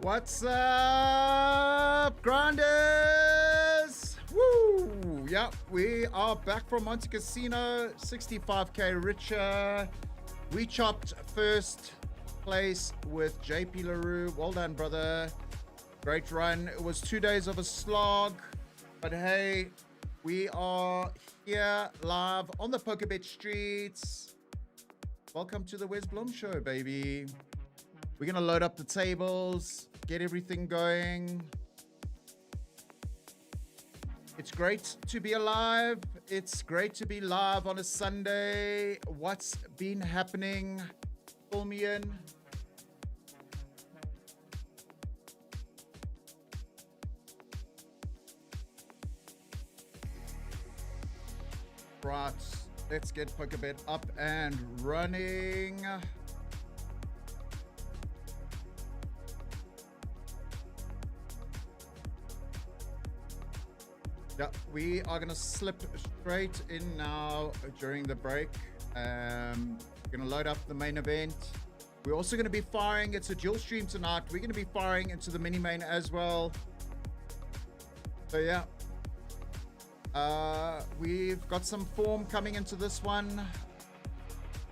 What's up, grinders? Woo! Yep, we are back from Monte Casino, 65k richer. We chopped first place with JP LaRue. Well done, brother. Great run. It was 2 days of a slog, but hey, we are here live on the PokerBet streets. Welcome to the Wes Blom Show, baby. We're going to load up the tables, get everything going. It's great to be alive. It's great to be live on a Sunday. What's been happening? Fill me in. Right, let's get PokerBet up and running. Yeah, we are gonna slip straight in now during the break. We're gonna load up the main event. We're also gonna be firing, it's a dual stream tonight. We're gonna be firing into the mini main as well. So yeah, we've got some form coming into this one.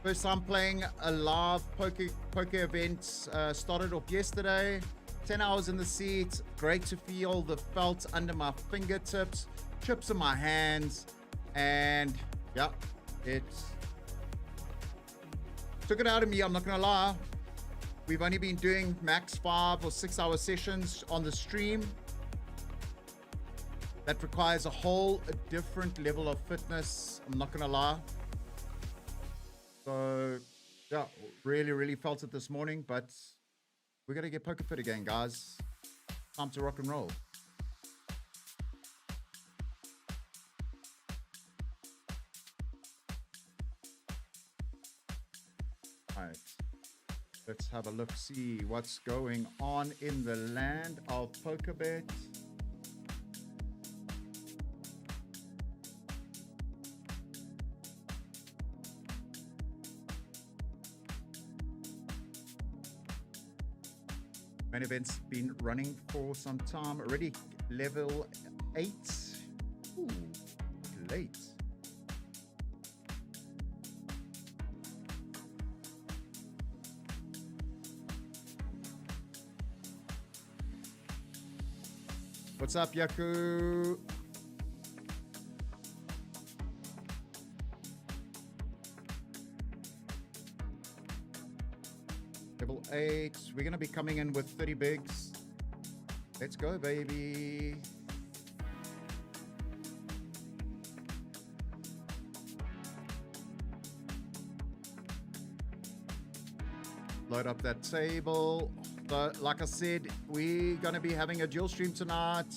First time playing a live poker event. Started off yesterday. 10 hours in the seat. Great to feel the felt under my fingertips, chips in my hands, and yeah, it took it out of me. I'm not gonna lie. We've only been doing max 5 or 6 hour sessions on the stream. That requires a whole different level of fitness. I'm not gonna lie. So yeah, really felt it this morning, but we gotta get poker fit again, guys. Time to rock and roll. All right, let's have a look, see what's going on in the land of PokerBet. Main event's been running for some time already. Level 8. Ooh, late. What's up, Yaku? Level 8. We're going to be coming in with 30 bigs. Let's go, baby. Load up that table. But like I said, we're going to be having a dual stream tonight.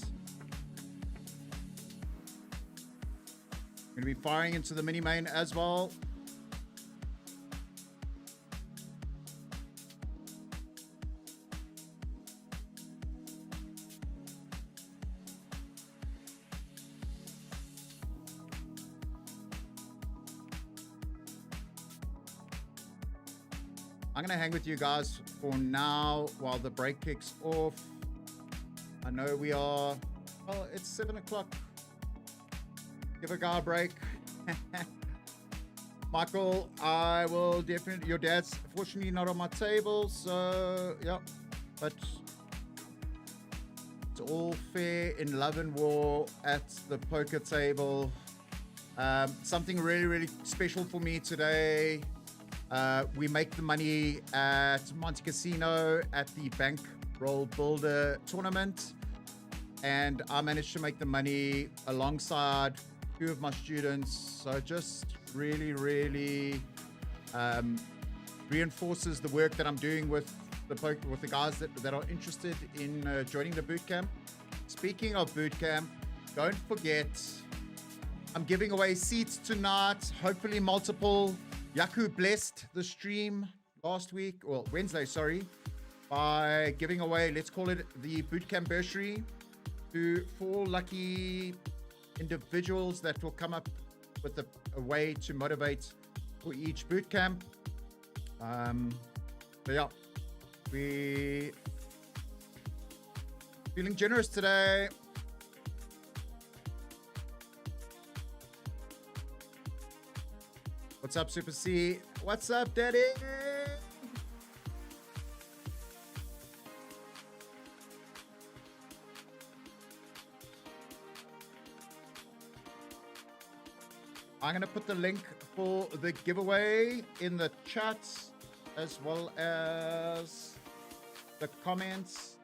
Going to be firing into the mini main as well. I'm going to hang with you guys for now while the break kicks off. I know we are, well, it's 7 o'clock. Give a guy a break. Michael, I will definitely, your dad's fortunately not on my table, so yeah, but it's all fair in love and war at the poker table. Something really special for me today. We make the money at Monte Casino at the Bankroll Builder tournament, and I managed to make the money alongside 2 of my students. So just really reinforces the work that I'm doing with the guys that are interested in joining the bootcamp. Speaking of bootcamp, don't forget, I'm giving away seats tonight, hopefully multiple. Yaku blessed the stream last week, or Wednesday, sorry, by giving away, let's call it the bootcamp bursary, to 4 lucky individuals that will come up with a way to motivate for each bootcamp. So yeah, we Feeling generous today. What's up, Super C? What's up, Daddy? I'm going to put the link for the giveaway in the chat as well as the comments.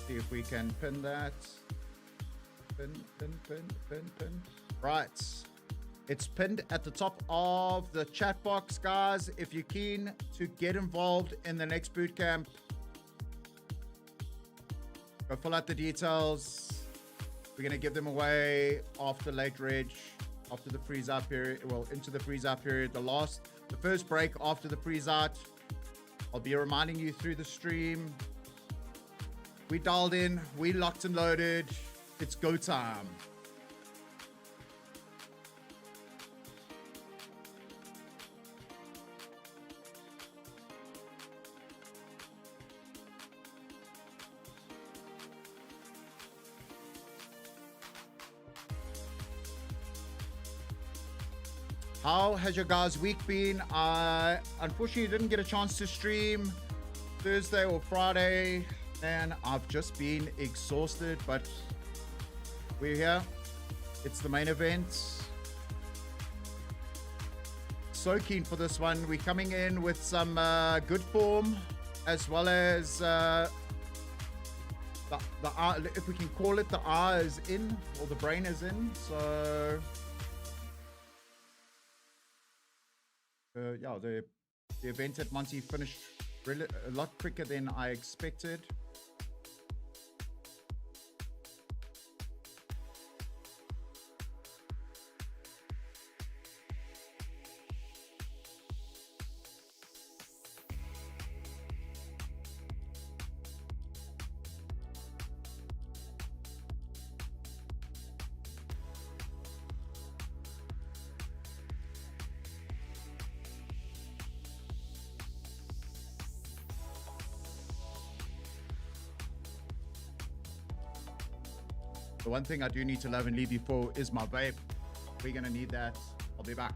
See if we can pin that. Pin. Right. It's pinned at the top of the chat box, guys. If you're keen to get involved in the next boot camp, go fill out the details. We're going to give them away after late reg, after the freeze out period. Well, into the freeze out period. The first break after the freeze out. I'll be reminding you through the stream. We dialed in. We locked and loaded. It's go time. How has your guys' week been? I unfortunately didn't get a chance to stream Thursday or Friday, and I've just been exhausted, but we're here. It's the main event. So keen for this one. We're coming in with some good form, as well as the if we can call it, the eye is in, or the brain is in. So yeah, the event at Monty finished a lot quicker than I expected. The one thing I do need to love and leave you for is my vape. We're going to need that. I'll be back.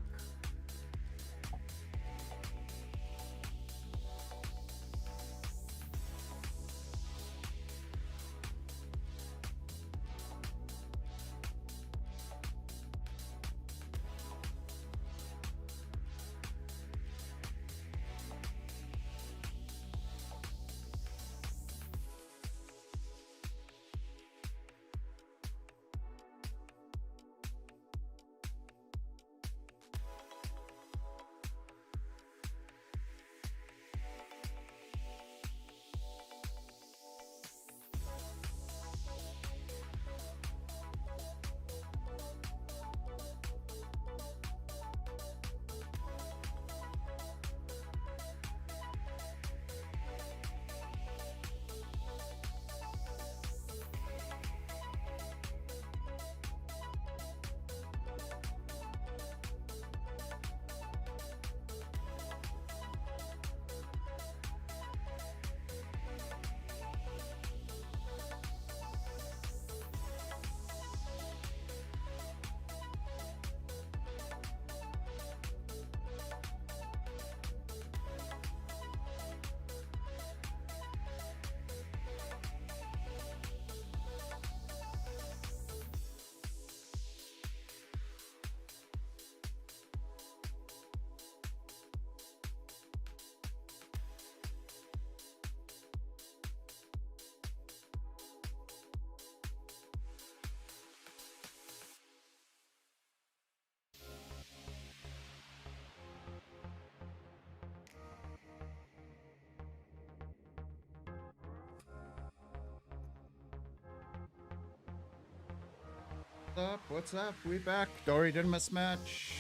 What's up? We back. Dory didn't mismatch.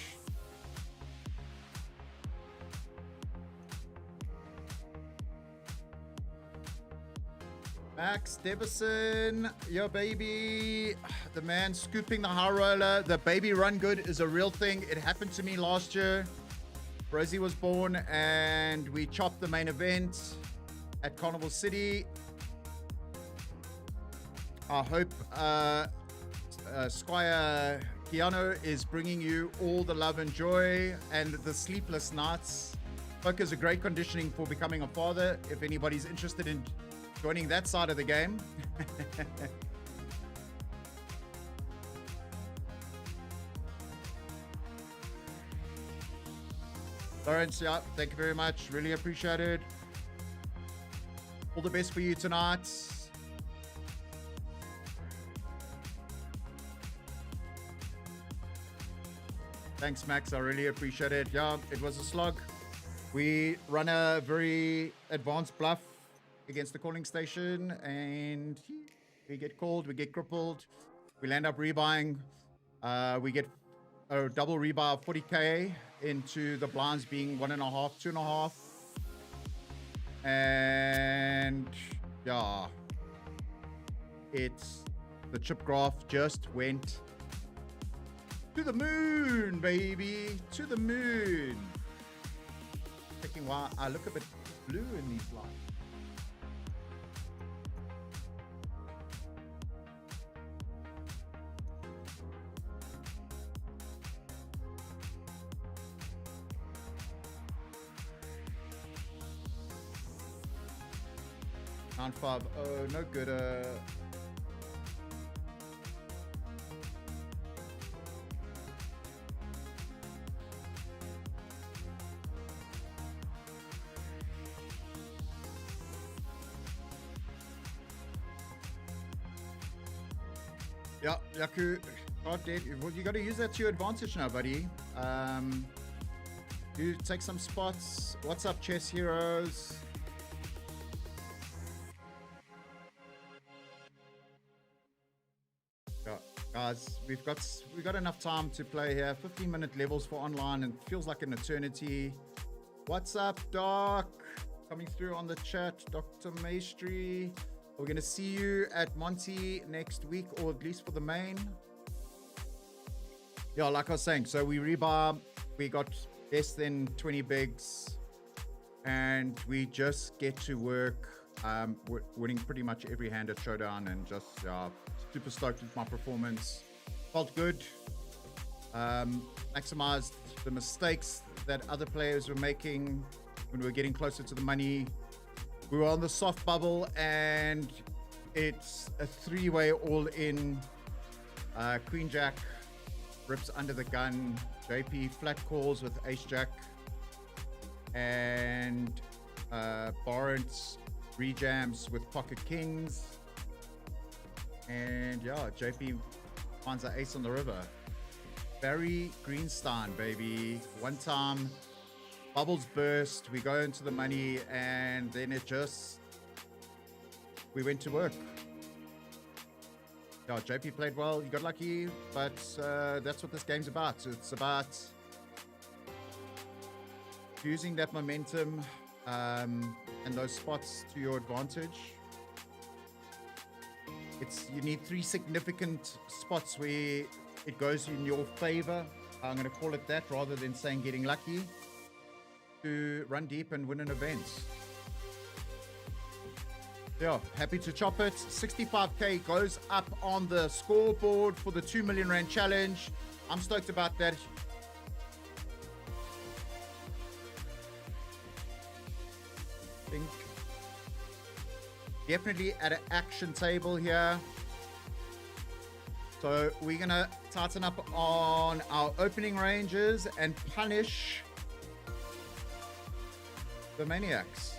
Max Devison, yo baby. The man scooping the high roller. The baby run good is a real thing. It happened to me last year. Rosie was born and we chopped the main event at Carnival City. I hope Squire Keanu is bringing you all the love and joy and the sleepless nights. Poker is a great conditioning for becoming a father. If anybody's interested in joining that side of the game. Lawrence, yeah, thank you very much. Really appreciate it. All the best for you tonight. Thanks, Max. I really appreciate it. Yeah, it was a slog. We run a very advanced bluff against the calling station, and we get called, we get crippled, we land up rebuying. We get a double rebuy of 40k into the blinds being 1.5, 2.5. And yeah, it's the chip graph just went to the moon, baby, to the moon. Thinking why I look a bit blue in these lights. Nine five oh, no good. Yeah, Yaku, God dead. Well, you got to use that to your advantage now, buddy. You take some spots. What's up, chess heroes? Yeah, guys, we've got enough time to play here. 15-minute levels for online, and feels like an eternity. What's up, Doc? Coming through on the chat, Dr. Maestri. We're going to see you at Monty next week, or at least for the main. Yeah, like I was saying, so we rebar, we got less than 20 bigs, and we just get to work, winning pretty much every hand at Showdown, and just super stoked with my performance. Felt good. Maximized the mistakes that other players were making when we were getting closer to the money. We were on the soft bubble, and it's a three-way all-in. Queen Jack rips under the gun. JP flat calls with Ace Jack, and Barrett rejams with pocket kings. And yeah, JP finds an ace on the river. Barry Greenstein, baby. One time. Bubbles burst, we go into the money, and then we went to work. Yeah, JP played well, you got lucky, but that's what this game's about. It's about using that momentum and those spots to your advantage. You need 3 significant spots where it goes in your favor. I'm going to call it that rather than saying getting lucky, to run deep and win an event. Yeah, happy to chop it. 65k goes up on the scoreboard for the 2 million rand challenge. I'm stoked about that. Think definitely at an action table here. So we're gonna tighten up on our opening ranges and punish the maniacs.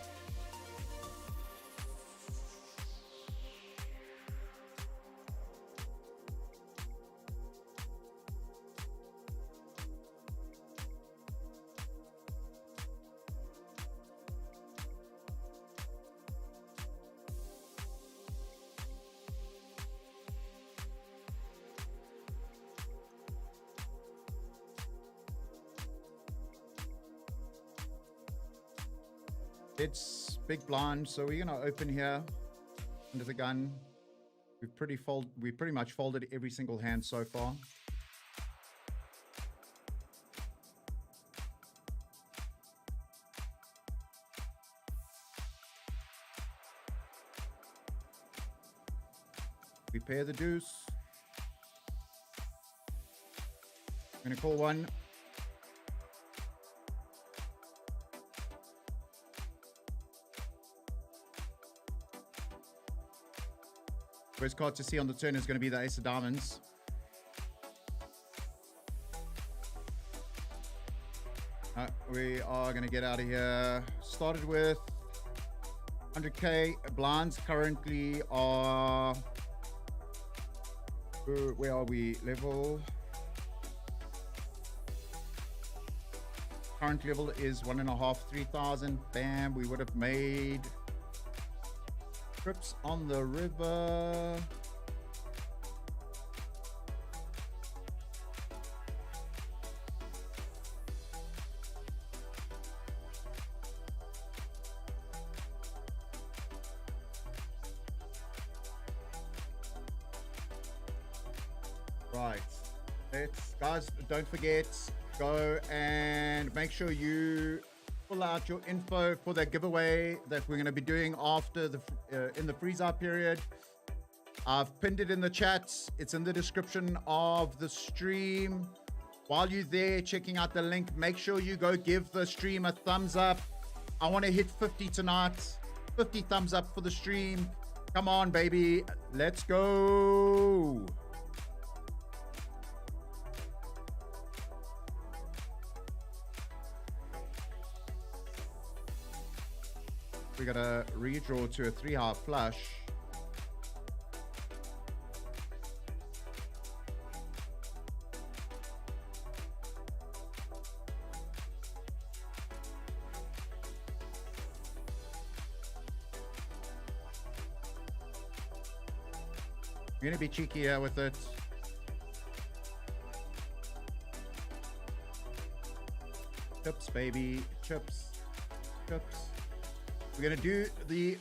It's big blind, so we're gonna open here. under the gun. We pretty much folded every single hand so far. We pair the deuce. I'm gonna call one. First card to see on the turn is going to be the Ace of Diamonds. We are going to get out of here. Started with 100k. Blinds currently are... where are we? Level... Current level is 1.5, 3,000. Bam, we would have made... trips on the river. Right. Guys, don't forget, go and make sure you pull out your info for that giveaway that we're going to be doing after the in the freeze out period. I've pinned it in the chat. It's in the description of the stream. While you're there checking out the link, make sure you go give the stream a thumbs up. I want to hit 50 tonight. 50 thumbs up for the stream. Come on, baby. Let's go. We got a redraw to a 3-half flush. I'm gonna be cheeky here with it. Chips, baby, chips, chips. We're gonna do the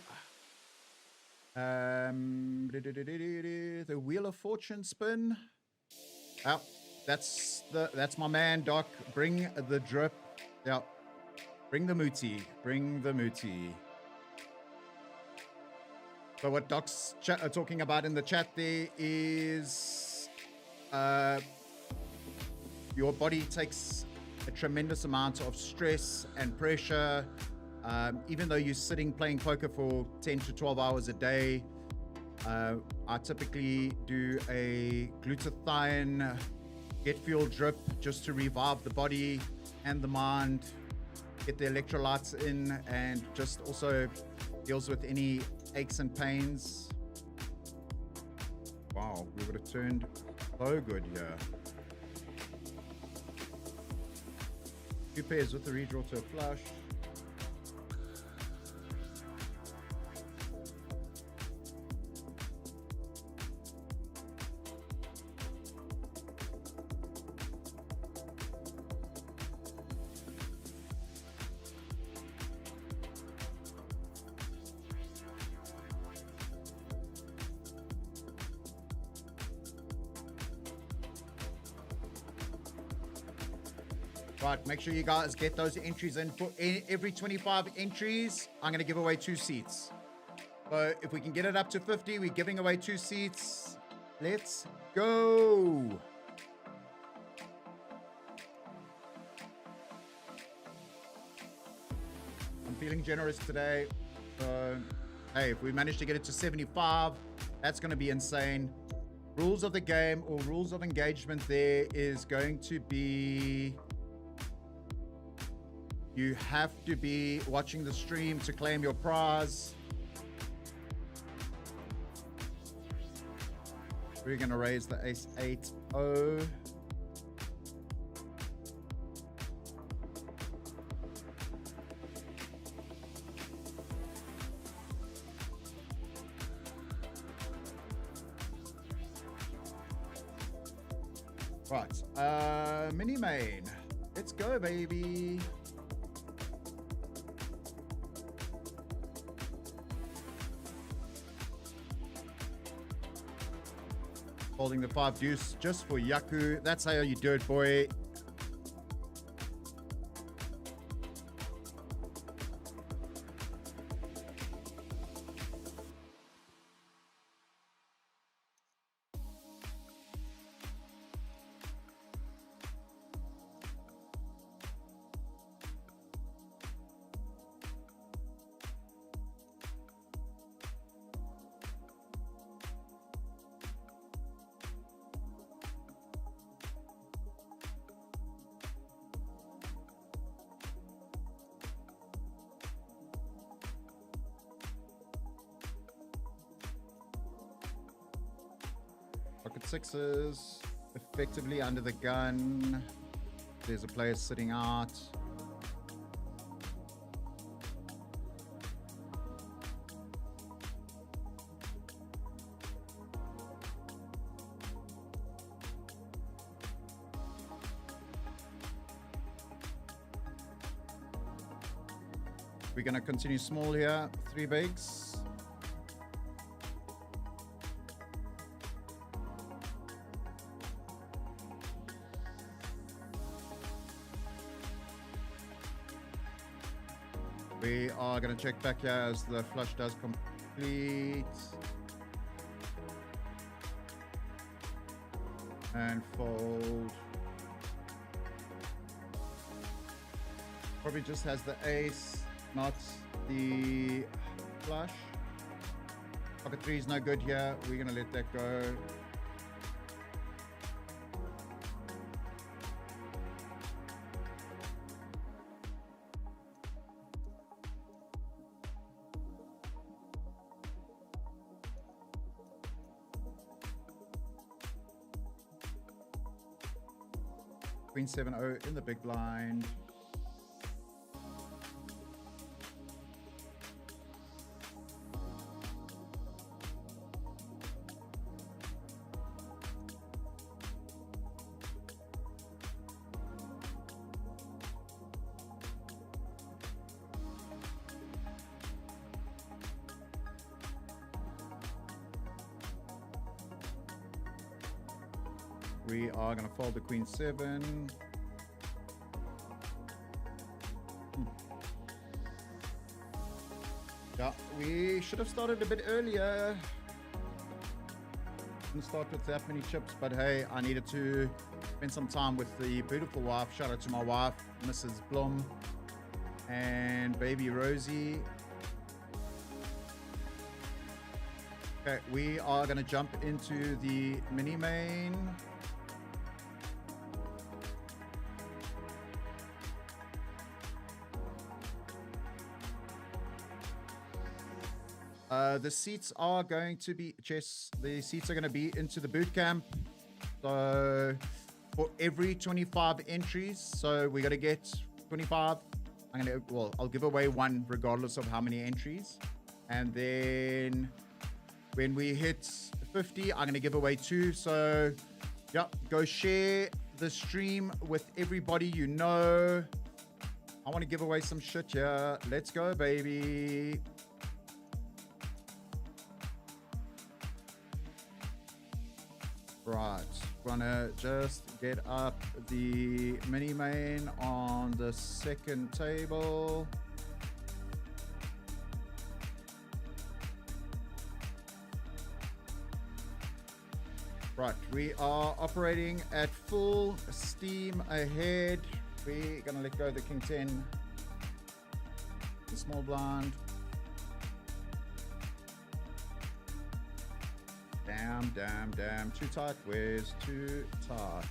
Wheel of Fortune spin. Oh, that's my man, Doc. Bring the drip. Yeah, bring the mooty. Bring the mooty. So what Doc's talking about in the chat there is your body takes a tremendous amount of stress and pressure. Even though you're sitting playing poker for 10 to 12 hours a day, I typically do a glutathione get fuel drip just to revive the body and the mind, get the electrolytes in, and just also deals with any aches and pains. Wow, we would have turned so good here. Two pairs with the redraw to a flush. Right, make sure you guys get those entries in. For every 25 entries, I'm going to give away 2 seats. So if we can get it up to 50, we're giving away 2 seats. Let's go. I'm feeling generous today. So, hey, if we manage to get it to 75, that's going to be insane. Rules of the game or rules of engagement there is going to be... You have to be watching the stream to claim your prize. We're going to raise the Ace 8-0. Right, mini main. Let's go, baby. Holding the 5 deuce just for Yaku. That's how you do it, boy. Pocket sixes, effectively under the gun. There's a player sitting out. We're going to continue small here, 3 bigs. We are going to check back here as the flush does complete. And fold. Probably just has the ace, not the flush. Pocket 3 is no good here. We're going to let that go. Queen 7-0 in the big blind. We are going to fold the Queen 7. Yeah, we should have started a bit earlier. Didn't start with that many chips, but hey, I needed to spend some time with the beautiful wife. Shout out to my wife, Mrs. Blum, and baby Rosie. Okay, we are going to jump into the mini main. The seats are going to be, the seats are going to be into the boot camp. So for every 25 entries, so we got to get 25. I'll give away 1 regardless of how many entries. And then when we hit 50, I'm going to give away 2. So yeah, go share the stream with everybody you know. I want to give away some shit here. Let's go, baby. Right, gonna just get up the mini main on the second table. Right, we are operating at full steam ahead. We're gonna let go of the King 10, the small blind. Damn. Too tight. Where's too tight?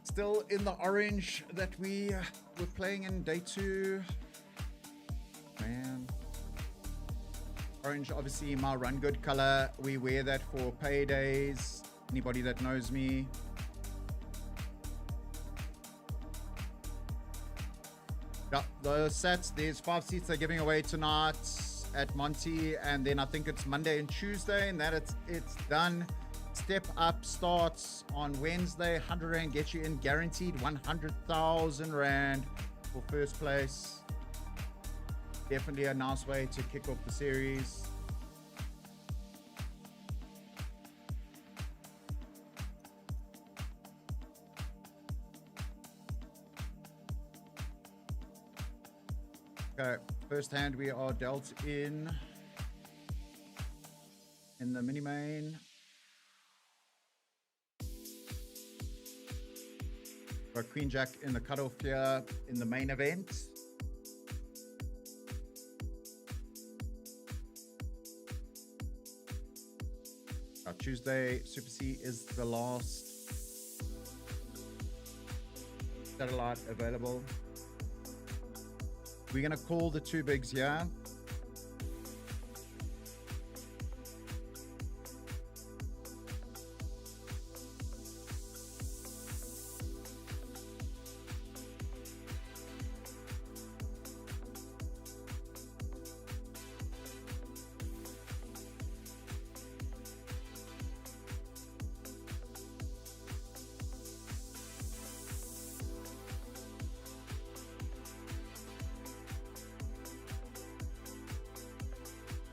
Still in the orange that we were playing in day 2. Man. Orange, obviously my run good color. We wear that for paydays. Anybody that knows me. those sets. There's 5 seats they're giving away tonight at Monty, and then I think it's Monday and Tuesday, and that it's done. Step Up starts on Wednesday. 100 Rand gets you in, guaranteed 100,000 Rand for first place. Definitely a nice way to kick off the series. Okay, first hand we are dealt in the mini main. Got Queen Jack in the cutoff here in the main event. Our Tuesday Super C is the last satellite available. We're gonna call the 2 bigs here.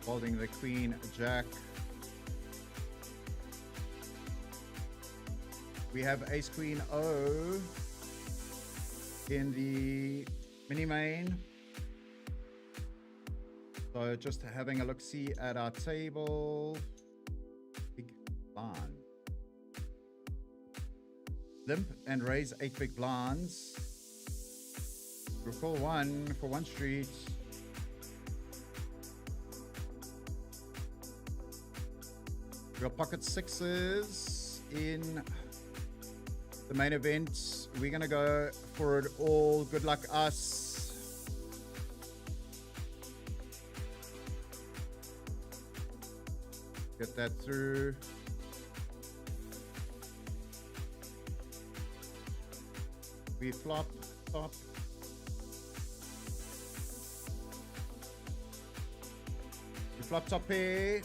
Holding the Queen Jack. We have Ace Queen O in the mini main. So just having a look-see at our table. Big blind. Limp and raise 8 big blinds. Recall 1 for 1 street. We got pocket 6s in the main event. We're gonna go for it all. Good luck us. Get that through. We flop, top. Flop top pair,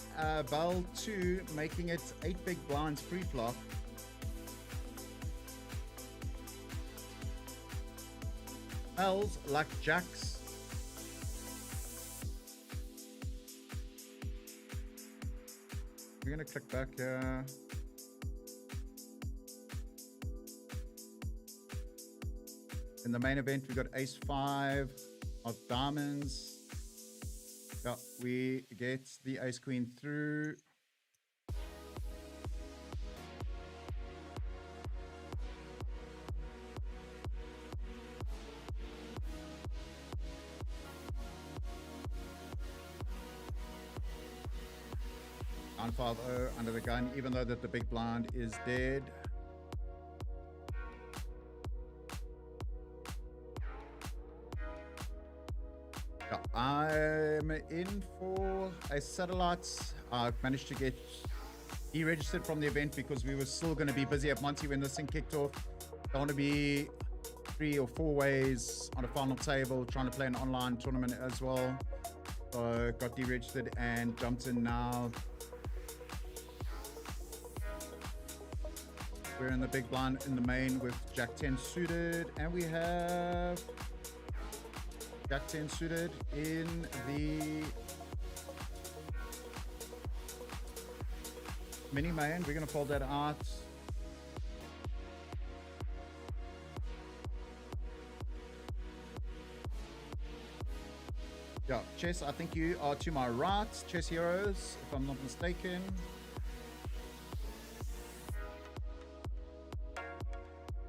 bell 2, making it 8 big blinds pre-flop. L's like jacks. We're gonna click back here. In the main event, we got ace 5 of diamonds. Yeah, we get the ace queen through. On 5-0 under the gun, even though that the big blind is dead. I'm in for a satellite. I've managed to get deregistered from the event because we were still going to be busy at Monty when this thing kicked off. Don't want to be 3 or 4 ways on a final table trying to play an online tournament as well. So got deregistered and jumped in now. We're in the big blind in the main with Jack 10 suited, and we have Jack 10 suited in the mini main. We're going to fold that out. Yeah, chess, I think you are to my right, chess heroes, if I'm not mistaken.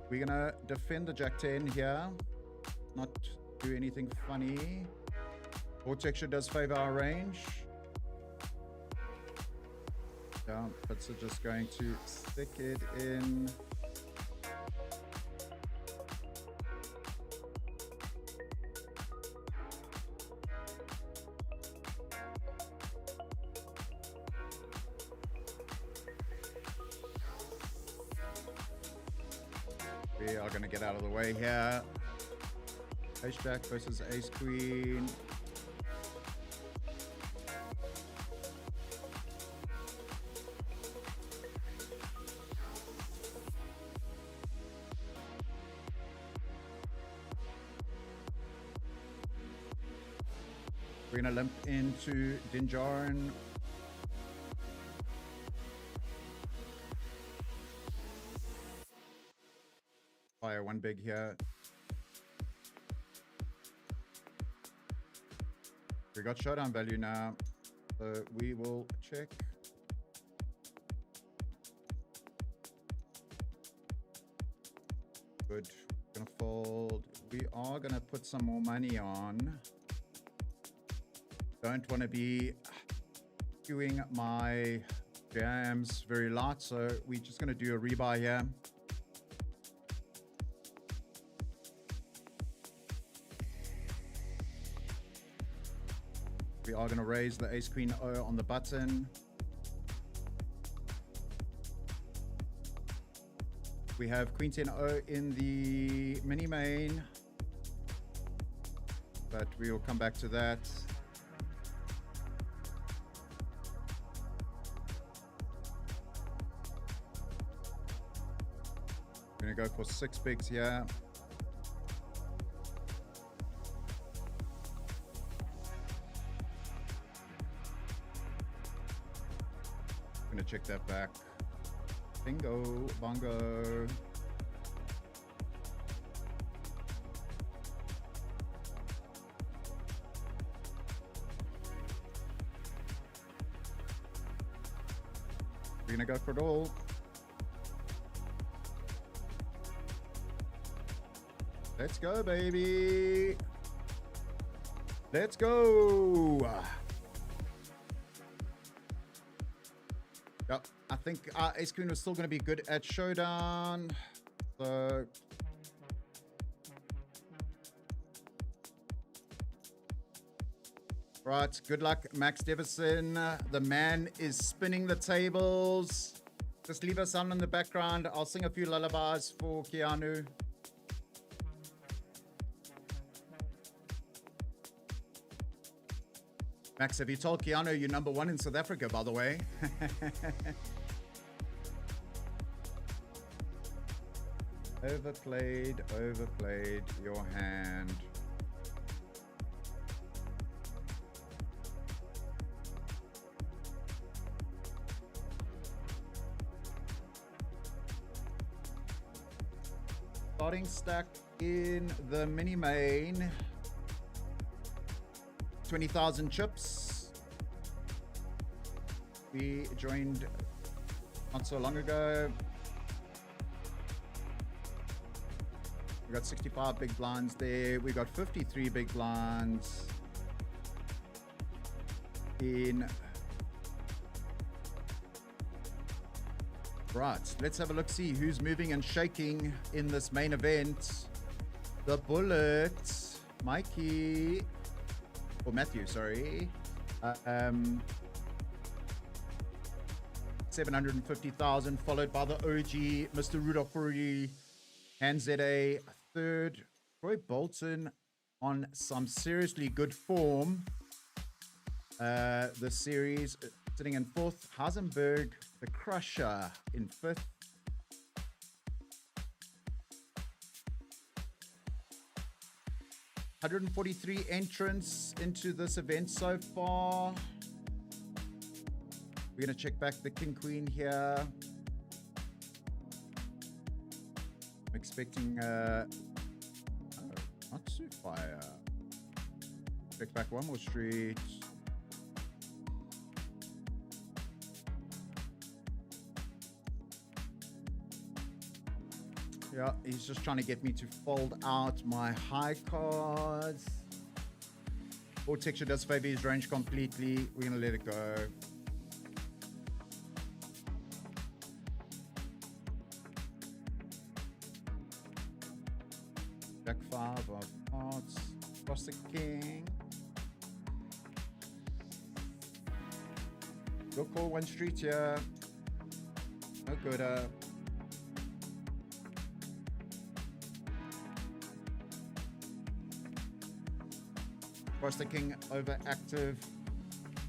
We're going to defend the Jack 10 here, not do anything funny. Board texture does favor our range. Yeah, but so just going to stick it in. We are going to get out of the way here. Ace Jack versus Ace Queen. We're gonna limp into Dinjarin. Fire one big here. We got showdown value now, so we will check. Good. Gonna fold. We are gonna put some more money on. Don't want to be queuing my jams very light, so we're just gonna do a rebuy here. We are going to raise the Ace Queen O on the button. We have Queen 10 O in the mini main, but we will come back to that. We're going to go for 6 bigs here. Check that back. Bingo, bongo. We're gonna go for it all. Let's go, baby. Let's go. Yep, I think Ace Queen was still going to be good at showdown. So right, good luck, Max Devison. The man is spinning the tables. Just leave us on in the background. I'll sing a few lullabies for Keanu. Max, have you told Keanu you're #1 in South Africa, by the way? Overplayed your hand. Starting stack in the mini main. 20,000 chips. We joined not so long ago. We got 65 big blinds there. We got 53 big blinds in. Right, let's have a look, see who's moving and shaking in this main event. The Bullet, Mikey. Or Matthew, sorry. 750,000, followed by the OG, Mr. Rudolph Furry, and ZA, third. Troy Bolton on some seriously good form. The series sitting in fourth. Heisenberg, the Crusher, in fifth. $143 entrants into this event so far. We're going to check back the King Queen here. I'm expecting not too fire. Check back one more street. Yeah, he's just trying to get me to fold out my high cards. Board texture does favor his range completely. We're going to let it go. Jack 5 of hearts. Cross the king. Go call one street here. No good. Cross the king overactive.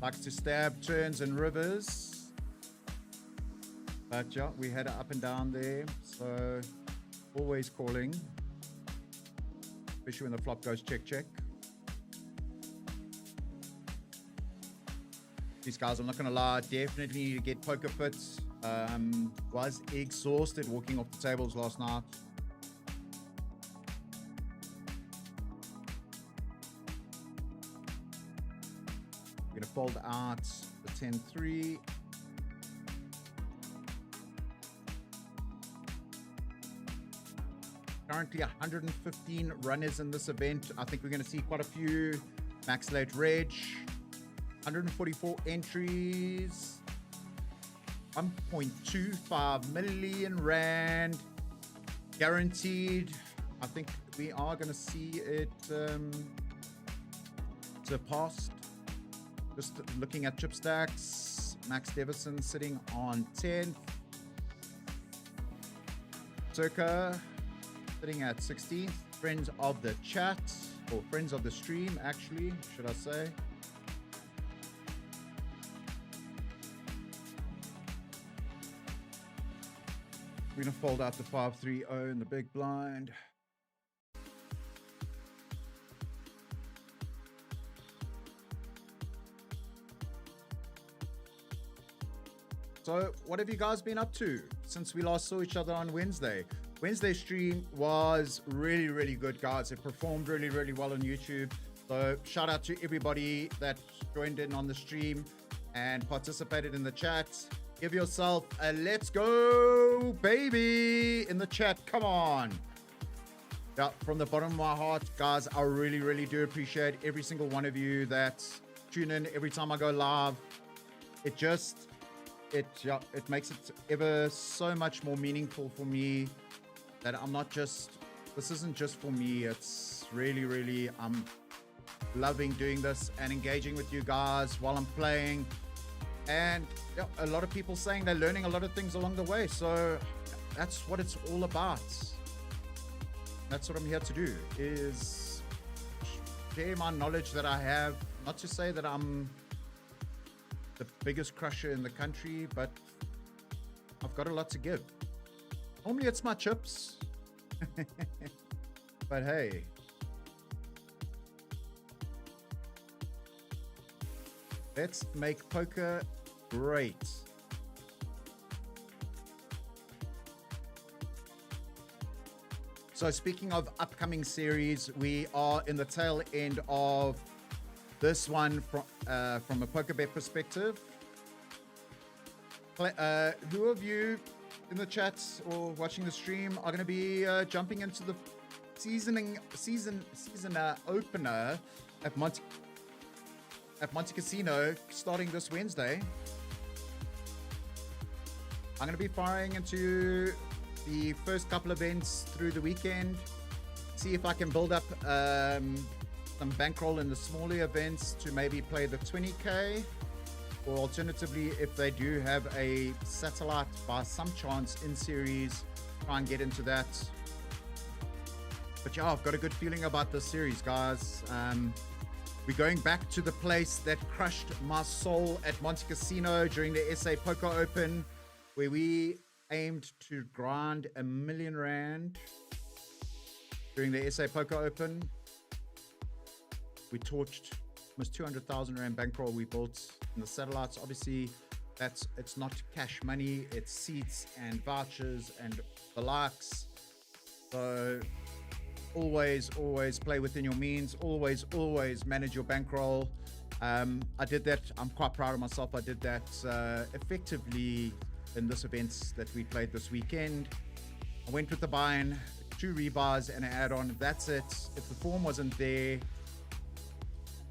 Likes to stab turns and rivers. But yeah, we had it up and down there. So always calling. Especially when the flop goes check, check. These guys, I'm not going to lie, definitely need to get poker fits. Was exhausted walking off the tables last night. We're going to fold out the 10-3. Currently 115 runners in this event. I think we're going to see quite a few max late reg. 144 entries. 1.25 million rand guaranteed. I think we are going to see it surpassed. Just looking at chip stacks, Max Davison sitting on 10th. Circa sitting at 16th. Friends of the chat, or friends of the stream, actually, should I say. We're going to fold out the 5-3-0 in the big blind. So what have you guys been up to since we last saw each other on Wednesday? Wednesday's stream was really, really good, guys. It performed really, really well on YouTube. So shout out to everybody that joined in on the stream and participated in the chat. Give yourself a let's go, baby, in the chat. Come on. Yeah, from the bottom of my heart, guys, I really, really do appreciate every single one of you that tune in every time I go live. It makes it ever so much more meaningful for me that I'm not just, this isn't just for me. It's really, really, I'm loving doing this and engaging with you guys while I'm playing. And yeah, a lot of people saying they're learning a lot of things along the way. So that's what it's all about. That's what I'm here to do, is share my knowledge that I have. Not to say that I'm the biggest crusher in the country, but I've got a lot to give. Normally it's my chips. But hey. Let's make poker great. So speaking of upcoming series, we are in the tail end of this one from a poker bet perspective. Who of you in the chat or watching the stream are going to be jumping into the season opener at Monte Casino starting this Wednesday? I'm going to be firing into the first couple events through the weekend, see if I can build up some bankroll in the smaller events to maybe play the 20k, or alternatively, if they do have a satellite by some chance in series, try and get into that. But yeah, I've got a good feeling about this series, guys. We're going back to the place that crushed my soul at Monte Casino during the SA Poker Open, where we aimed to grind R1 million during the SA Poker Open. We torched almost 200,000 Rand bankroll we built in the satellites. Obviously, it's not cash money, it's seats and vouchers and the likes. So always play within your means. Always manage your bankroll. I did that. I'm quite proud of myself. I did that effectively in this event that we played this weekend. I went with the buy-in, 2 rebuys and an add-on. That's it. If the form wasn't there,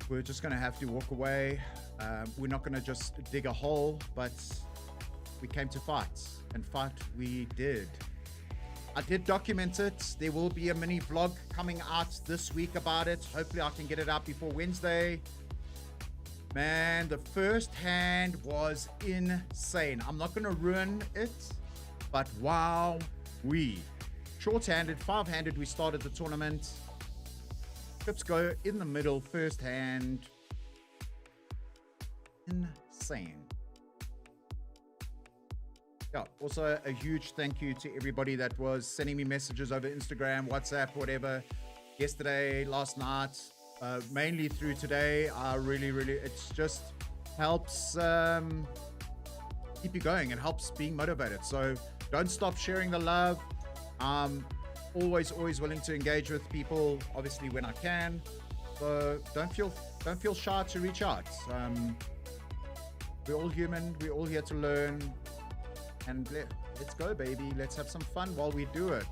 we're just going to have to walk away. We're not going to just dig a hole, but we came to fight, and fight we did. I did document it. There will be a mini vlog coming out this week about it. Hopefully I can get it out before Wednesday. Man, the first hand was insane. I'm not going to ruin it, but wow, short-handed, 5-handed, we started the tournament. Chips go in the middle, first hand. Insane. Yeah, also a huge thank you to everybody that was sending me messages over Instagram, WhatsApp, whatever, yesterday, last night, mainly through today. I really, it's just helps keep you going and helps being motivated. So don't stop sharing the love. Always willing to engage with people, obviously when I can. So don't feel shy to reach out. We're all human. We're all here to learn. And let's go, baby. Let's have some fun while we do it.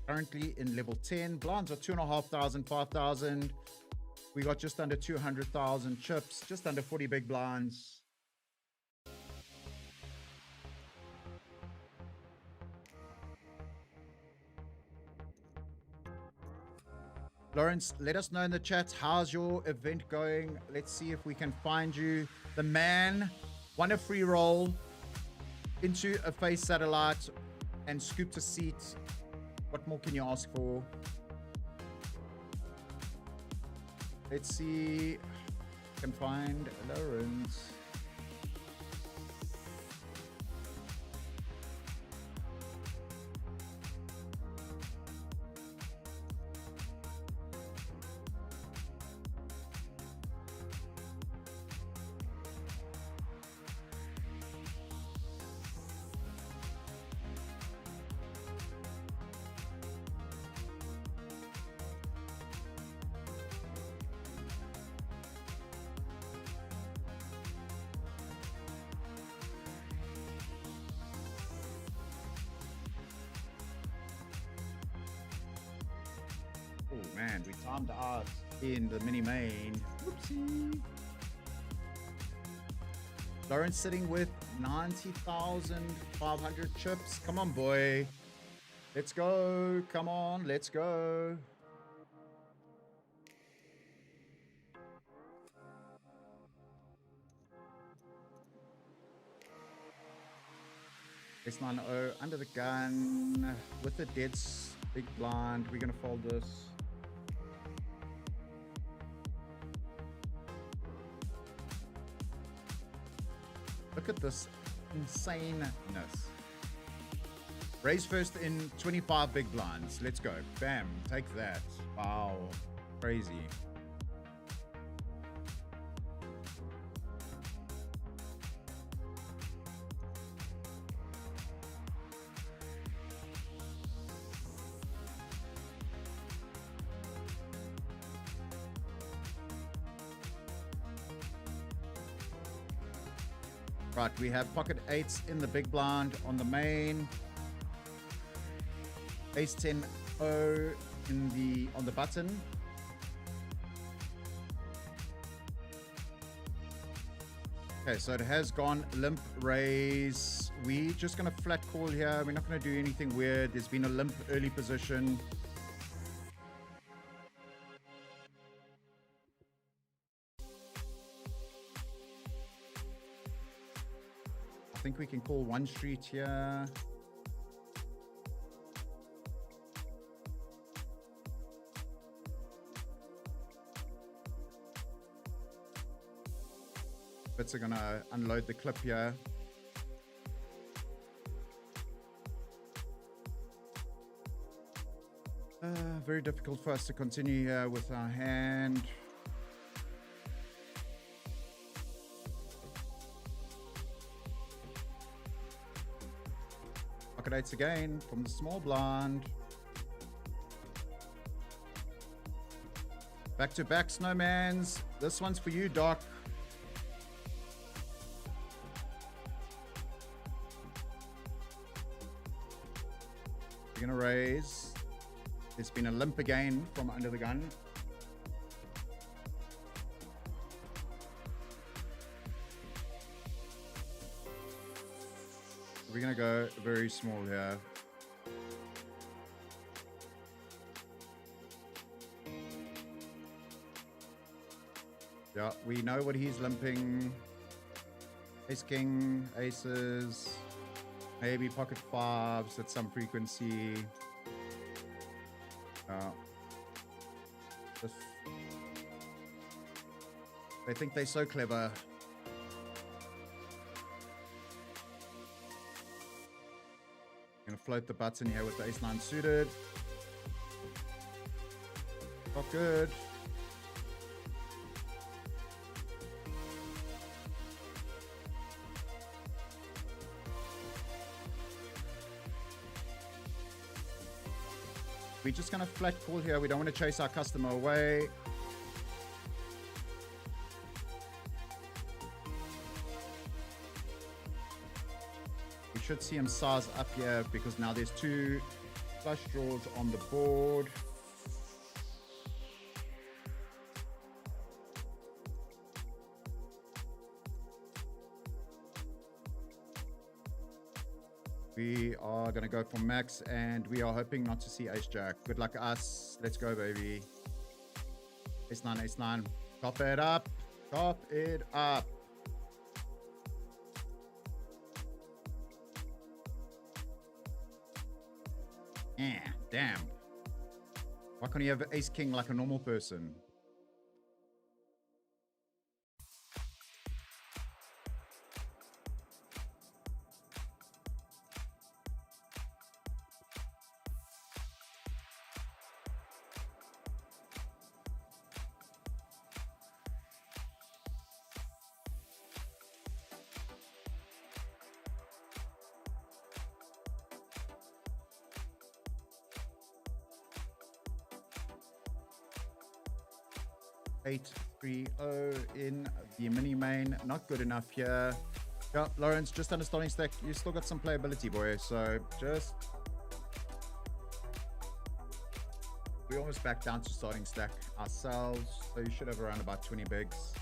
Currently in level 10. Blinds are 2,500, 5,000. We got just under 200,000 chips, just under 40 big blinds. Lawrence, let us know in the chat, how's your event going? Let's see if we can find you. The man won a free roll into a face satellite and scooped a seat. What more can you ask for? Let's see if I can find Lawrence. Oh man, we timed out in the mini main. Whoopsie. Lawrence sitting with 90,500 chips. Come on, boy. Let's go. Come on, let's go. S90 under the gun with the deads. Big blind. We're gonna fold this. Look at this insaneness. Raise first in 25 big blinds. Let's go. Bam. Take that. Wow. Crazy. Right, we have pocket eights in the big blind on the main. Ace 10 O on the button. Okay, so it has gone limp raise. We're just gonna flat call here. We're not gonna do anything weird. There's been a limp early position. I think we can call one street here. Bits are gonna unload the clip here. Very difficult for us to continue here with our hand. Pocket eights again from the small blind. Back to back snowmans. This one's for you, Doc. We're gonna raise. There's been a limp again from under the gun. We're going to go very small here. Yeah, we know what he's limping. Ace King, aces, maybe pocket fives at some frequency. They think they're so clever. Gonna float the button here with the ace nine suited. Not good. We're just going to flat call here. We don't want to chase our customer away. We should see him size up here because now there's two flush draws on the board. We are going to go for max, and we are hoping not to see ace jack. Good luck us. Let's go, baby. Ace 9, ace 9. Top it up. Top it up. Yeah, damn. Why can't you have ace king like a normal person? Eight 3-0 in the mini main. Not good enough here. Yeah, Lawrence, just under starting stack. You still got some playability, boy. So just we almost back down to starting stack ourselves. So you should have around about 20 bigs.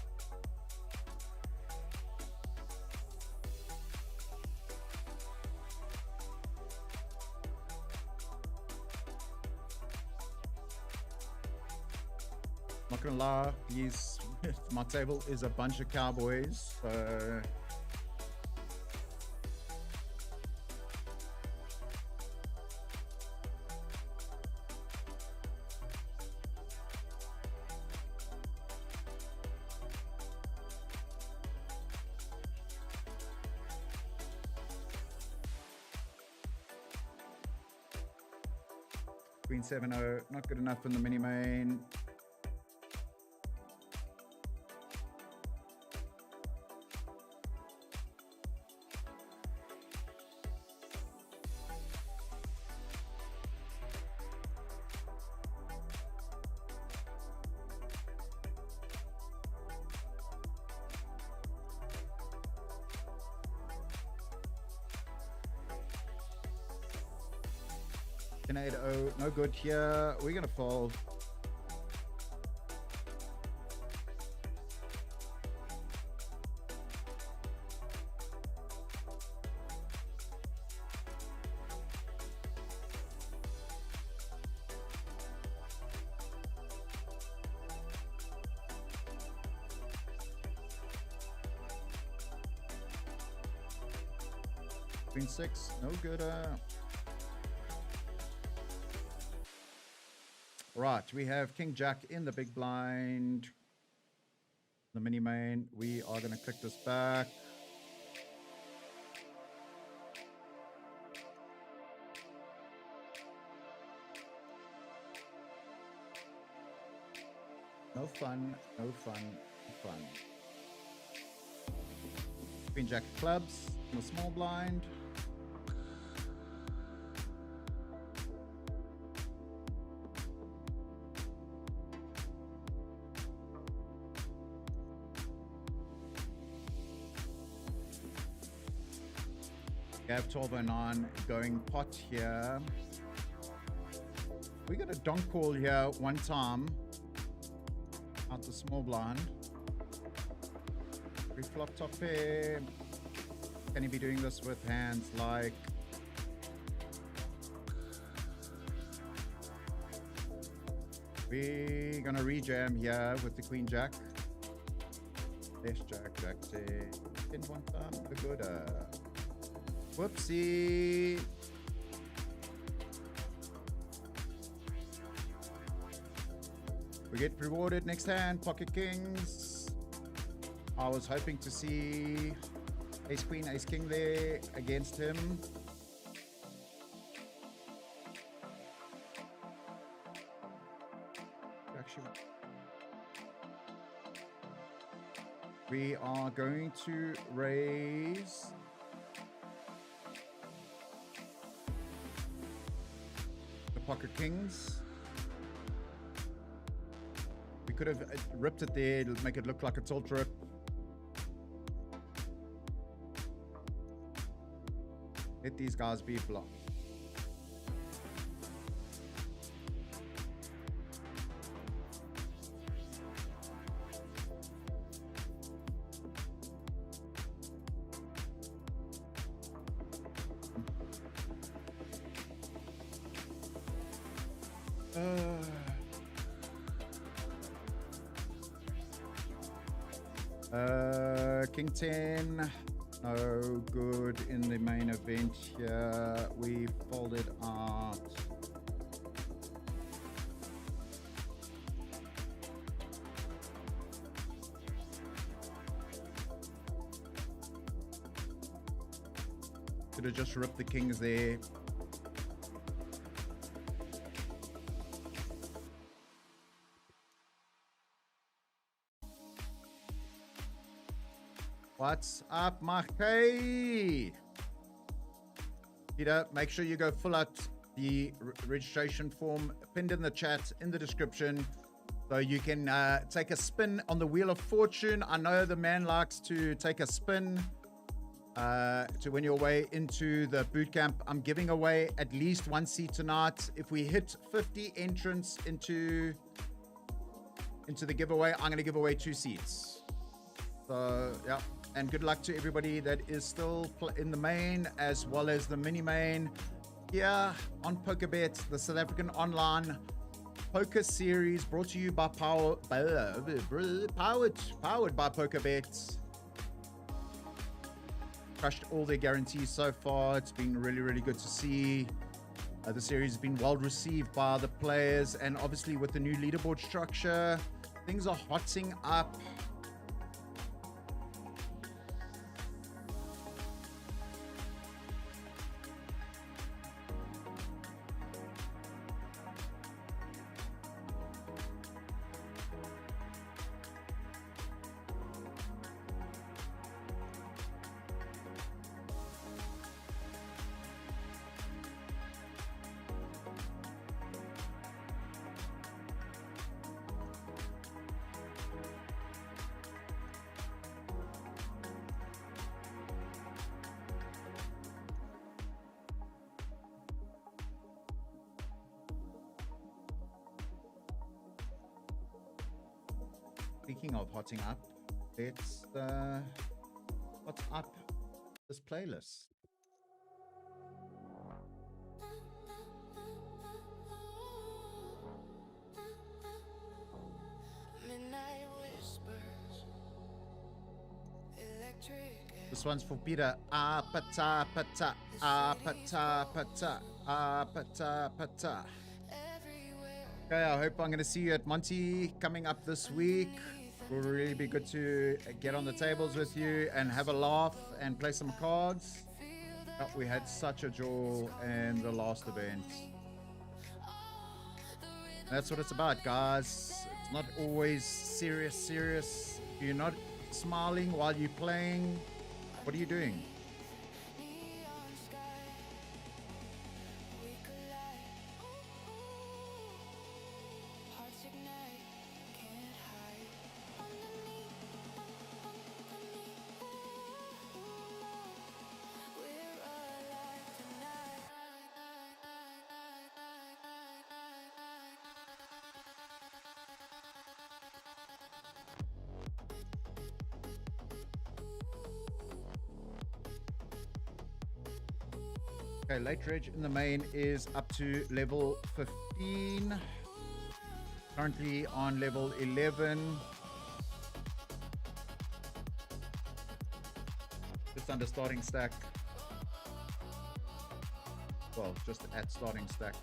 Not gonna lie, my table is a bunch of cowboys, so Queen 7-0, not good enough in the mini main. No good here. We're gonna fold. Queen 6, no good. Right, we have King Jack in the big blind. The mini main. We are going to click this back. No fun, no fun, no fun. Queen Jack clubs in the small blind. We have 1209 going pot here. We got a donk call here one time. Out the small blind. We flop top pair. Can he be doing this with hands like... We're gonna rejam here with the queen jack. Best jack, jack 10. In one time, the good. Whoopsie. We get rewarded next hand, pocket kings. I was hoping to see ace queen, ace king there against him. We are going to raise the pocket kings. We could have ripped it there to make it look like a tilt rip. Let these guys be blocked. King 10, no good in the main event here. We folded out. Could have just ripped the kings there. What's up, Marquet? Peter, make sure you go fill out the registration form pinned in the chat in the description so you can take a spin on the Wheel of Fortune. I know the man likes to take a spin to win your way into the boot camp. I'm giving away at least one seat tonight. If we hit 50 entrants into the giveaway, I'm going to give away 2 seats. So, yeah. And good luck to everybody that is still in the main as well as the mini main here on PokerBet, the South African online poker series brought to you by powered by PokerBet. Crushed all their guarantees so far. It's been really, really good to see. The series has been well received by the players, and obviously with the new leaderboard structure, things are hotting up. Speaking of hotting up, let's hot up this playlist. This one's for Peter. Pata pata, pata pata, pata pata. Okay, I hope I'm going to see you at Monty coming up this week. It will really be good to get on the tables with you and have a laugh and play some cards. Oh, we had such a joy in the last event. That's what it's about, guys. It's not always serious. If you're not smiling while you're playing, what are you doing? Okay, late reg in the main is up to level 15. Currently on level 11. Just under starting stack. Well, just at starting stack.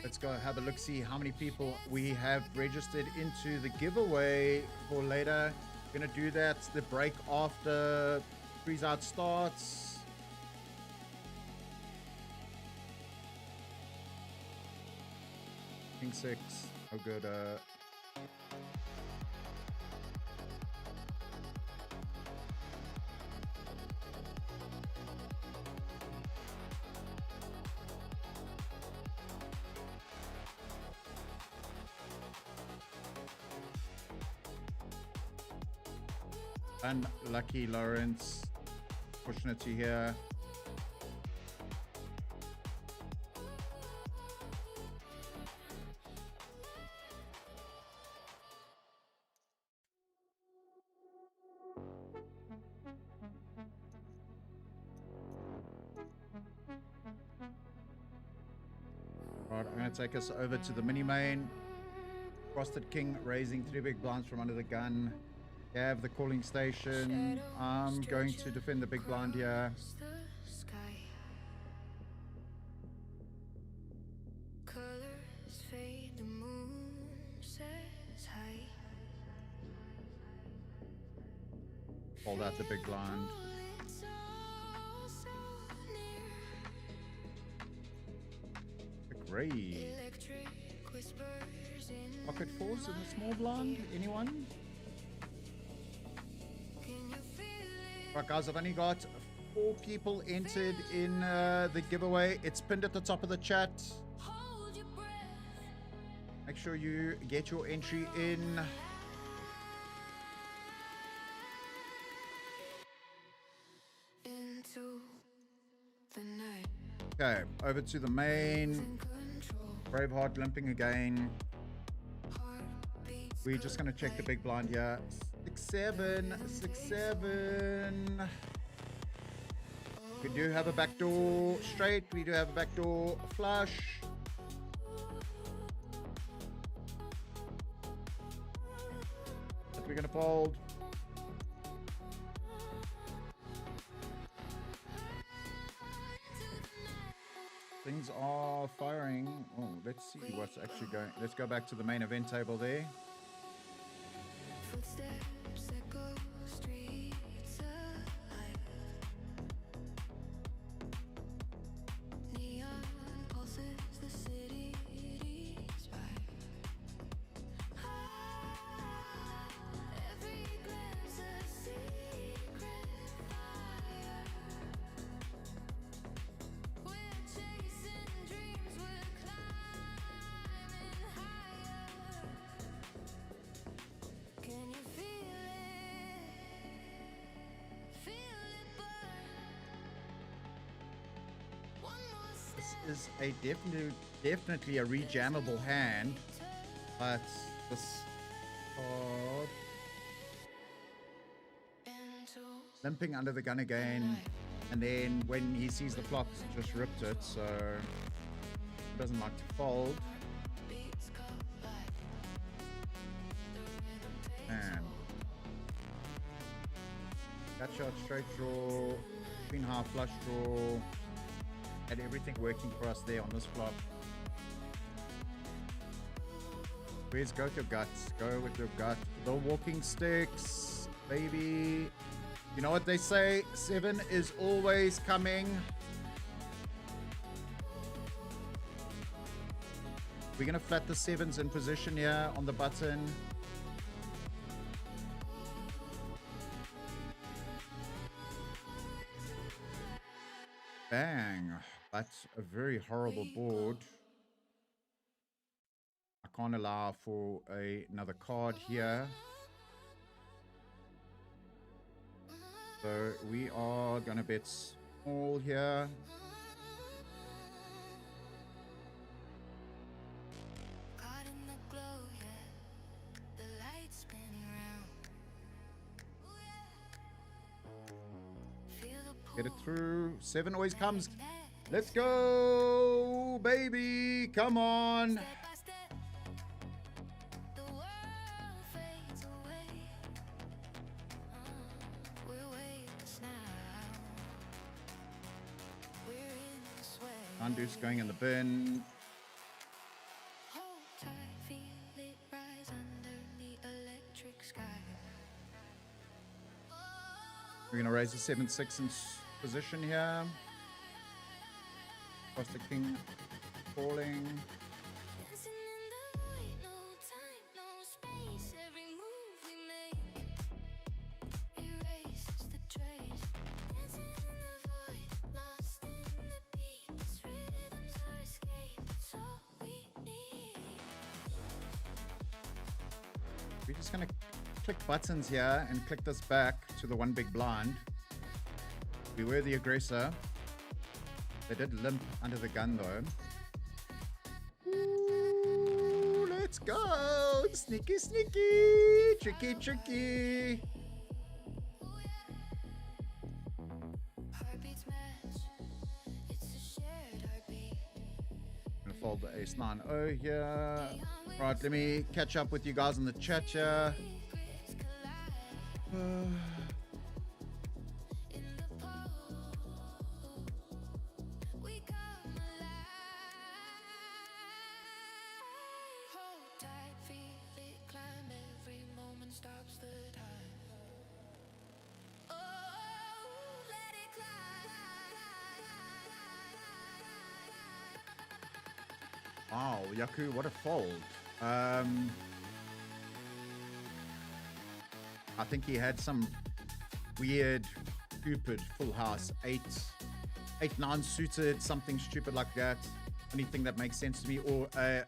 Let's go have a look, see how many people we have registered into the giveaway for later. Gonna do that the break after freeze out starts. King 6. Oh good. Unlucky Lawrence, pushing it to here. Right, I'm going to take us over to the mini main. Frosted King raising 3 big blinds from under the gun. Have the calling station. I'm going to defend the big blind here. Hold out the big blind. Great. Pocket fours in the small blind. Anyone? Right, guys, I've only got 4 people entered in the giveaway. It's pinned at the top of the chat. Make sure you get your entry in. Okay, over to the main. Braveheart limping again. We're just going to check the big blind here. 6-7, 6-7. We do have a backdoor straight. We do have a backdoor flush. But we're going to fold. Things are firing. Oh, let's see what's actually going. Let's go back to the main event table there. Is a definitely a rejammable hand, but this card limping under the gun again, and then when he sees the flop, just ripped it, so he doesn't like to fold. And cut shot, straight draw, queen half flush draw. Had everything working for us there on this flop. Where's go with your guts? Go with your gut. The walking sticks, baby. You know what they say? 7 is always coming. We're gonna flat the 7s in position here on the button. Dang, that's a very horrible board. I can't allow for another card here. So we are going to bet small here. Get it through. 7 always comes. Let's go, baby. Come on. Undo's going in the bin. We're going to raise the 7-6 in position here. Cross the king falling. We're just going to click buttons here and click this back to the one big blind. We were the aggressor. They did limp under the gun though. Ooh, let's go. Sneaky, sneaky. Tricky, tricky. I'm gonna fold the ace-9-0 here. Right, let me catch up with you guys in the chat here. Wow, Yaku, what a fold. I think he had some weird, stupid full house. 8-9 suited, something stupid like that. Only thing that makes sense to me. Or a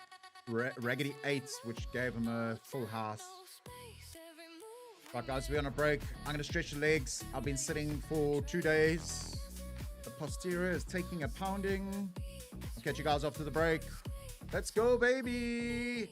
raggedy 8, which gave him a full house. Right, guys, we're on a break. I'm going to stretch the legs. I've been sitting for 2 days. The posterior is taking a pounding. I'll catch you guys after the break. Let's go, baby.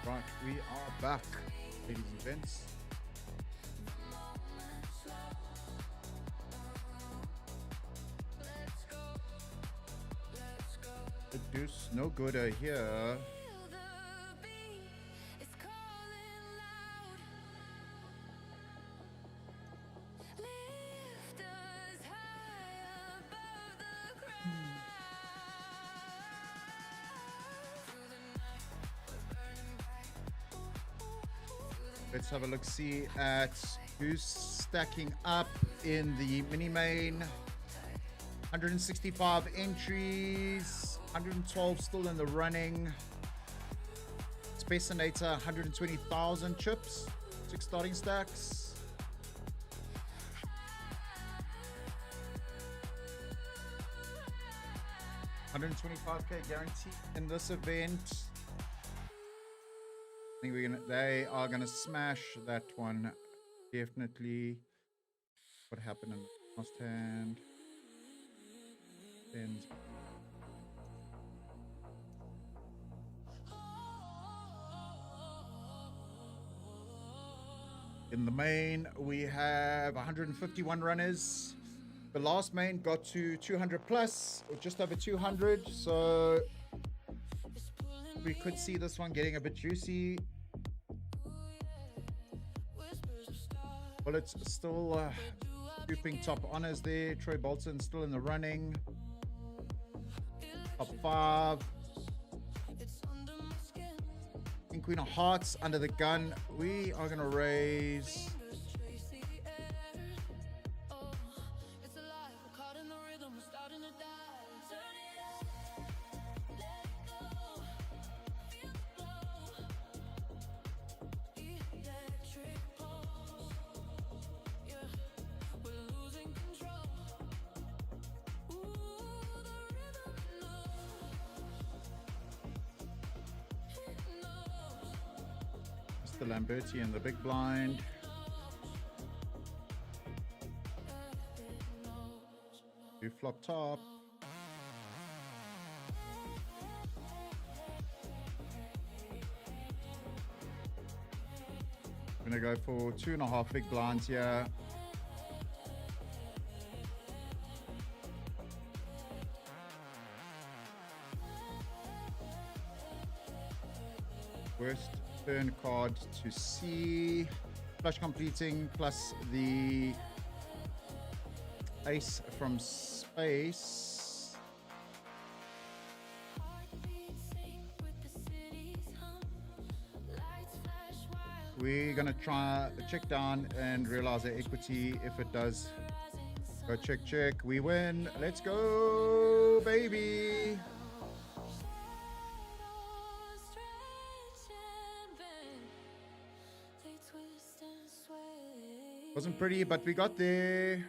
Right, we are back, ladies and gents. The deuce, no good here. Let's have a look, see at who's stacking up in the mini main. 165 entries, 112 still in the running. Spacinator, 120,000 chips, 6 starting stacks. $125K guarantee in this event. I think they are gonna smash that one. Definitely. What happened in the last hand? And in the main, we have 151 runners. The last main got to 200 plus, or just over 200. So we could see this one getting a bit juicy. Well, it's still scooping top honors there. Troy Bolton still in the running. Top 5. King Queen of Hearts under the gun. We are going to raise. The Lamberti and the big blind. Do flop top. I'm gonna go for 2.5 big blinds here. Worst turn card to see. Flush completing plus the ace from space. We're gonna try check down and realize the equity. If it does go check, check, we win. Let's go, baby. Wasn't pretty, but we got there.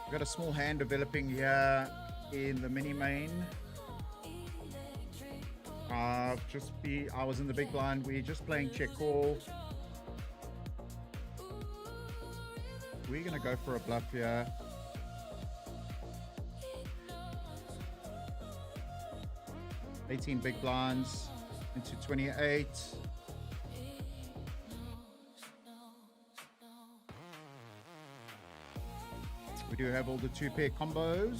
We got a small hand developing here in the mini main. I was in the big blind. We're just playing check call. We're gonna go for a bluff here. $18 big blinds into 28. We do have all the 2-pair combos.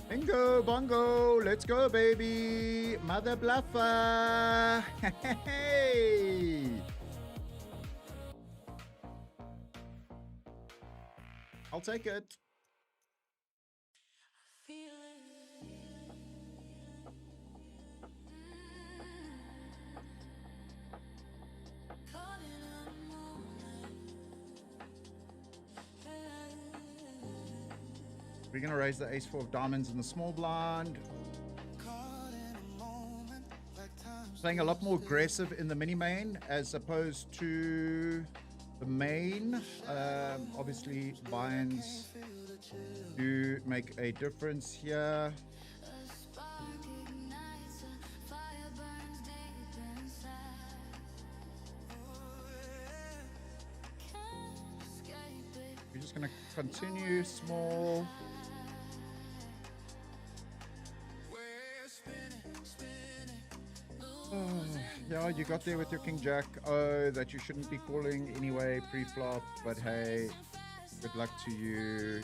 Bingo, bongo, let's go, baby. Mother bluffer. Hey. I'll take it. We're going to raise the ace 4 of diamonds in the small blind. Playing a lot more aggressive in the mini main as opposed to the main. Obviously, binds do make a difference here. We're just going to continue small. Oh, yeah, you got there with your King Jack. Oh, that you shouldn't be calling anyway pre-flop, but hey, good luck to you.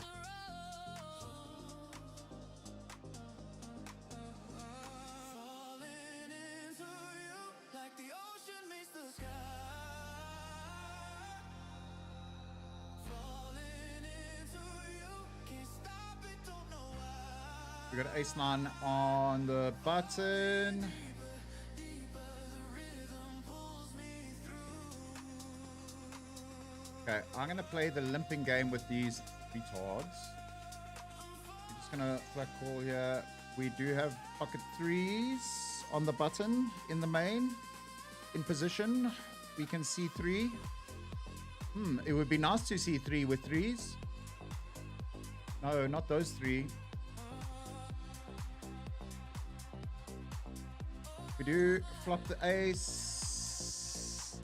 We got ace-9 on the button. Okay, I'm going to play the limping game with these retards. I'm just going to flat call here. We do have pocket 3s on the button in the main. In position, we can see 3. It would be nice to see 3 with 3s. No, not those 3. We do flop the ace.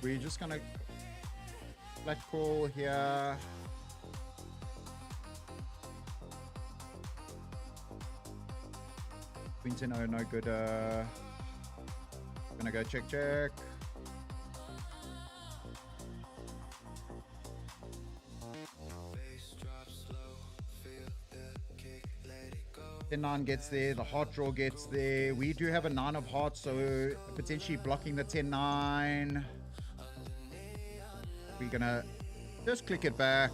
We're just gonna flat call here. Queen 10, oh, no good. Gonna go check, check. 10-9 gets there, the heart draw gets there. We do have a 9 of hearts, so potentially blocking the 10-9. We're gonna just click it back.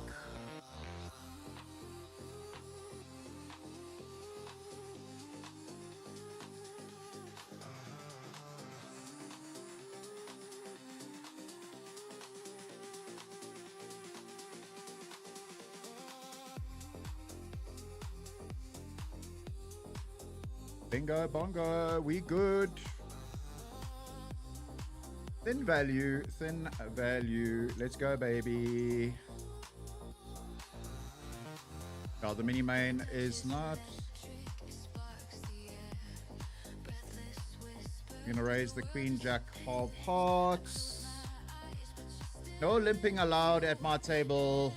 Bingo, bongo, we good. Thin value, thin value. Let's go, baby. Oh, the mini main is not. I'm gonna raise the queen, jack, half hearts. No limping allowed at my table.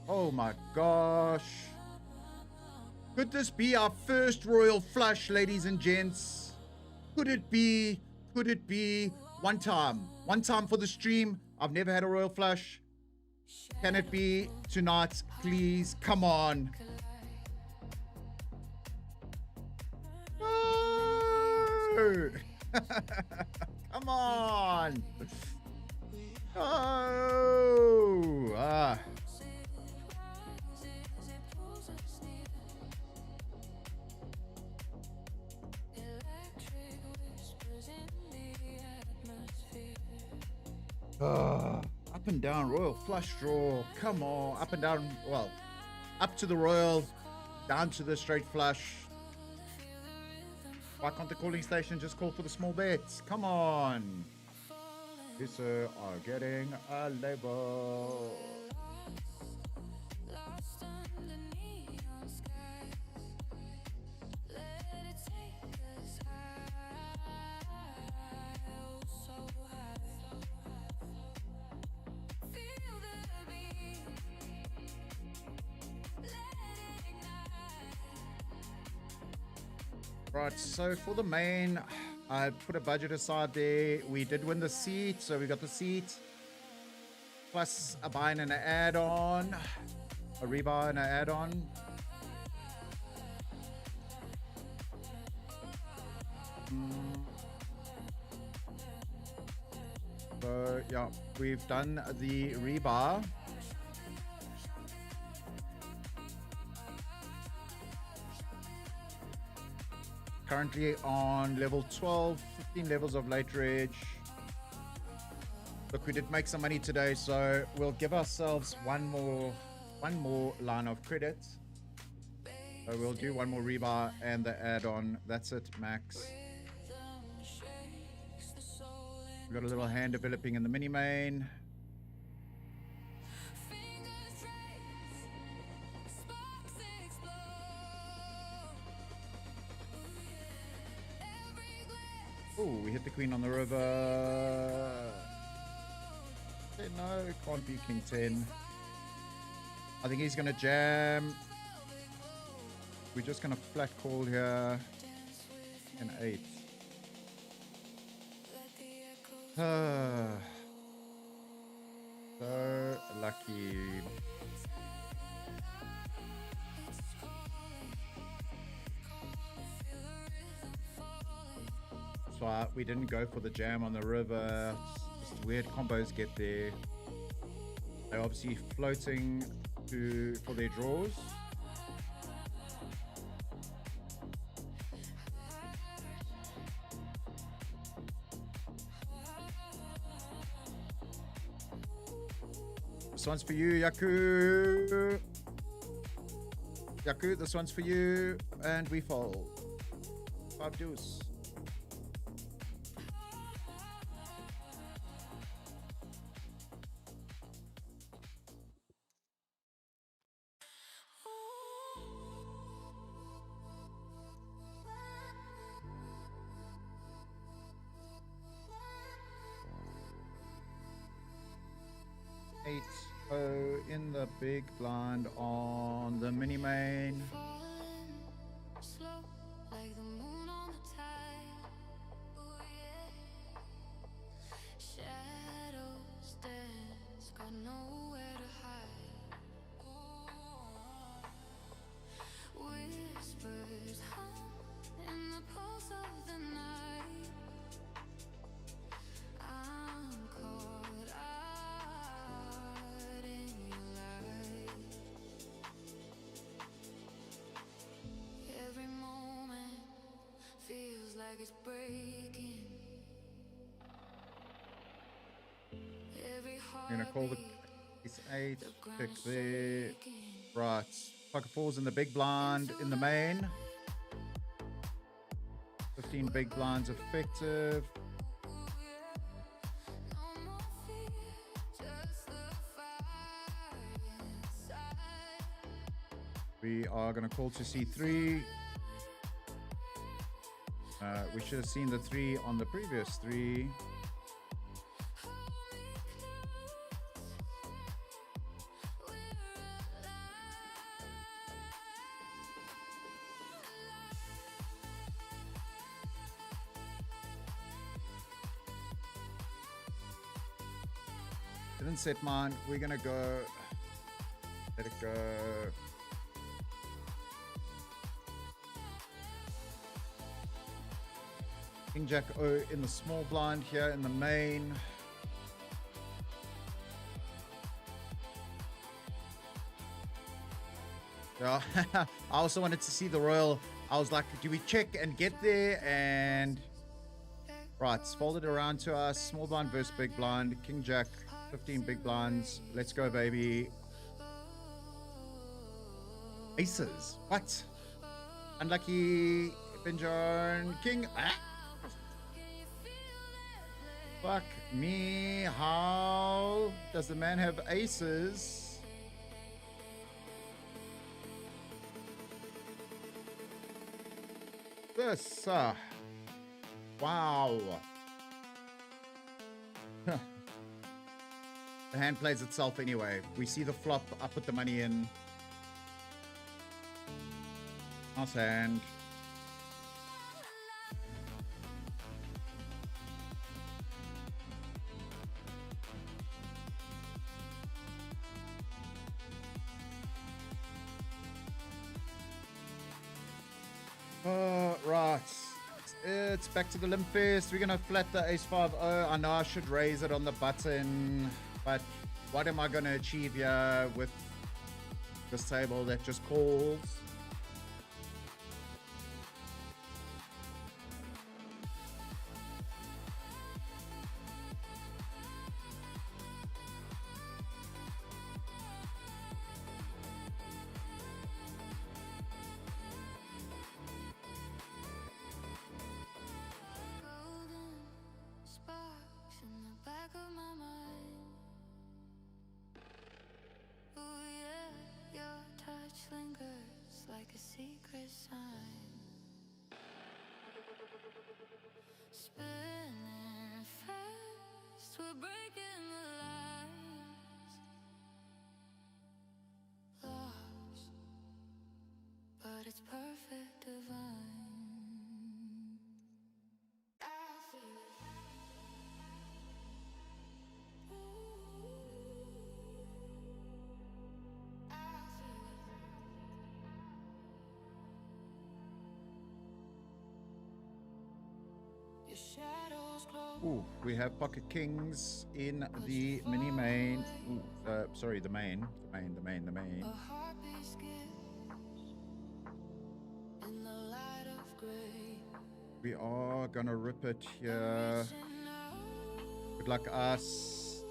Oh my gosh. Could this be our first royal flush, ladies and gents? Could it be? Could it be? One time for the stream. I've never had a royal flush. Can it be tonight? Please, come on. No. Come on. Oh. Ah. Up and down royal flush draw. Come on, up and down. Well, up to the royal, down to the straight flush. Why can't the calling station just call for the small bets? Come on. You sir are getting a label. Right, so for the main, I put a budget aside there. We did win the seat, so we got the seat. Plus a buy and an add-on. A rebuy and an add-on. So, yeah, we've done the rebuy. Currently on level 12, 15 levels of late rage. Look, we did make some money today, so we'll give ourselves one more line of credit. So we'll do one more rebar and the add-on. That's it, max. We've got a little hand developing in the mini main. Oh, we hit the queen on the river. No, it can't be king 10. I think he's going to jam. We're just going to flat call here. And 8. So lucky. That's why we didn't go for the jam on the river. Just weird combos get there. They're obviously floating for their draws. This one's for you, Yaku. Yaku, this one's for you. And we fold. 5 deuce. In the big blind on the mini main. I'm gonna call the ace 8, pick there. Right. Pocket fours in the big blind in the main. 15 big blinds effective. We are gonna call to C3. We should have seen the 3 on the previous 3. Didn't set mine. We're gonna go. Let it go. King Jack O in the small blind here in the main. Yeah, I also wanted to see the royal. I was like, do we check and get there? And right, it's folded around to us. Small blind versus big blind. King Jack, 15 big blinds. Let's go, baby. Aces. What? Unlucky. Benjamin King. Ah. Fuck me. How does the man have aces? This. Wow. The hand plays itself anyway. We see the flop. I put the money in. Nice hand. Right. It's back to the limp fest. We're gonna flat the ace 5-0. I know I should raise it on the button, but what am I gonna achieve here with this table that just calls? secret sign. Spinning fast, we're breaking the lines. Lost, but it's perfect divine. I feel it. Ooh, we have pocket kings in the mini main. Ooh, sorry, the main. We are gonna rip it here. Good luck us.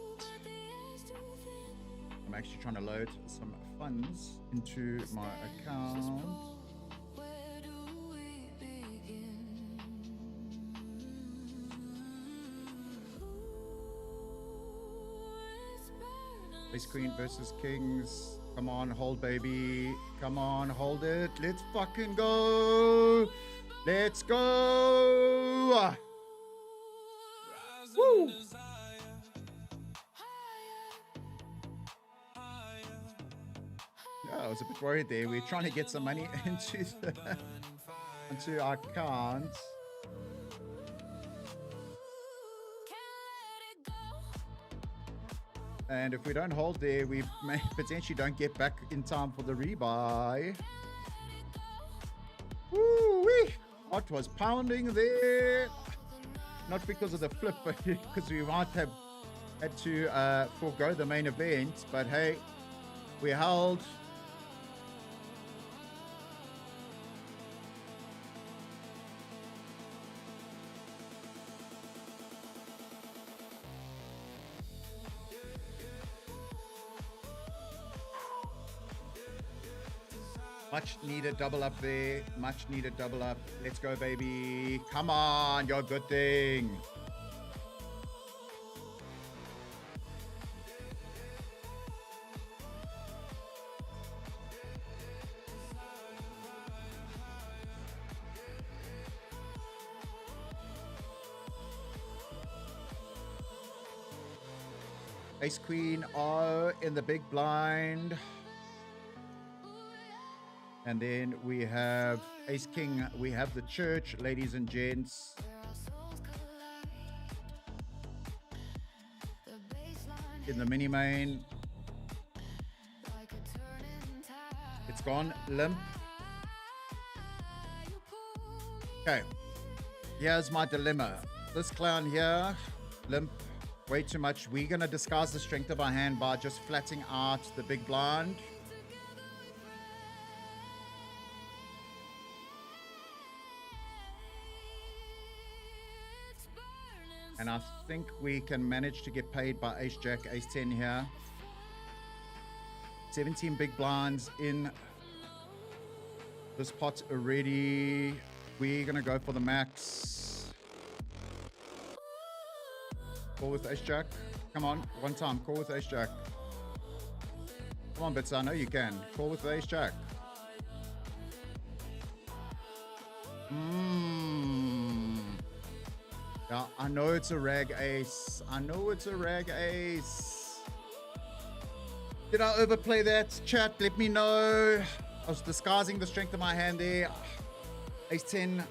I'm actually trying to load some funds into my account. Ace Queen versus Kings. Come on, hold, baby. Come on, hold it. Let's fucking go. Let's go. Woo. Yeah, I was a bit worried there. We're trying to get some money into our account. And if we don't hold there, we may potentially don't get back in time for the rebuy. Woo-wee! Heart was pounding there. Not because of the flip, but because we might have had to forego the main event. But hey, we held. Much needed double up there. Much needed double up. Let's go, baby. Come on, you're a good thing. Ace Queen are in the big blind. And then we have Ace King. We have the church, ladies and gents. In the mini main. It's gone limp. Okay. Here's my dilemma. This clown here, limp, way too much. We're going to disguise the strength of our hand by just flatting out the big blind. And I think we can manage to get paid by Ace Jack, Ace 10 here. 17 big blinds in this pot already. We're going to go for the max. Call with Ace Jack. Come on, one time. Call with Ace Jack. Come on, Bits. I know you can. Call with Ace Jack. Yeah, I know it's a rag ace. I know it's a rag ace. Did I overplay that? Chat, let me know. I was disguising the strength of my hand there. Ace 10.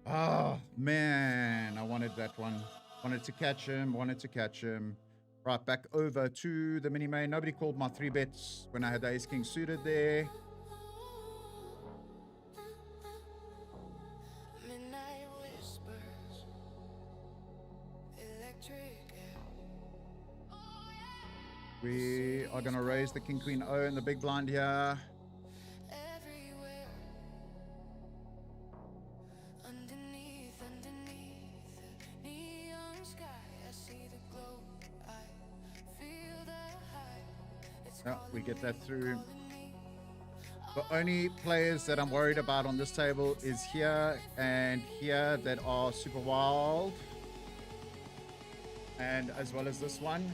Oh, man. I wanted that one. Wanted to catch him. Right, back over to the mini main. Nobody called my 3 bets when I had the Ace King suited there. We are going to raise the King Queen O in the big blind here. Yeah, we get that through. The only players that I'm worried about on this table is here and here that are super wild. And as well as this one.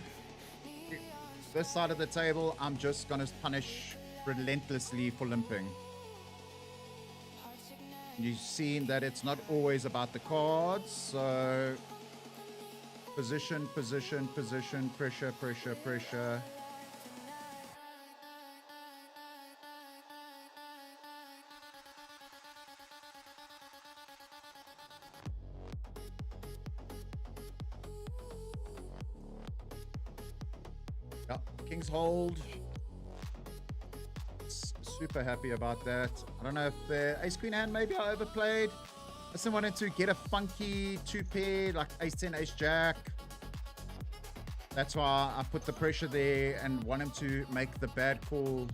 This side of the table, I'm just going to punish relentlessly for limping. You've seen that it's not always about the cards, so position, position, position, pressure, pressure, pressure. Yep, King's Hold. Super happy about that. I don't know if the Ace Queen hand maybe I overplayed. I just wanted to get a funky two pair like Ace 10, Ace Jack. That's why I put the pressure there and want him to make the bad call.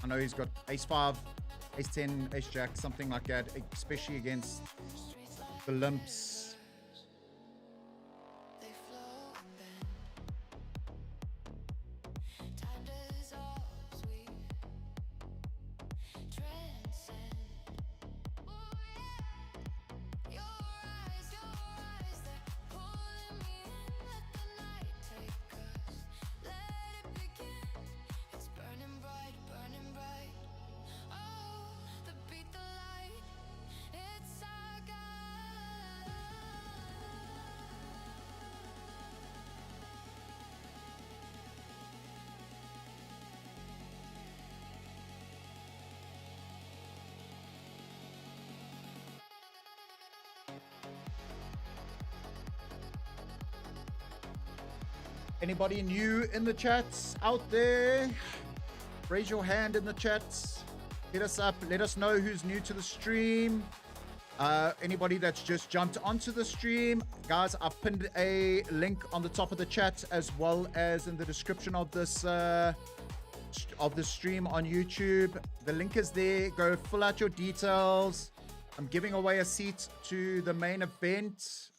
I know he's got Ace 5, Ace 10, Ace Jack, something like that, especially against the limps. Anybody new in the chats out there? Raise your hand in the chats. Hit us up. Let us know who's new to the stream. Anybody that's just jumped onto the stream, guys, I've pinned a link on the top of the chat as well as in the description of this stream on YouTube. The link is there. Go fill out your details. I'm giving away a seat to the main event.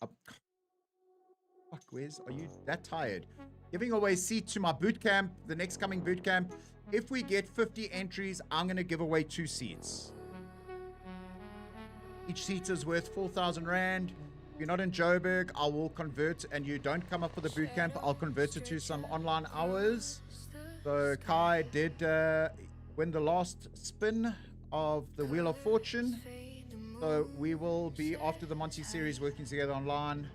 Fuck, Wes, are you that tired? Giving away a seat to my boot camp, the next coming boot camp. If we get 50 entries, I'm going to give away 2 seats. Each seat is worth 4,000 Rand. If you're not in Joburg, I will convert, and you don't come up for the boot camp, I'll convert it to some online hours. So Kai did win the last spin of the Wheel of Fortune. So we will be, after the Monty series, working together online.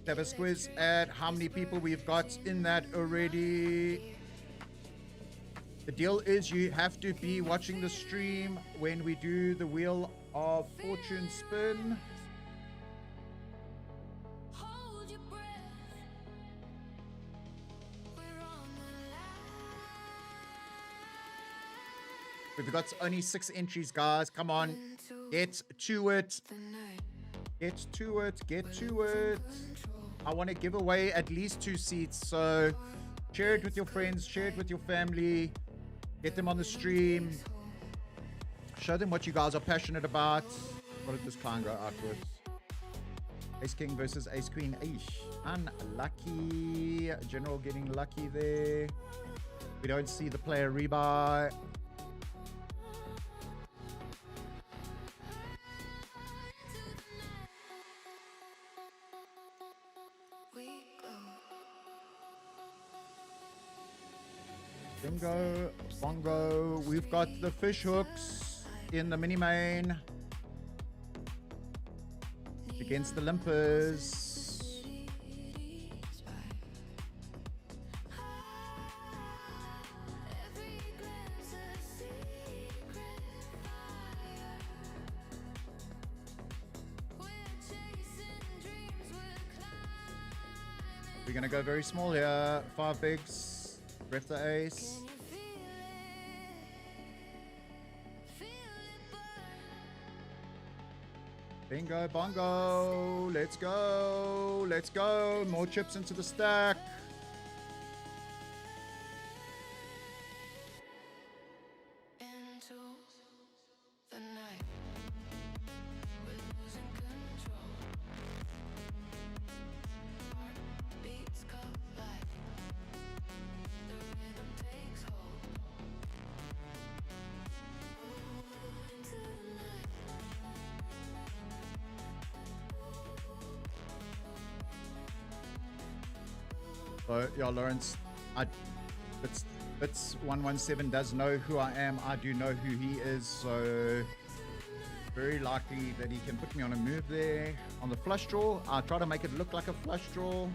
Have a squiz at how many people we've got in that already. The deal is you have to be watching the stream when we do the Wheel of Fortune spin. We've got only 6 entries, guys. Come on, get to it. Get to it. Get to it. I want to give away at least 2 seats, so share it with your friends, share it with your family, get them on the stream, show them what you guys are passionate about. What did this clown go out with? Ace King versus Ace Queen. Eesh, unlucky. General getting lucky there. We don't see the player rebuy. Bingo, bongo. We've got the fish hooks in the mini main against the limpers. We're gonna go very small here. 5 bigs. Ref the ace. Bingo bongo. Let's go. Let's go. More chips into the stack. So yeah, Lawrence, Bits 117 does know who I am. I do know who he is, so very likely that he can put me on a move there. On the flush draw, I try to make it look like a flush draw.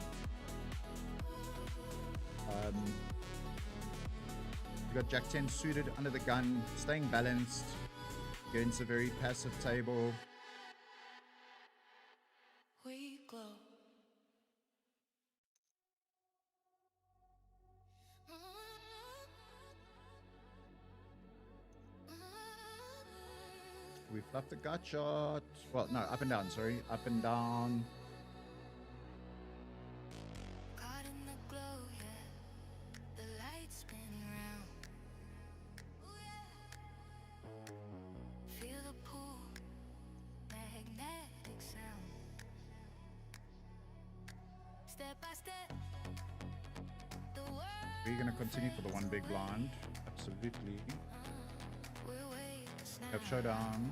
We got Jack 10 suited under the gun, staying balanced against a very passive table. We glow. We fluffed the gut shot. Well, no, up and down, sorry. Up and down. Caught in the glow, yeah. The lights spin round. Feel the pull, magnetic sound. Step by step, the world. We're going to continue for the one big blind. Absolutely. We're waiting Have showdown.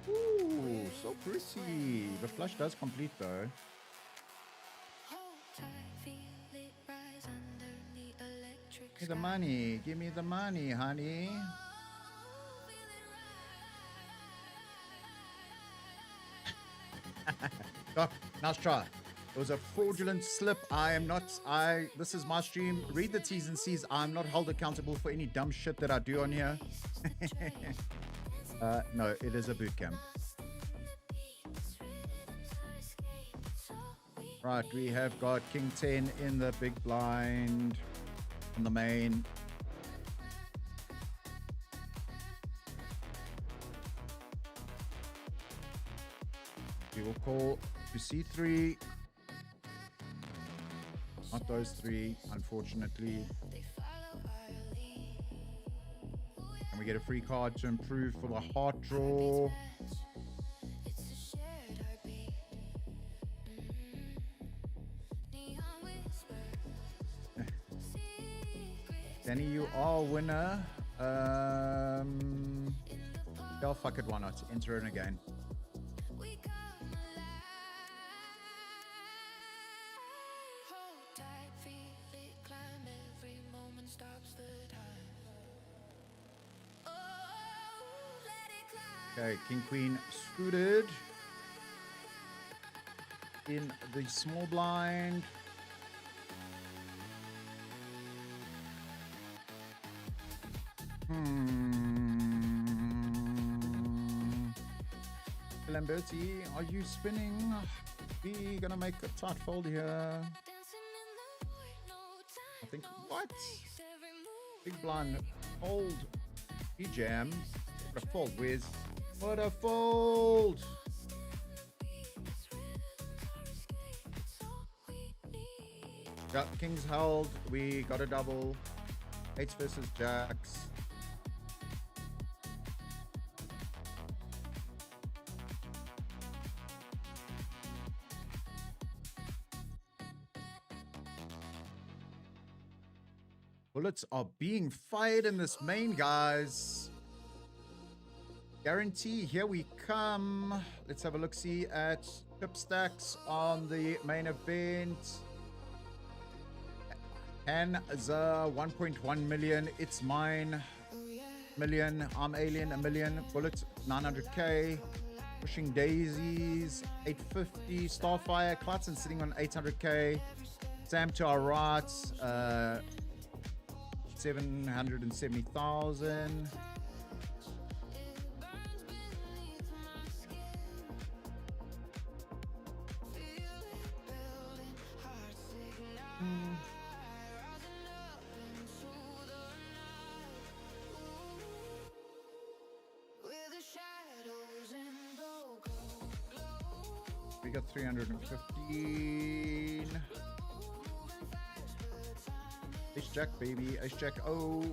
Ooh, so pretty. The flush does complete though. Hold tight, feel it rise under the electric Give me the money. Give me the money, honey. Oh, nice try. It was a fraudulent slip. This is my stream. Read the T's and C's. I'm not held accountable for any dumb shit that I do on here. No, it is a boot camp. Right, we have got King 10 in the big blind on the main. We will call to C3. Not those three, unfortunately. And we get a free card to improve for the heart draw. Danny, you are winner. Yeah, fuck it, why not? Enter it again. Okay, King Queen scooted in the small blind. Lamberti, are you spinning? We gonna make a tight fold here. I think what? Big blind fold. E-jam. What a fold, Wiz. What a fold! Got the kings held. We got a double. Eights versus jacks. Bullets are being fired in this main, guys. Guarantee, here we come. Let's have a look-see at chip stacks on the main event. Hanza 1.1 million. It's mine. Million. I'm alien. A million. Bullets 900k. Pushing daisies 850. Starfire. Clarkson sitting on 800k. Sam to our right. 770,000. We got 315. Ace Jack, baby. Ace Jack. Oh.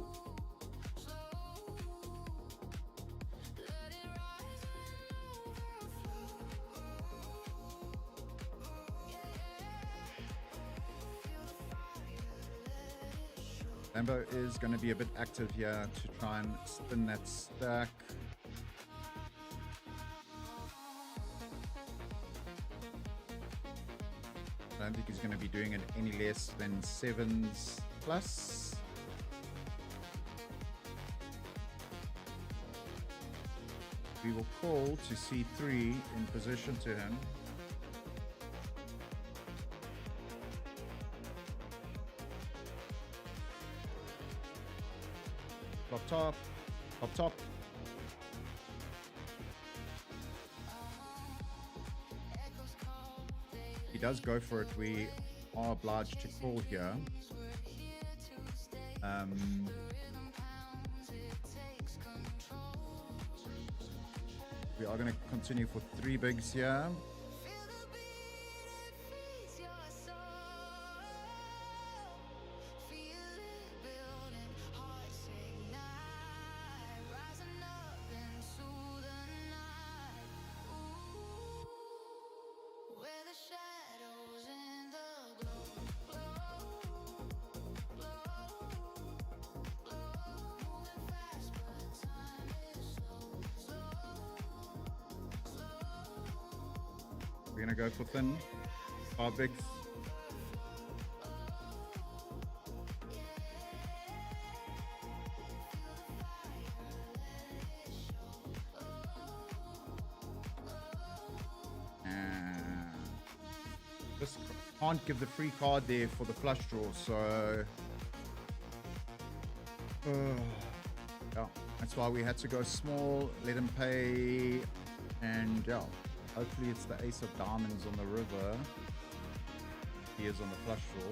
Lambo is going to be a bit active here to try and spin that stack. I don't think he's going to be doing it any less than sevens plus. We will call to C3 in position to him. Top, top, top, top. He does go for it. We are obliged to call here. We are going to continue for 3 bigs here. We're going to go for thin. 5 bigs. Just can't give the free card there for the flush draw, so yeah, that's why we had to go small, let him pay, and yeah, hopefully it's the ace of diamonds on the river. He is on the flush draw.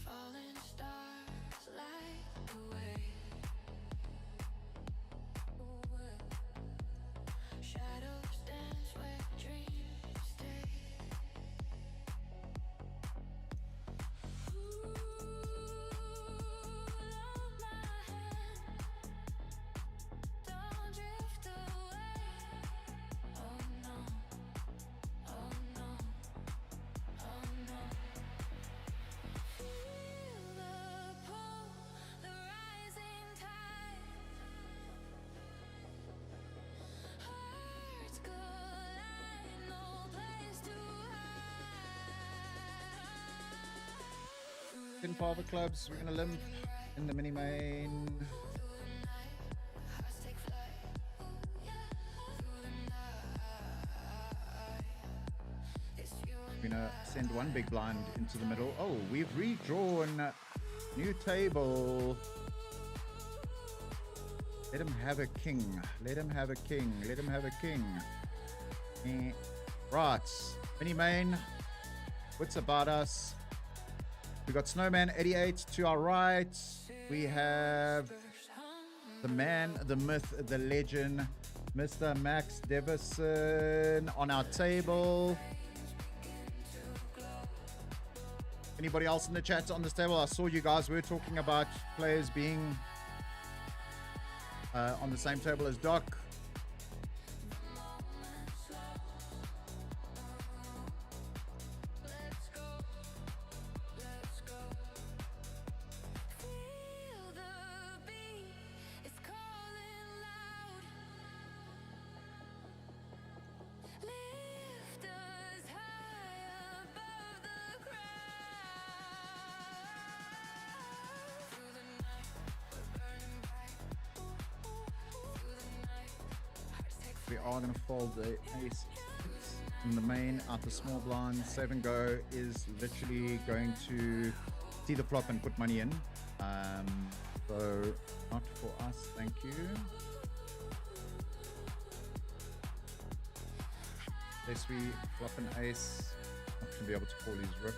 Falling stars light the way. Shadows dance where dreams stay. Hold my hand, don't drift away. Oh no, oh no, oh no. Feel the pull, the rising tide. Hearts collide, no place to hide. Tin father clubs, we're going to limp in the mini main. Hearts take flight, through the night. It's you and We're going to send 1 big blind into the middle. Oh, we've redrawn. New table. Let him have a king. Let him have a king. Let him have a king. Right. Mini main. What's about us? We got Snowman 88 to our right. We have the man, the myth, the legend, Mr. Max Devison on our table. Anybody else in the chat on this table? I saw you guys were talking about players being on the same table as Doc. feel the beat, it's calling loud. Lift us high above the crowd. Through the night, we're burning bright. Through the night, hearts take We are going to fold the ace in the main out the small blind. 7 go is literally going to see the flop and put money in. So not for us, thank you. Unless we flop an ace, not going to be able to call his rip.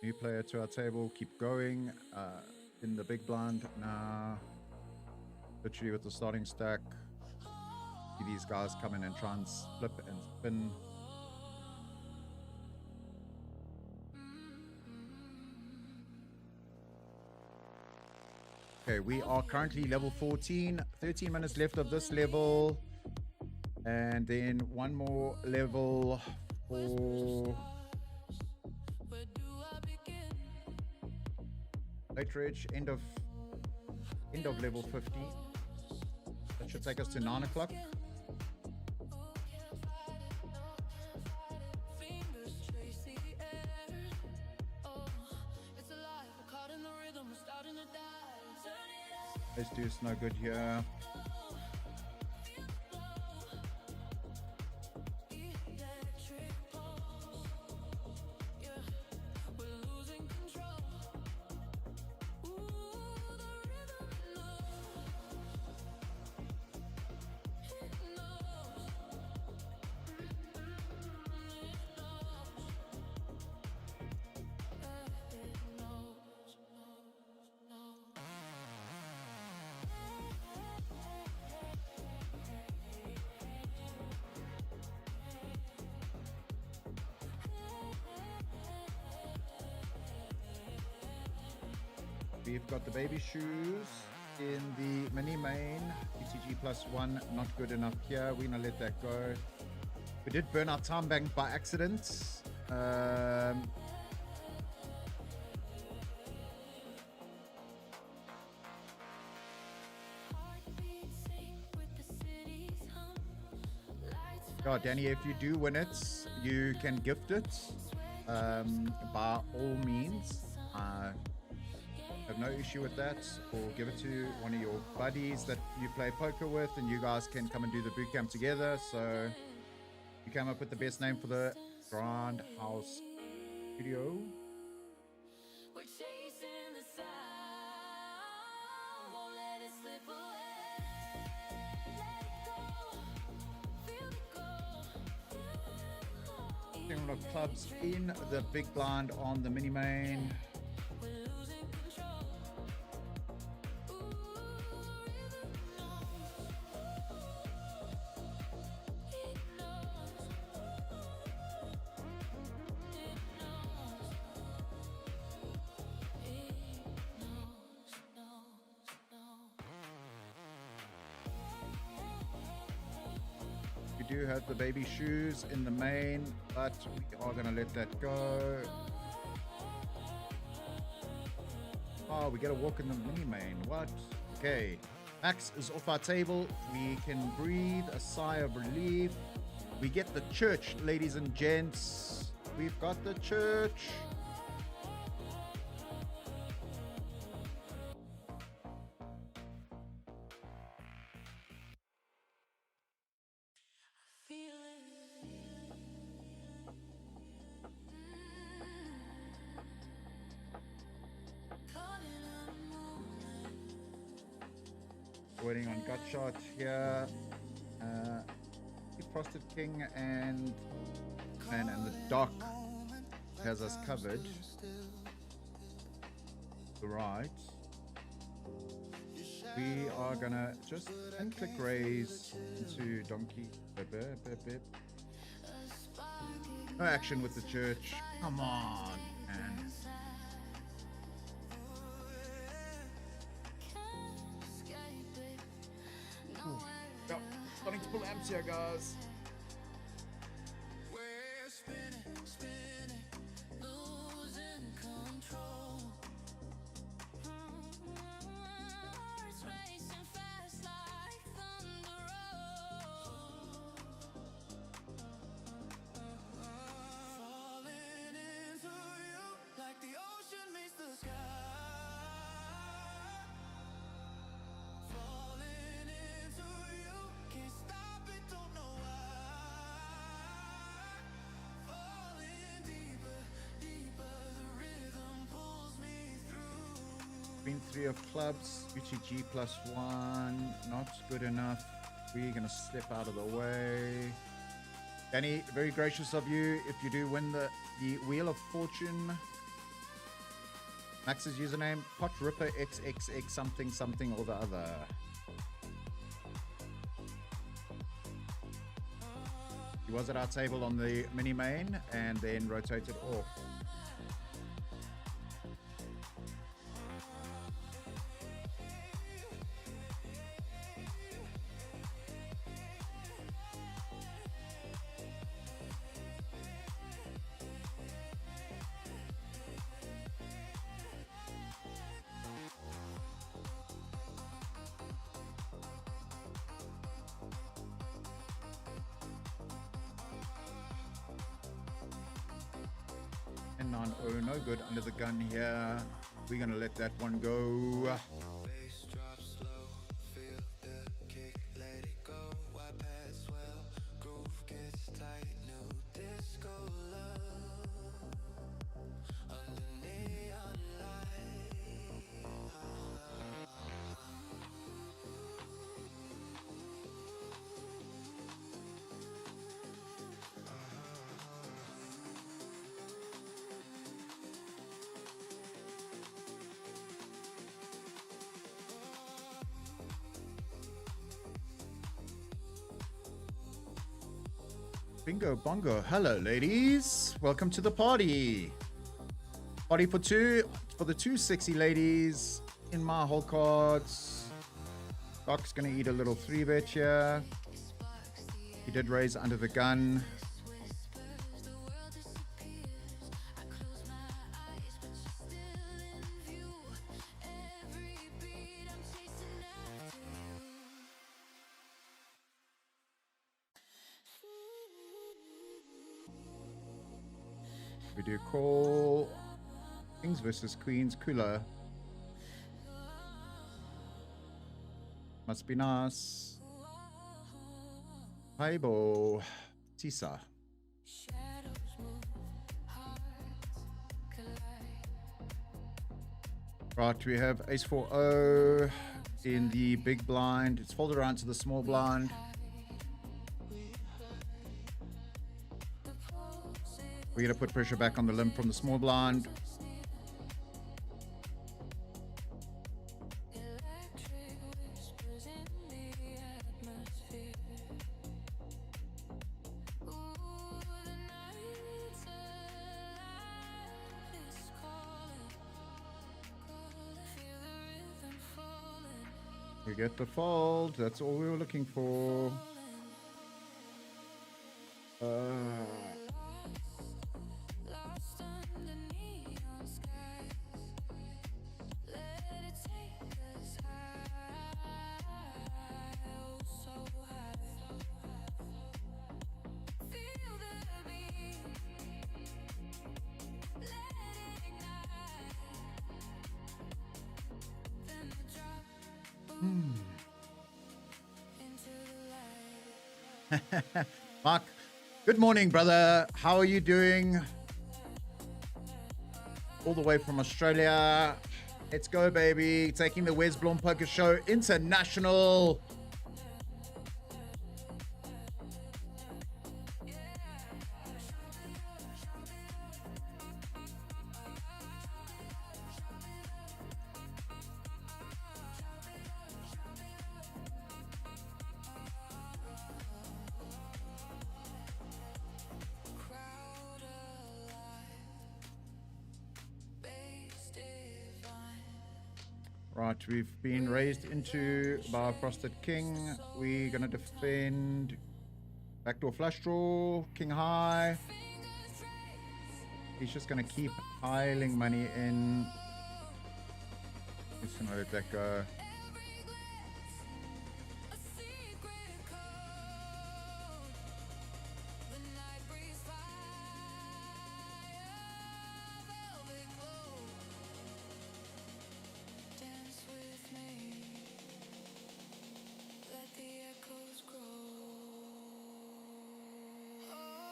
New player to our table. Keep going. In the big blind now. Literally with the starting stack. See these guys come in and try and flip and spin. Okay, we are currently level 14. 13 minutes left of this level. And then one more level for Late Ridge, end of level 50. That should take us to 9 o'clock. Let's do no good here. We've got the baby shoes in the mini main. ETG +1, not good enough here. We're gonna let that go. We did burn our time bank by accident. God, Danny, if you do win it, you can gift it by all means. Have no issue with that, or give it to one of your buddies that you play poker with, and you guys can come and do the boot camp together. So you came up with the best name for the Grand House Studio. Of clubs in the big blind on the mini main. We do have the baby shoes in the main, but we are going to let that go. Oh, we get a walk in the mini main. What? Okay. Max is off our table. We can breathe a sigh of relief. We get the church, ladies and gents. We've got the church. Waiting on Gutshot here. Frosted King and the Doc has us covered. Right. We are gonna just click raise into Donkey. No action with the church. Come on, man. Yep, starting to pull amps here, guys. Queen 3 of clubs, UTG +1, not good enough. We're gonna step out of the way. Danny, very gracious of you. If you do win the Wheel of Fortune, Max's username, PotRipperXXX something something or the other. He was at our table on the mini main and then rotated off. And 9-0, no good under the gun here. We're going to let that one go. Bass drop slow, feel the kick, let it go. Why pass well, groove gets tight, new disco love under neon light. Bingo bongo. Hello, ladies. Welcome to the party. Party for two. For the two sexy ladies in my whole cards. Doc's going to eat a little 3-bet here. He did raise under the gun. We do call Kings versus Queens cooler. Must be nice. Paibo Tisa. Right, we have ace 4-0 in the big blind. It's folded around to the small blind. We're going to put pressure back on the limb from the small blind. We get the fold. That's all we were looking for. Mark, good morning, brother. How are you doing? All the way from Australia. Let's go, baby. Taking the Wes Blom Poker Show international. Right, we've been raised into by Frosted King. We're going to defend backdoor flush draw, king high. He's just going to keep piling money in. Just going to let that go.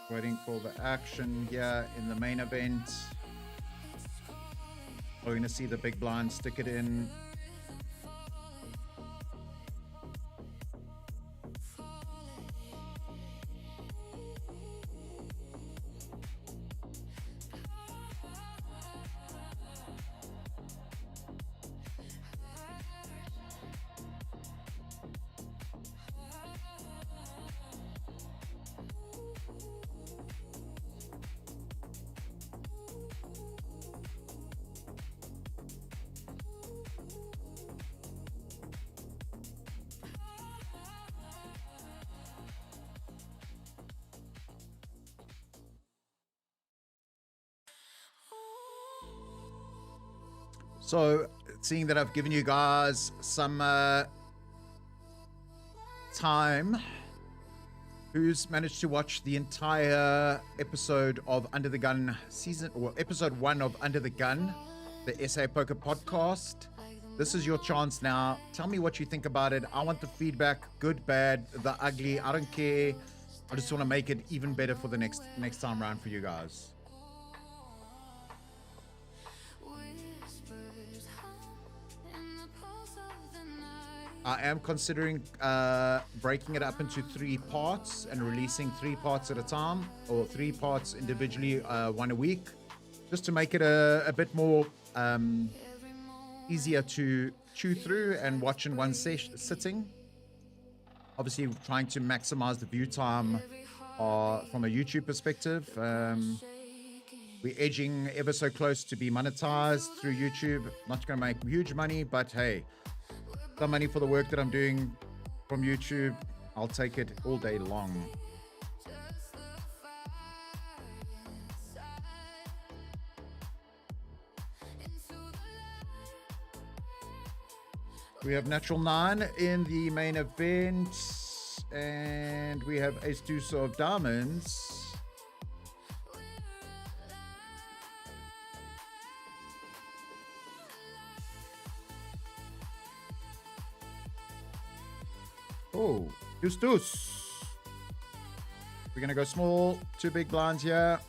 Waiting for the action here in the main event. We're going to see the big blind stick it in. So, seeing that I've given you guys some time, who's managed to watch the entire episode of Under the Gun season, or episode 1 of Under the Gun, the SA Poker podcast? This is your chance now. Tell me what you think about it. I want the feedback, good, bad, the ugly. I don't care. I just want to make it even better for the next time round for you guys. I am considering breaking it up into 3 parts and releasing 3 parts at a time, or 3 parts individually, 1 a week, just to make it a bit more easier to chew through and watch in one sitting. Obviously, trying to maximize the view time from a YouTube perspective. We're edging ever so close to be monetized through YouTube. Not going to make huge money, but hey, some money for the work that I'm doing from YouTube, I'll take it all day long. We have Natural 9 in the main event, and we have Ace Deuce of Diamonds. Oh, Deuce Deuce. We're going to go small, 2 big blinds here.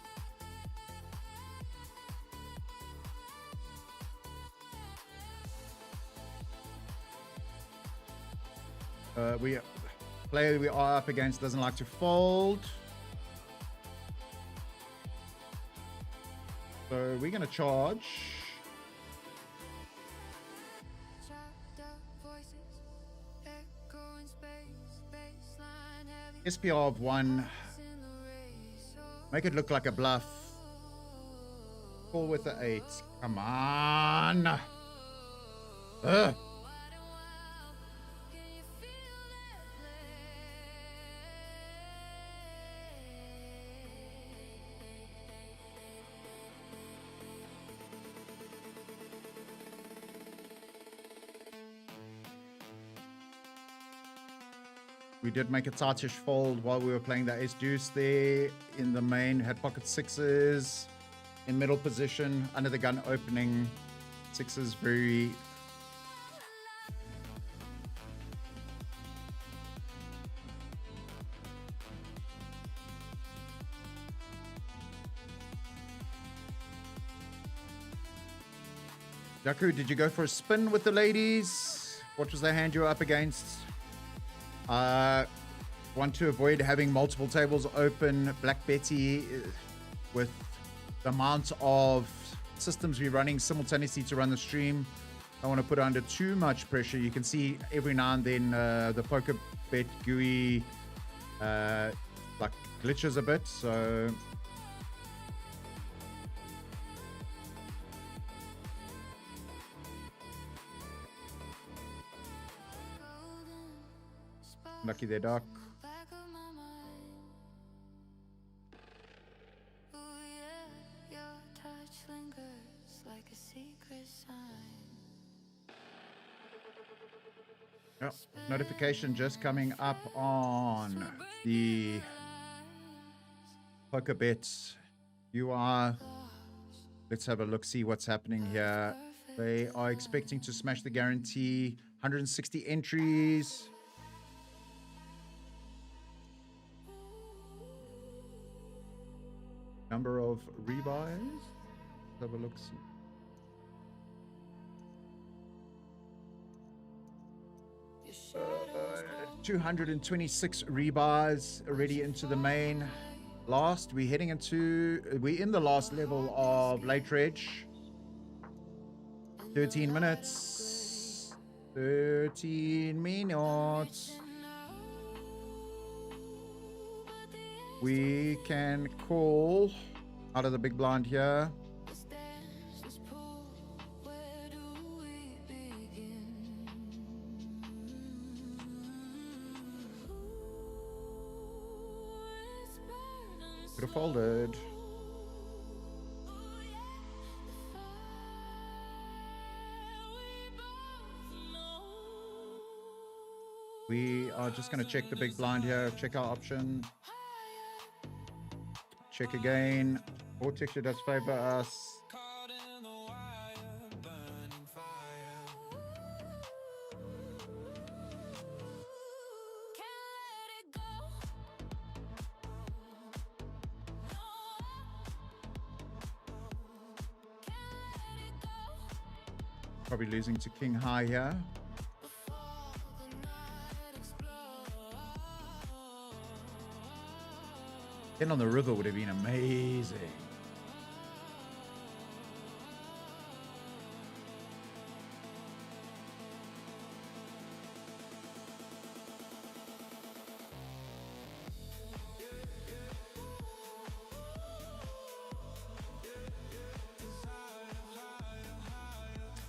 Player we are up against doesn't like to fold. So we're going to charge. SPR of 1. Make it look like a bluff. Call with the 8. Come on. Ugh. We did make a tightish fold while we were playing the ace deuce there in the main. Had pocket 6s in middle position, under the gun opening. 6s very... Jaku, did you go for a spin with the ladies? What was the hand you were up against? Want to avoid having multiple tables open. Black Betty, with the amount of systems we're running simultaneously to run the stream, I don't want to put under too much pressure. You can see every now and then the poker bet GUI like glitches a bit, so lucky there, Doc. Oh, notification just coming up on the poker bets. You are. Let's have a look, see what's happening here. They are expecting to smash the guarantee. 160 entries. Number of rebuys. Let's have a look. See. Uh, 226 rebuys already into the main. Last, we're in the last level of late reg. 13 minutes. 13 minutes. We can call out of the big blind here. Could have folded. We are just going to check the big blind here. Check our option. Check again. Or texture does favor us. Probably losing to King High here. 10 on the river would have been amazing.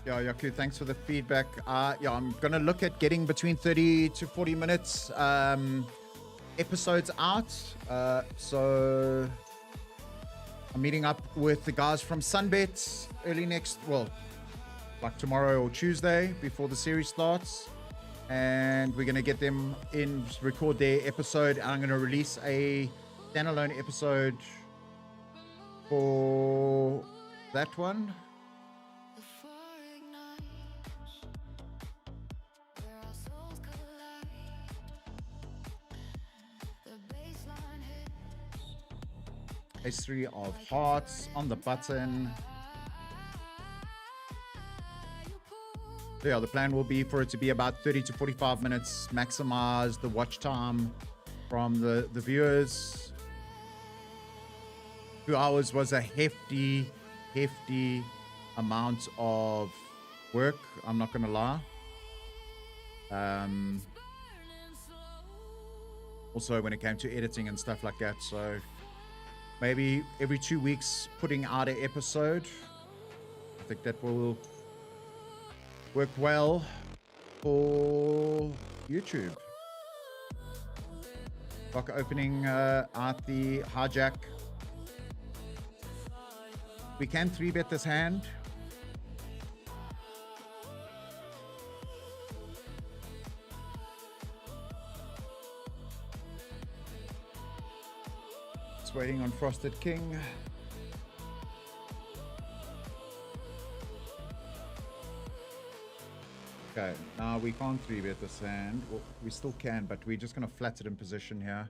Yeah, Yaku, thanks for the feedback. Yeah, I'm going to look at getting between 30 to 40 minutes episodes out. So I'm meeting up with the guys from Sunbet early like tomorrow or Tuesday before the series starts. And we're going to get them in, record their episode. And I'm going to release a standalone episode for that one. Ace-3 of hearts on the button. Yeah, the plan will be for it to be about 30 to 45 minutes, maximize the watch time from the viewers. 2 hours was a hefty amount of work, I'm not gonna lie. Also when it came to editing and stuff like that, so maybe every 2 weeks putting out an episode. I think that will work well for YouTube. Doc opening out the hijack. We can 3-bet this hand. Waiting on Frosted King. Okay, now we can't 3-bet this hand. Well, we still can, but we're just going to flat it in position here.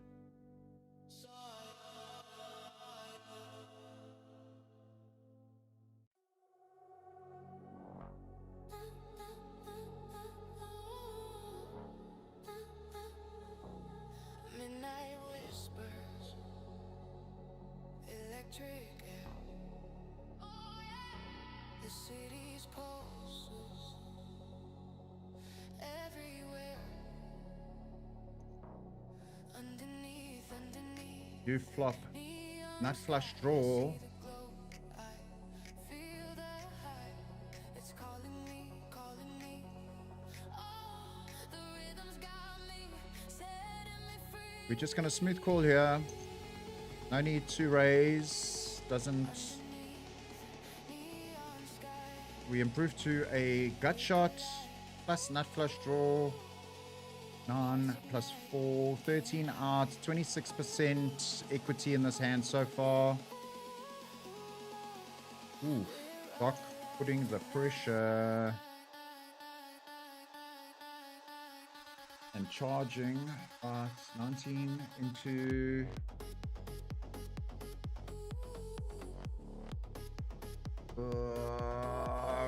You flop, not flush draw. We're just gonna smooth call here. No need to raise. We improve to a gut shot plus nut flush draw. 9 plus 4, 13 out, 26% equity in this hand so far. Ooh, Doc putting the pressure and charging. 19 into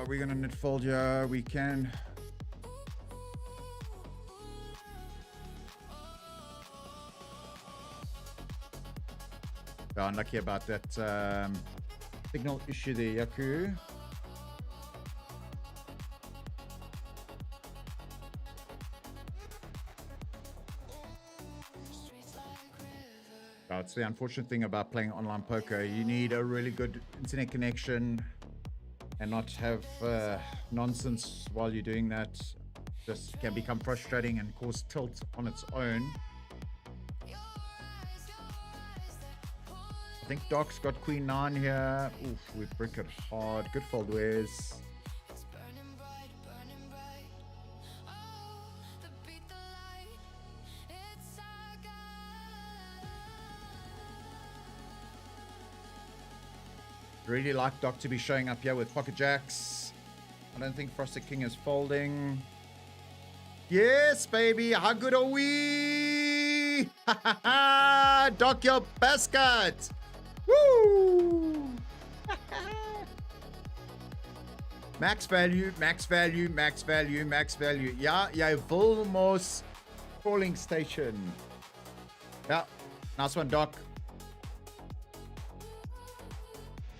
we're gonna net fold here. We can. Unlucky about that signal issue there, Yaku. It's the unfortunate thing about playing online poker. You need a really good internet connection and not have nonsense while you're doing that. Just can become frustrating and cause tilt on its own. I think Doc's got Queen 9 here. Oof, we brick it hard. Good fold wares. Really like Doc to be showing up here with pocket jacks. I don't think Frosted King is folding. Yes, baby. How good are we? Doc, your basket. Woo! Max value, max value, max value, max value. Ja, jy wil mos calling station. Yeah, nice one, Doc.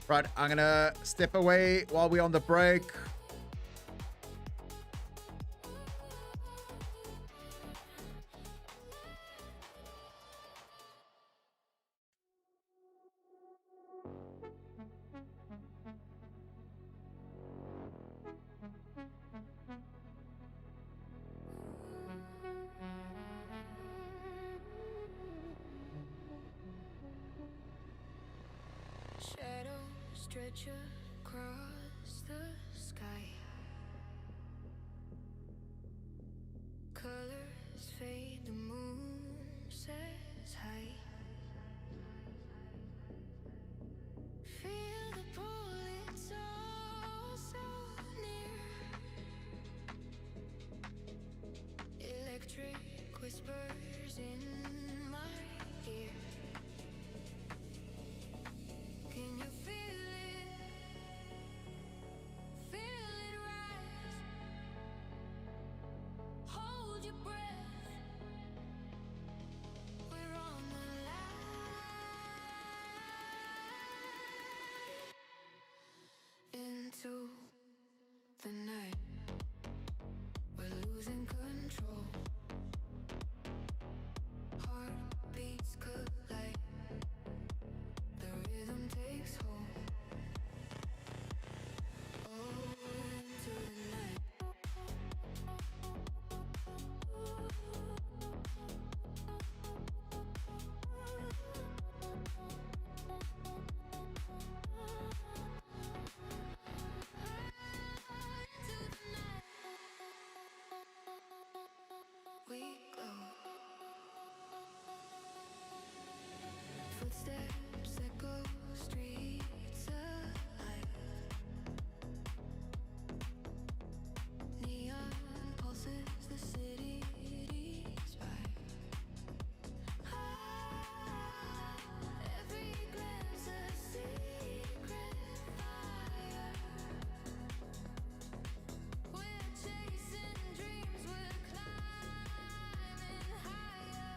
Right, I'm gonna step away while we're on the break. Shadows stretch across the sky. Colors fade, the moon says hi. Feel the pull, it's all so near. Electric whispers in my ear. Can you feel it? Feel it rise. Hold your breath. We're on the line into the night. We're losing control. Heartbeats collide. The rhythm takes hold. Oh, into the night. We glow. Footsteps echo streets alive. Neon pulses the city's vibe. Every glance a secret fire. We're chasing dreams, we're climbing higher.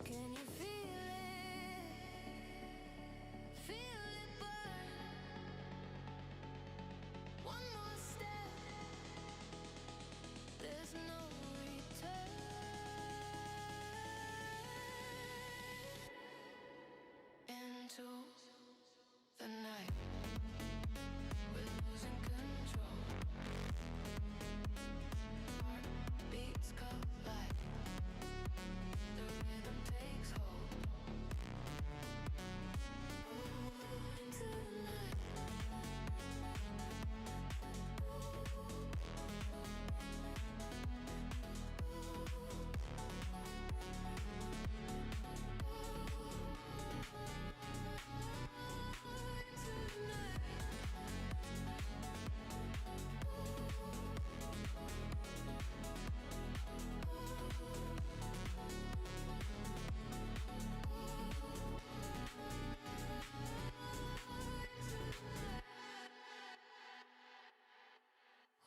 Can you feel it? Feel it burn. One more step. There's no return. Into the night. We're losing control. Heartbeats collide. The rhythm takes hold. Into the night.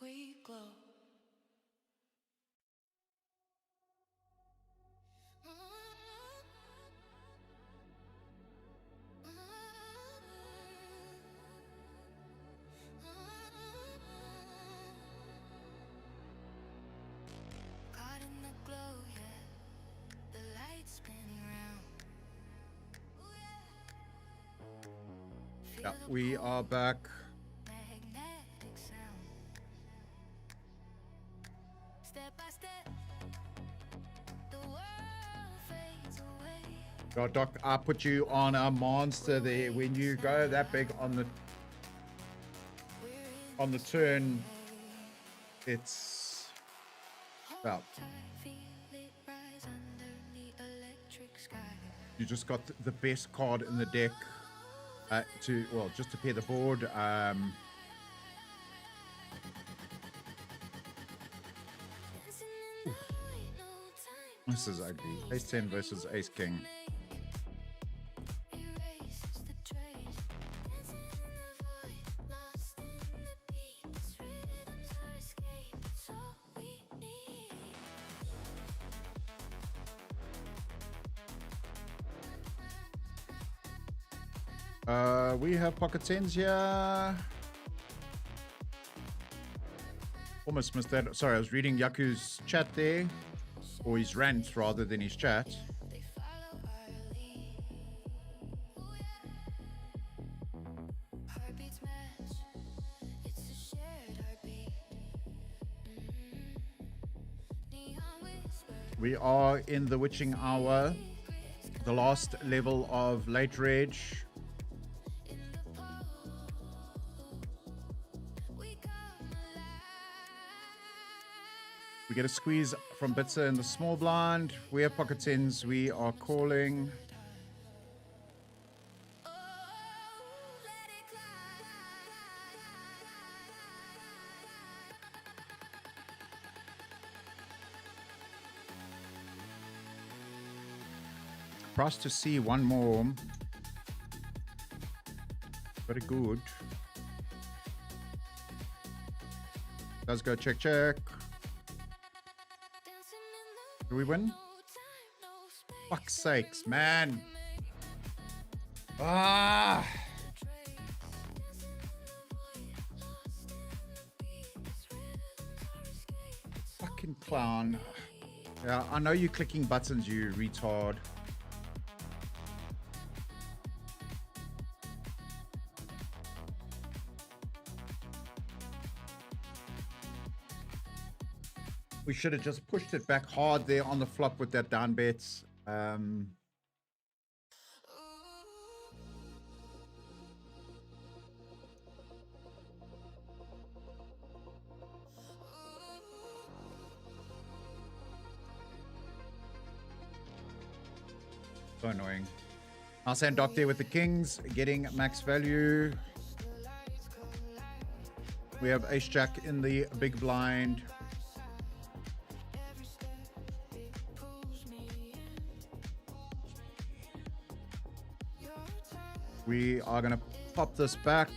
We glow. Caught in the glow, yeah. The lights spinning round. Yeah, we are back. Magnetic sound. Step by step, the world fades away. Yeah, Doc, I put you on a monster there. When you go that big on the turn, it's well, Feel it rise under the electric sky. you just got the best card in the deck. Just to pair the board. This is ugly. Ace 10 versus Ace King. We have pocket tens here. Almost missed that. Sorry, I was reading Yaku's chat there. Or his rant rather than his chat. We are in the witching hour. The last level of late reg. We get a squeeze from Bitzer in the small blind. We have pocket tens. We are calling. Price to see one more. Very good. Does go check, check. Do we win? Fuck's sakes, man. Ah. Fucking clown. Yeah, I know you're clicking buttons, you retard. We should have just pushed it back hard there on the flop with that down bets. So annoying. I'll send Doc there with the kings, getting max value. We have ace jack in the big blind. We are going to pop this back.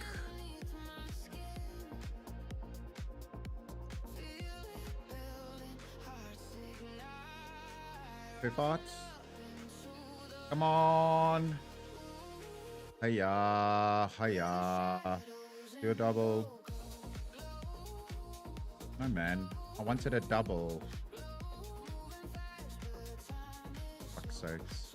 Pivot. Come on. Hiya, hiya. Do a double. No, man. I wanted a double. Fuck's sakes.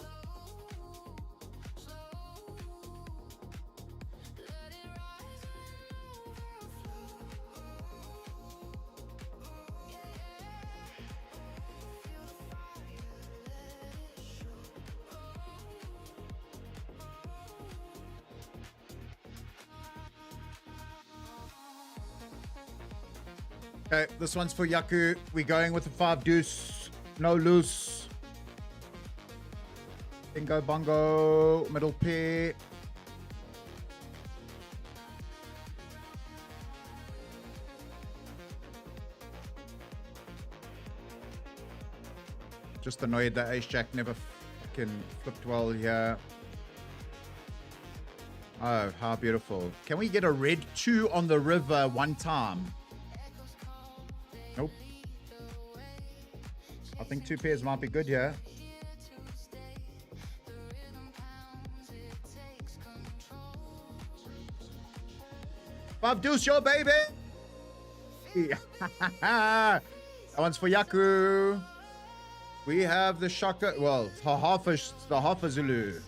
Okay, this one's for Yaku. We're going with the 5 deuce. No loose. Bingo bongo. Middle pair. Just annoyed that ace jack never fucking flipped well here. Oh, how beautiful. Can we get a red 2 on the river one time? Nope. I think 2 pairs might be good here. Five deuce, your baby. That one's for Yaku. We have the shaka. Well, the half a Zulu.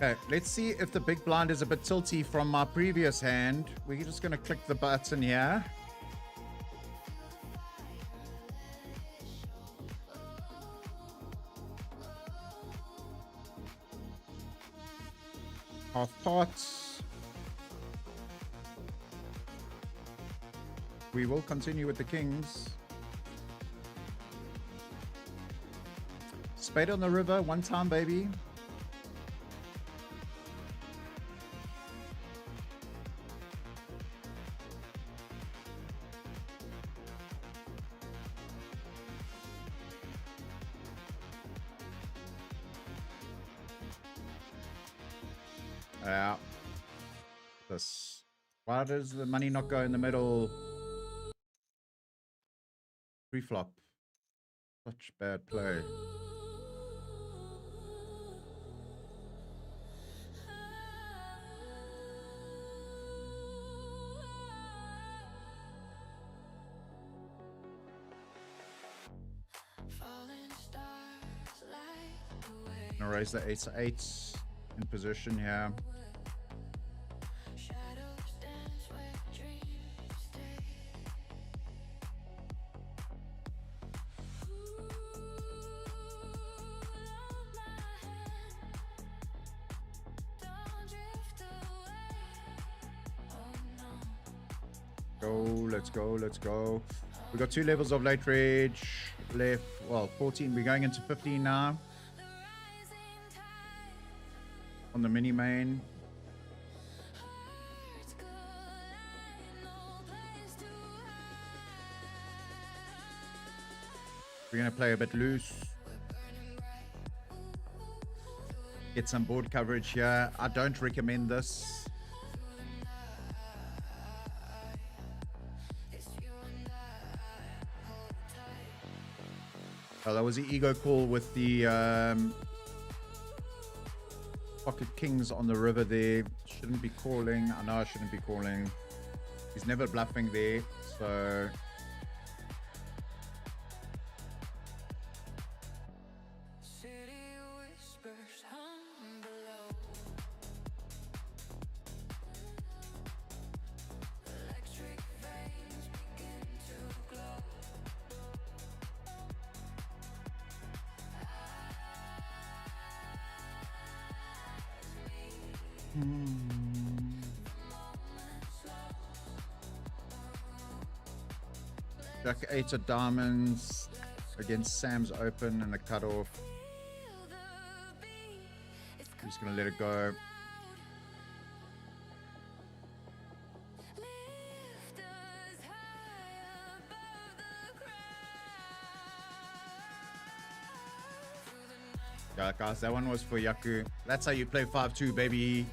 Okay, let's see if the big blind is a bit tilty from my previous hand. We're just going to click the button here. Half pots. We will continue with the kings. Spade on the river, one time, baby. Yeah. This. Why does the money not go in the middle? Pre-flop. Such bad play. Gonna raise the ace of eights in position here. Let's go, let's go. We got 2 levels of late rage left. Well, 14. We're going into 15 now. On the mini main. We're going to play a bit loose. Get some board coverage here. I don't recommend this. Oh, that was the ego call with the pocket kings on the river there. Shouldn't be calling. I know I shouldn't be calling. He's never bluffing there, so... Jack 8 of diamonds against Sam's open and the cutoff. I'm just gonna let it go. Yeah, guys, that one was for Yaku. That's how you play 5-2, baby.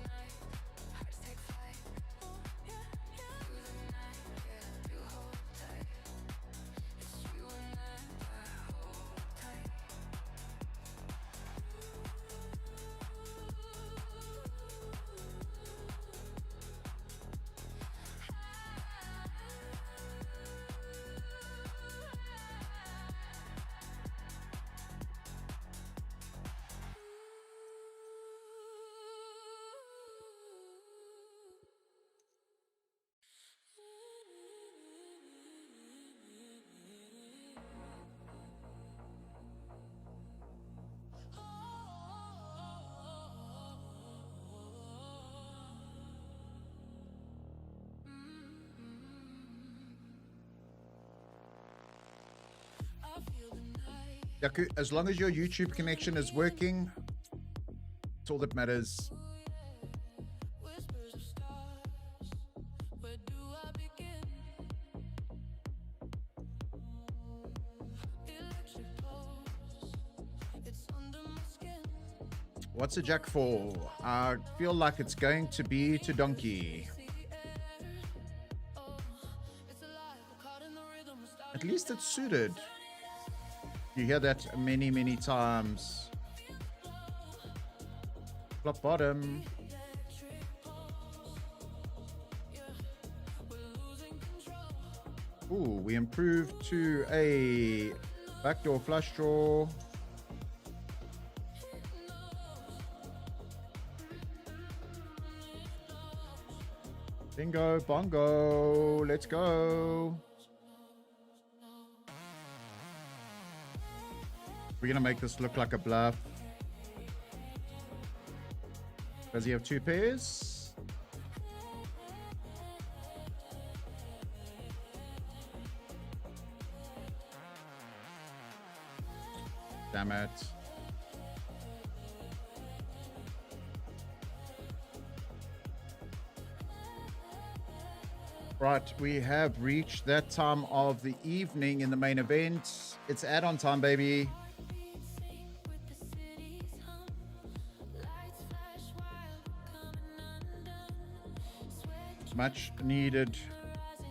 Yaku, as long as your YouTube connection is working, it's all that matters. What's a jack for? I feel like it's going to be to donkey. At least it's suited. You hear that many, many times. Flop bottom. Ooh, we improved to a backdoor flush draw. Bingo, bongo, let's go. We're gonna make this look like a bluff. Does he have 2 pairs? Damn it. Right, we have reached that time of the evening in the main event. It's add-on time, baby. Much needed.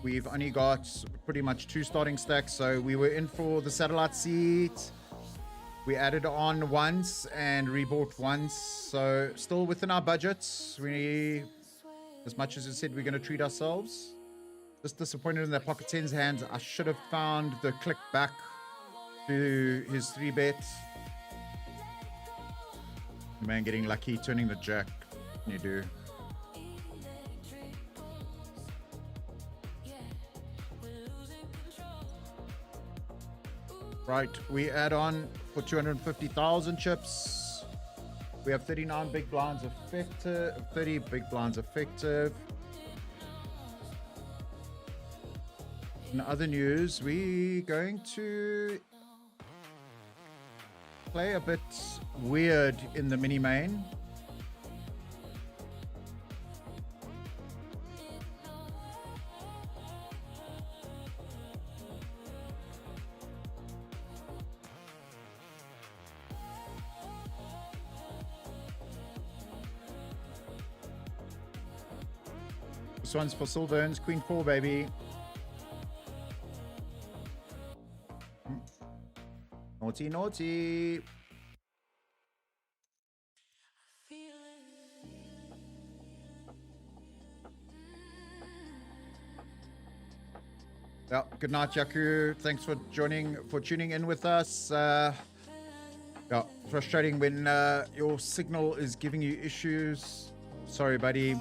We've only got pretty much 2 starting stacks, so we were in for the satellite seat. We added on once and rebought once, so still within our budgets. We, as much as I said, we're going to treat ourselves. Just disappointed in that pocket 10's hands. I should have found the click back to his 3-bet. Man getting lucky, turning the jack. You do. Right, we add on for 250,000 chips. We have 39 big blinds effective, 30 big blinds effective. In other news, we're going to play a bit weird in the mini main. This one's for Silverns, Queen 4, baby. Naughty, naughty. Yeah, good night, Yaku. Thanks for tuning in with us. Yeah, frustrating when your signal is giving you issues. Sorry, buddy.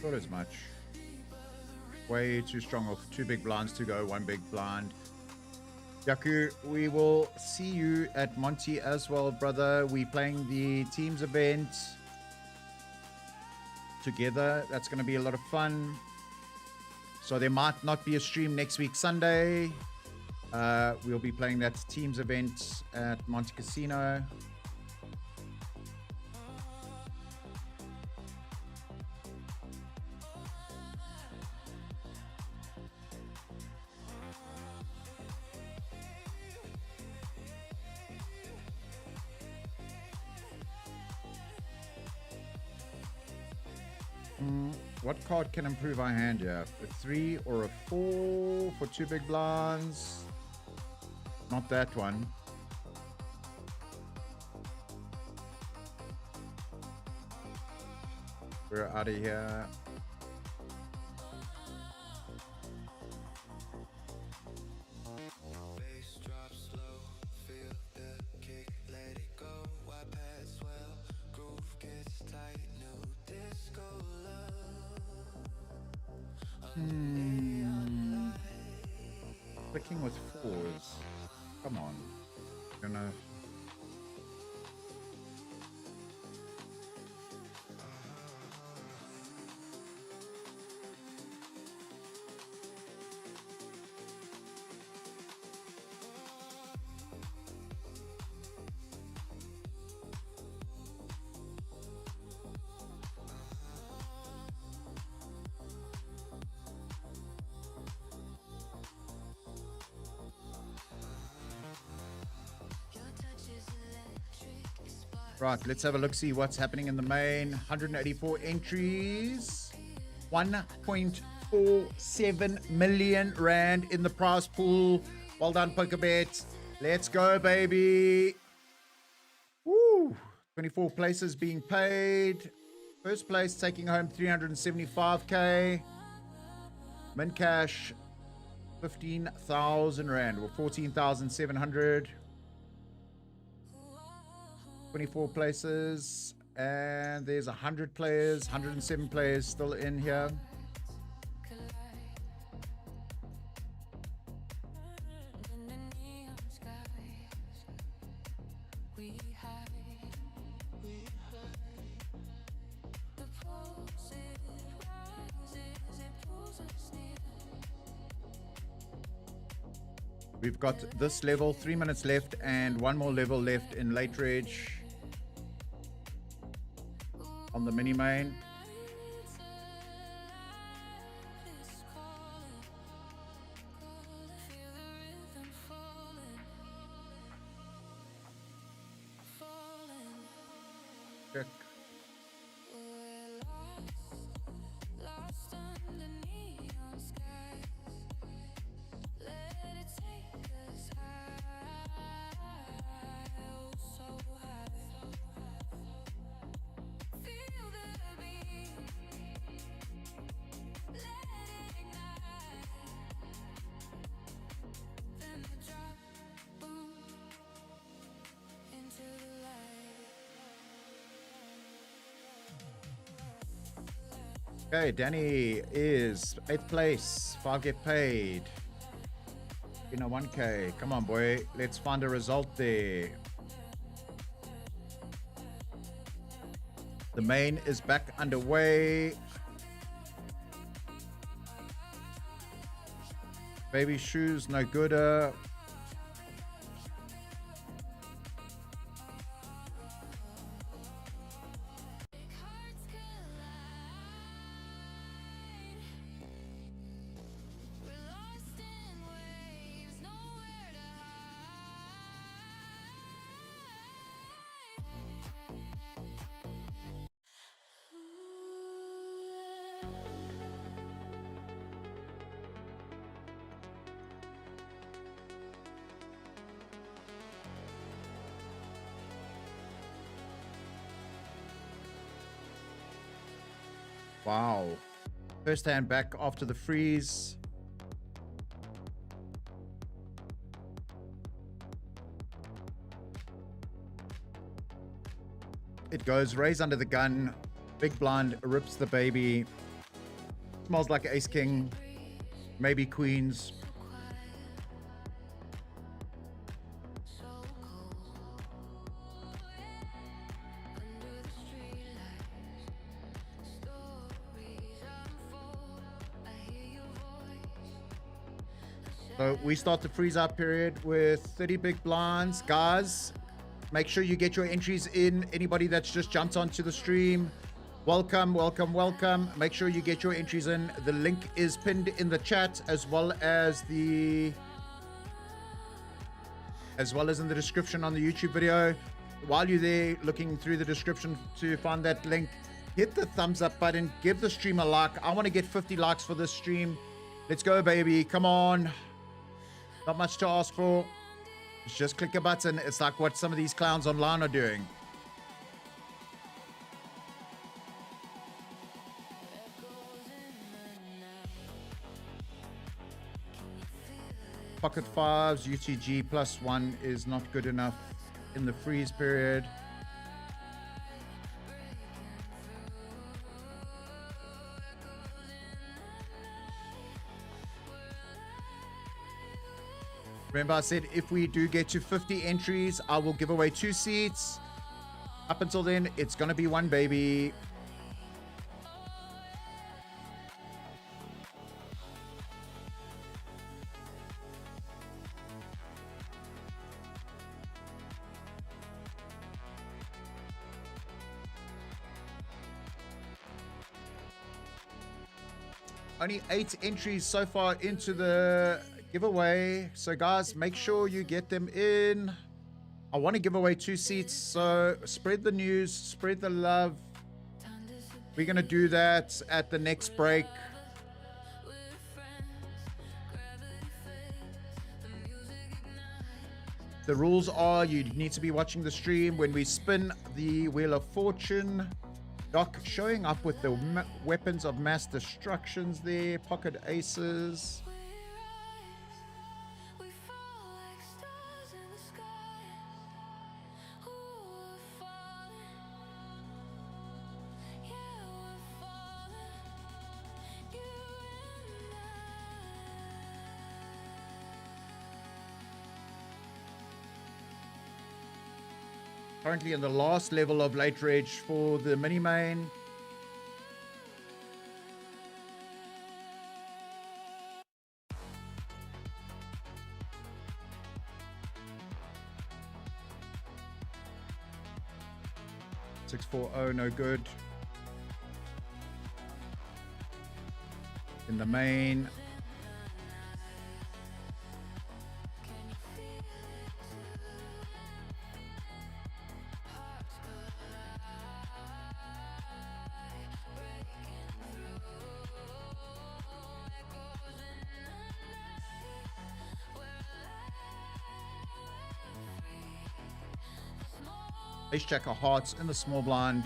Not as much. Way too strong off 2 big blinds to go, 1 big blind. Yaku, we will see you at Monty as well, brother. We playing the teams event together. That's going to be a lot of fun. So there might not be a stream next week, Sunday. We'll be playing that teams event at Monte Casino. What card can improve our hand here? A 3 or a 4 for 2 big blinds? Not that one. We're out of here. Clicking with 4s. Come on. Gonna. Right, let's have a look, see what's happening in the main. 184 entries. 1.47 million rand in the prize pool. Well done, PokerBet. Let's go, baby. Woo! 24 places being paid. First place taking home 375k. Min cash 15,000 rand or 14,700. 24 places, and there's 100 players, 107 players still in here. We've got this level, 3 minutes left, and one more level left in late reg on the mini main. Check. Okay, Danny is 8th place. 5 get paid. In a 1k. Come on, boy. Let's find a result there. The main is back underway. Baby shoes, no gooder. Wow. First hand back after the freeze. It goes raise under the gun. Big blind rips the baby. Smells like ace king. Maybe queens. So we start the freeze out period with 30 big blinds. Guys, make sure you get your entries in. Anybody that's just jumped onto the stream, welcome, welcome, welcome. Make sure you get your entries in. The link is pinned in the chat as well as in the description on the YouTube video. While you're there looking through the description to find that link, hit the thumbs up button, give the stream a like. I want to get 50 likes for this stream. Let's go, baby. Come on. Not much to ask for. Just click a button. It's like what some of these clowns online are doing. Pocket fives, UTG +1 is not good enough in the freeze period. Remember, I said if we do get to 50 entries, I will give away 2 seats. Up until then, it's going to be one, baby. Only 8 entries so far into the giveaway. So guys, make sure you get them in. I want to give away 2 seats, so spread the news, spread the love. We're going to do that at the next break. The rules are you need to be watching the stream when we spin the Wheel of Fortune. Doc showing up with the weapons of mass destructions there, pocket aces. Currently in the last level of late reg for the mini main. $640, no good. In the main. Ace jack of hearts in the small blind.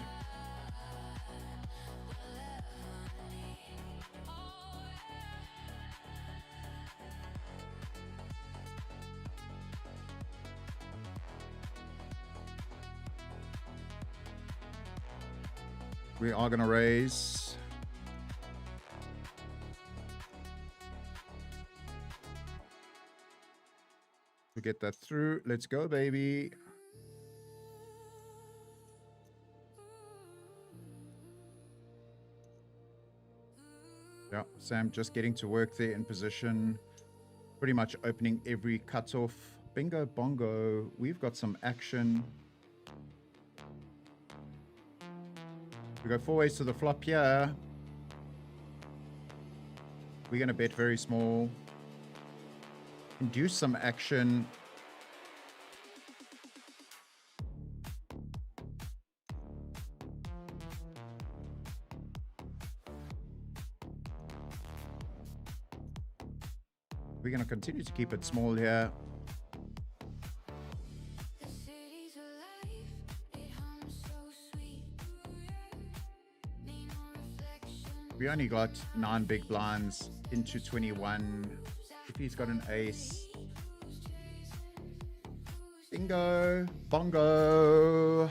We are going to raise. To get that through. Let's go, baby. Yeah, Sam just getting to work there in position. Pretty much opening every cutoff. Bingo bongo. We've got some action. We go 4 ways to the flop here. We're going to bet very small. Induce some action. We're going to continue to keep it small here. We only got 9 big blinds into 21. If he's got an ace. Bingo, bongo.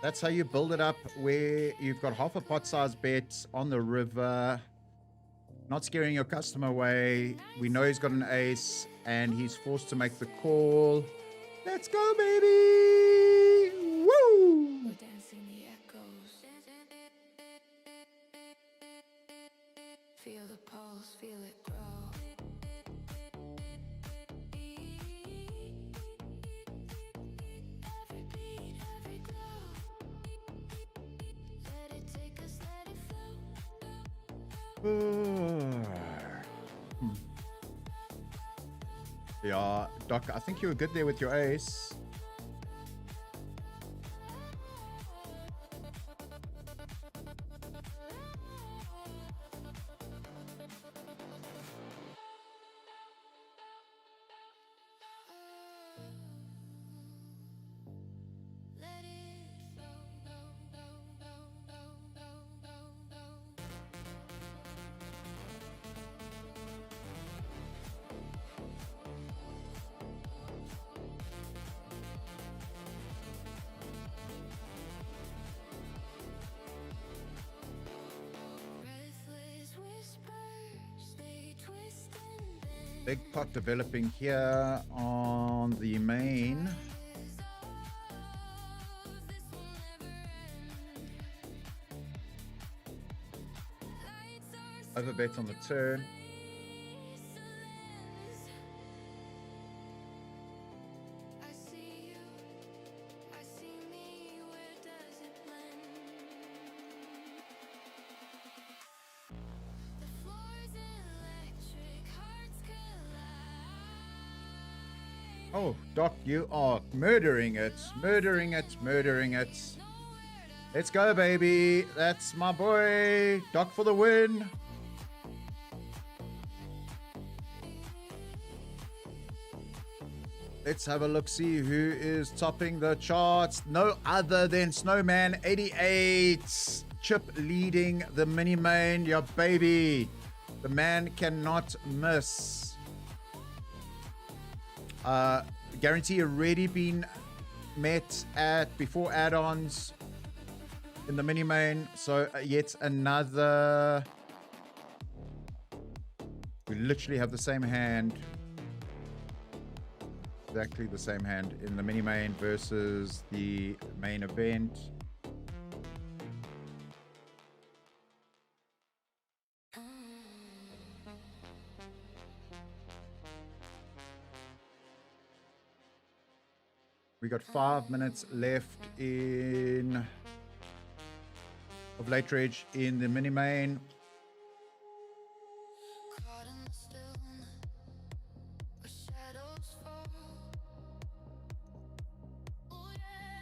That's how you build it up, where you've got half a pot size bet on the river. Not scaring your customer away. We know he's got an ace and he's forced to make the call. Let's go, baby! Woo! Dancing the echoes. Feel the pulse, feel it grow. Every beat, every glow. Let it take us, let it flow. Yeah, Doc, I think you were good there with your ace. Big pot developing here on the main. Overbet on the turn. Oh, Doc, you are murdering it. Murdering it. Murdering it. Let's go, baby. That's my boy. Doc for the win. Let's have a look, see who is topping the charts. No other than Snowman 88. Chip leading the mini main. Yeah, baby. The man cannot miss. Guarantee already been met at before add-ons in the mini main. So yet another. We literally have the same hand. Exactly the same hand in the mini main versus the main event. We got 5 minutes left in of late rage in the mini main.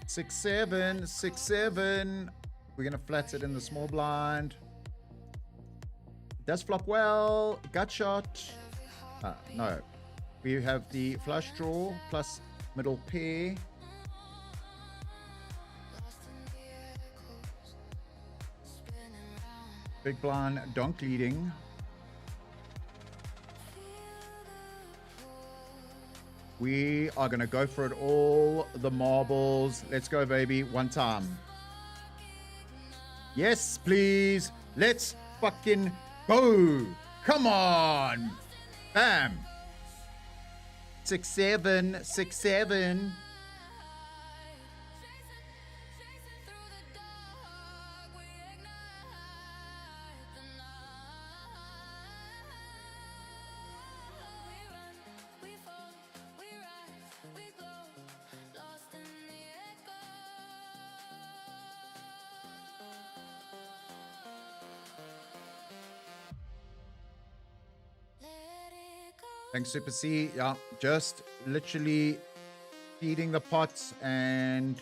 6-7, 6-7. We're gonna flat it in the small blind. Does flop well. Gut shot. No. We have the flush draw plus middle pair. Big blind donk leading. We are going to go for it all. The marbles. Let's go, baby. One time. Yes, please. Let's fucking go. Come on. Bam. 6-7. 6-7. Thanks, Super C. Yeah, just literally feeding the pots, and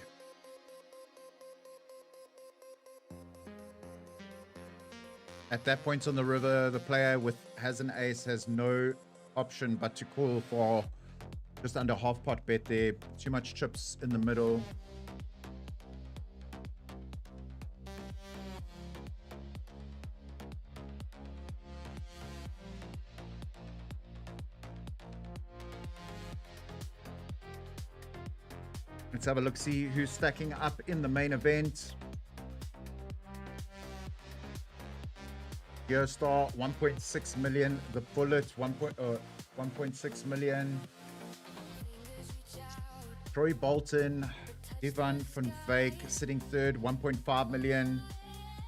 at that point on the river, the player has an ace has no option but to call for just under half pot bet there. Too much chips in the middle. Let's have a look, see who's stacking up in the main event. Geostar 1.6 million. The Bullet 1.6 million. Troy Bolton, Ivan van Veek sitting third, 1.5 million.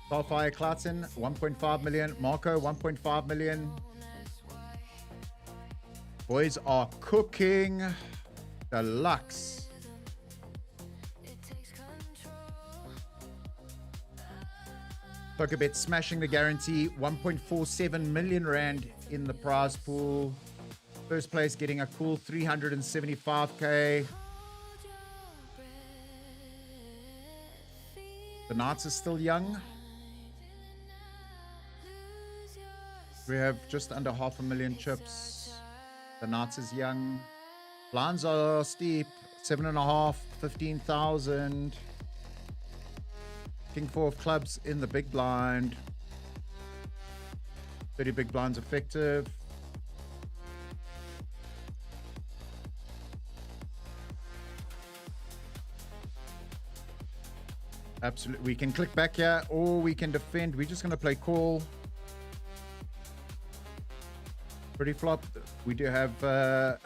Starfire Klatten 1.5 million. Marco 1.5 million. Boys are cooking. Deluxe. PokerBet smashing the guarantee, 1.47 million rand in the prize pool. First place getting a cool 375k. The Knights are still young. We have just under 500,000 chips. The Knights is young. Blinds are steep, 7.5, 15,000. King 4 of clubs in the big blind. 30 big blinds effective. Absolutely. We can click back here or we can defend. We're just going to play call. Pretty flop. We do have...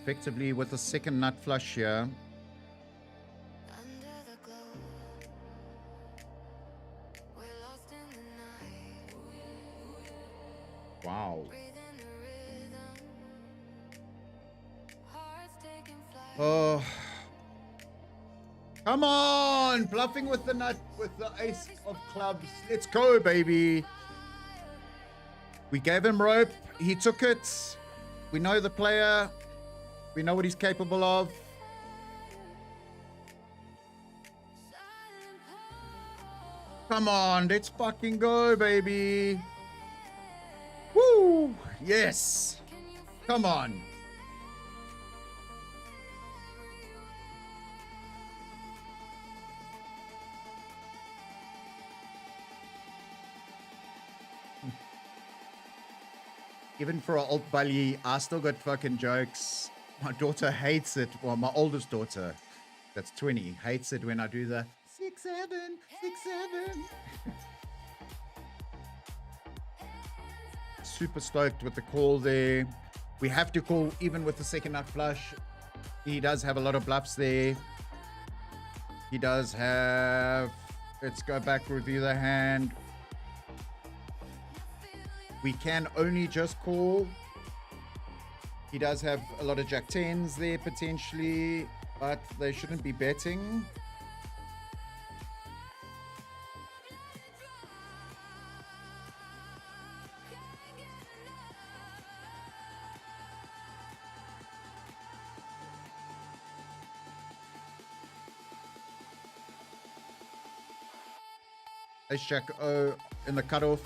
effectively with the second nut flush here. Wow. breathing the rhythm, hearts taking flight. Oh, come on! Bluffing with the nut, with the ace of clubs. Let's go, baby. We gave him rope. He took it. We know the player. We know what he's capable of. Come on, let's fucking go, baby. Woo! Yes. Come on. Even for an old bully, I still got fucking jokes. My daughter hates it. Well, my oldest daughter, that's 20, hates it when I do the 6-7, 6-7. Super stoked with the call there. We have to call even with the second nut flush. He does have a lot of bluffs there. He does have... Let's go back, review the hand. We can only just call. He does have a lot of jack 10s there potentially, but they shouldn't be betting. Ace jack O in the cutoff.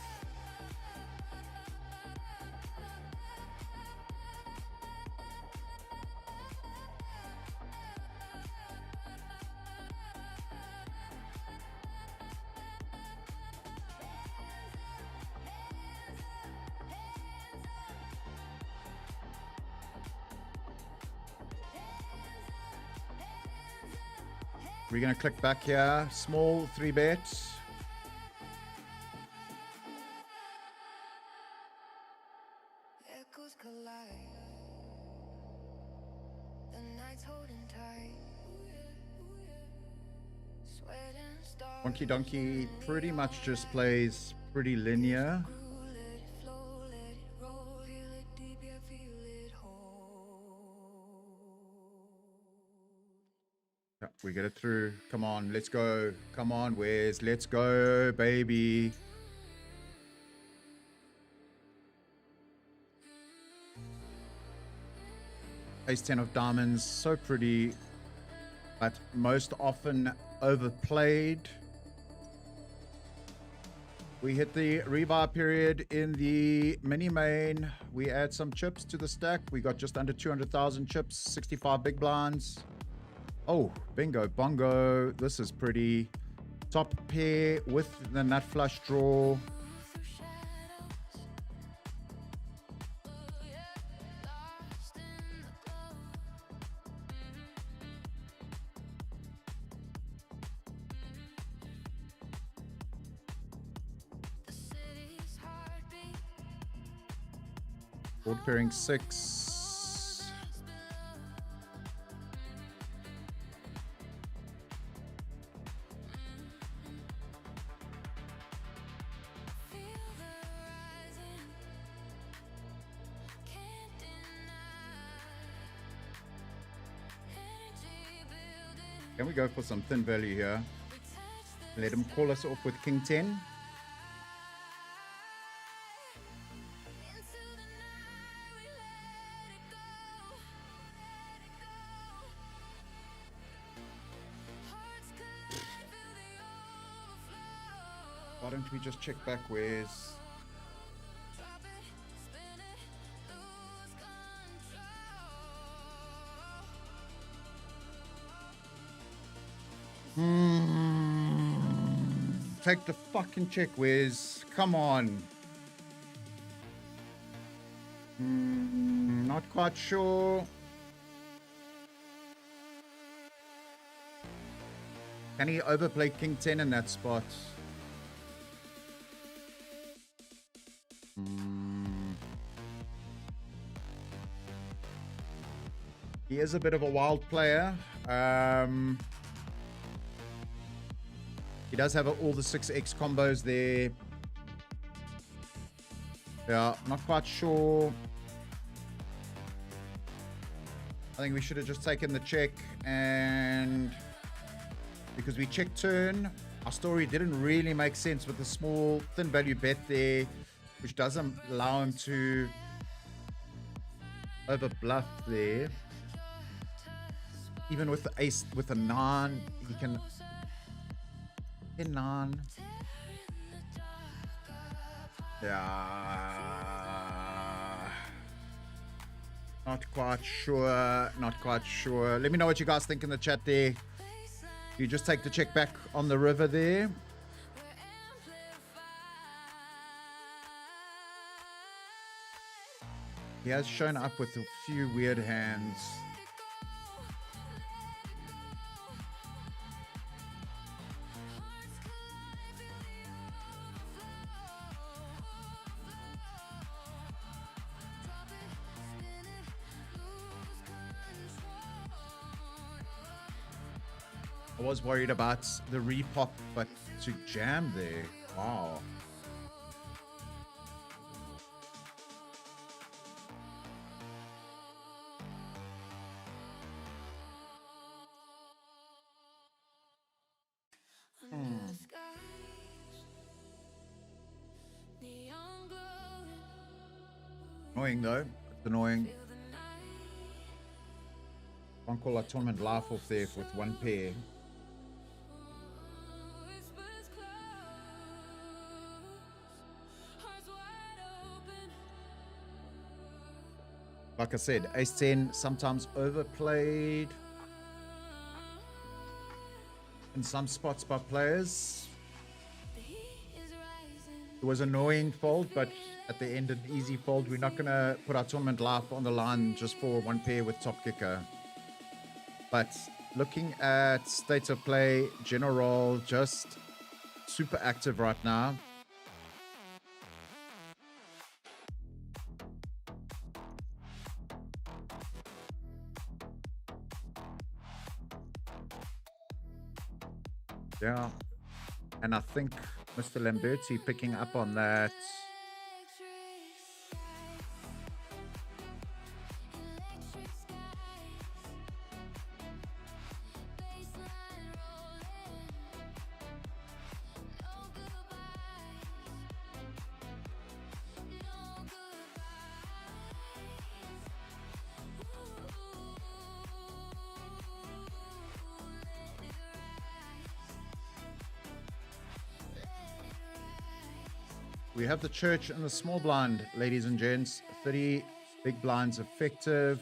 We're going to click back here. Small 3-bet. Echoes collide. The night's holding tight. Sweating stars. Wonky Donkey pretty much just plays pretty linear. Let it flow, let it roll. Feel it deep, yeah, feel it hold. Yeah, we get it through. Come on, let's go. Come on, Wes. Let's go, baby. Ace 10 of diamonds. So pretty, but most often overplayed. We hit the revive period in the mini main. We add some chips to the stack. We got just under 200,000 chips, 65 big blinds. Oh, bingo, bongo. This is pretty. Top pair with the nut flush draw. Board pairing 6. Can we go for some thin value here? Let him call us off with King 10. Why don't we just check back where's... Take the fucking check, Wiz. Come on. Not quite sure. Can he overplay King 10 in that spot? He is a bit of a wild player. He does have all the 6x combos there. Yeah, not quite sure. I think we should have just taken the check, and because we checked turn, our story didn't really make sense with the small thin value bet there, which doesn't allow him to over bluff there. Even with the ace, with a 9, he can hit 9. Yeah. Not quite sure. Not quite sure. Let me know what you guys think in the chat there. You just take the check back on the river there. He has shown up with a few weird hands. I was worried about the repop, but to jam there, wow. Annoying though. It's annoying. Can't call a tournament laugh off there with one pair. Like I said, ace 10 sometimes overplayed in some spots by players. It was annoying fold, but at the end an easy fold. We're not going to put our tournament life on the line just for one pair with top kicker. But looking at state of play, general, just super active right now. Yeah, and I think Mr. Lamberti picking up on that. We have the church and the small blind, ladies and gents. 30 big blinds effective.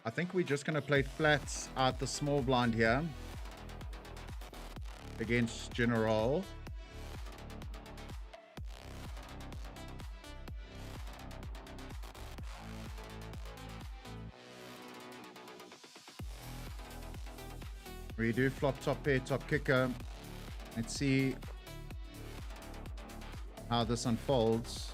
I think we're just going to play flats out the small blind here against General. We do flop top pair, top kicker. Let's see how this unfolds.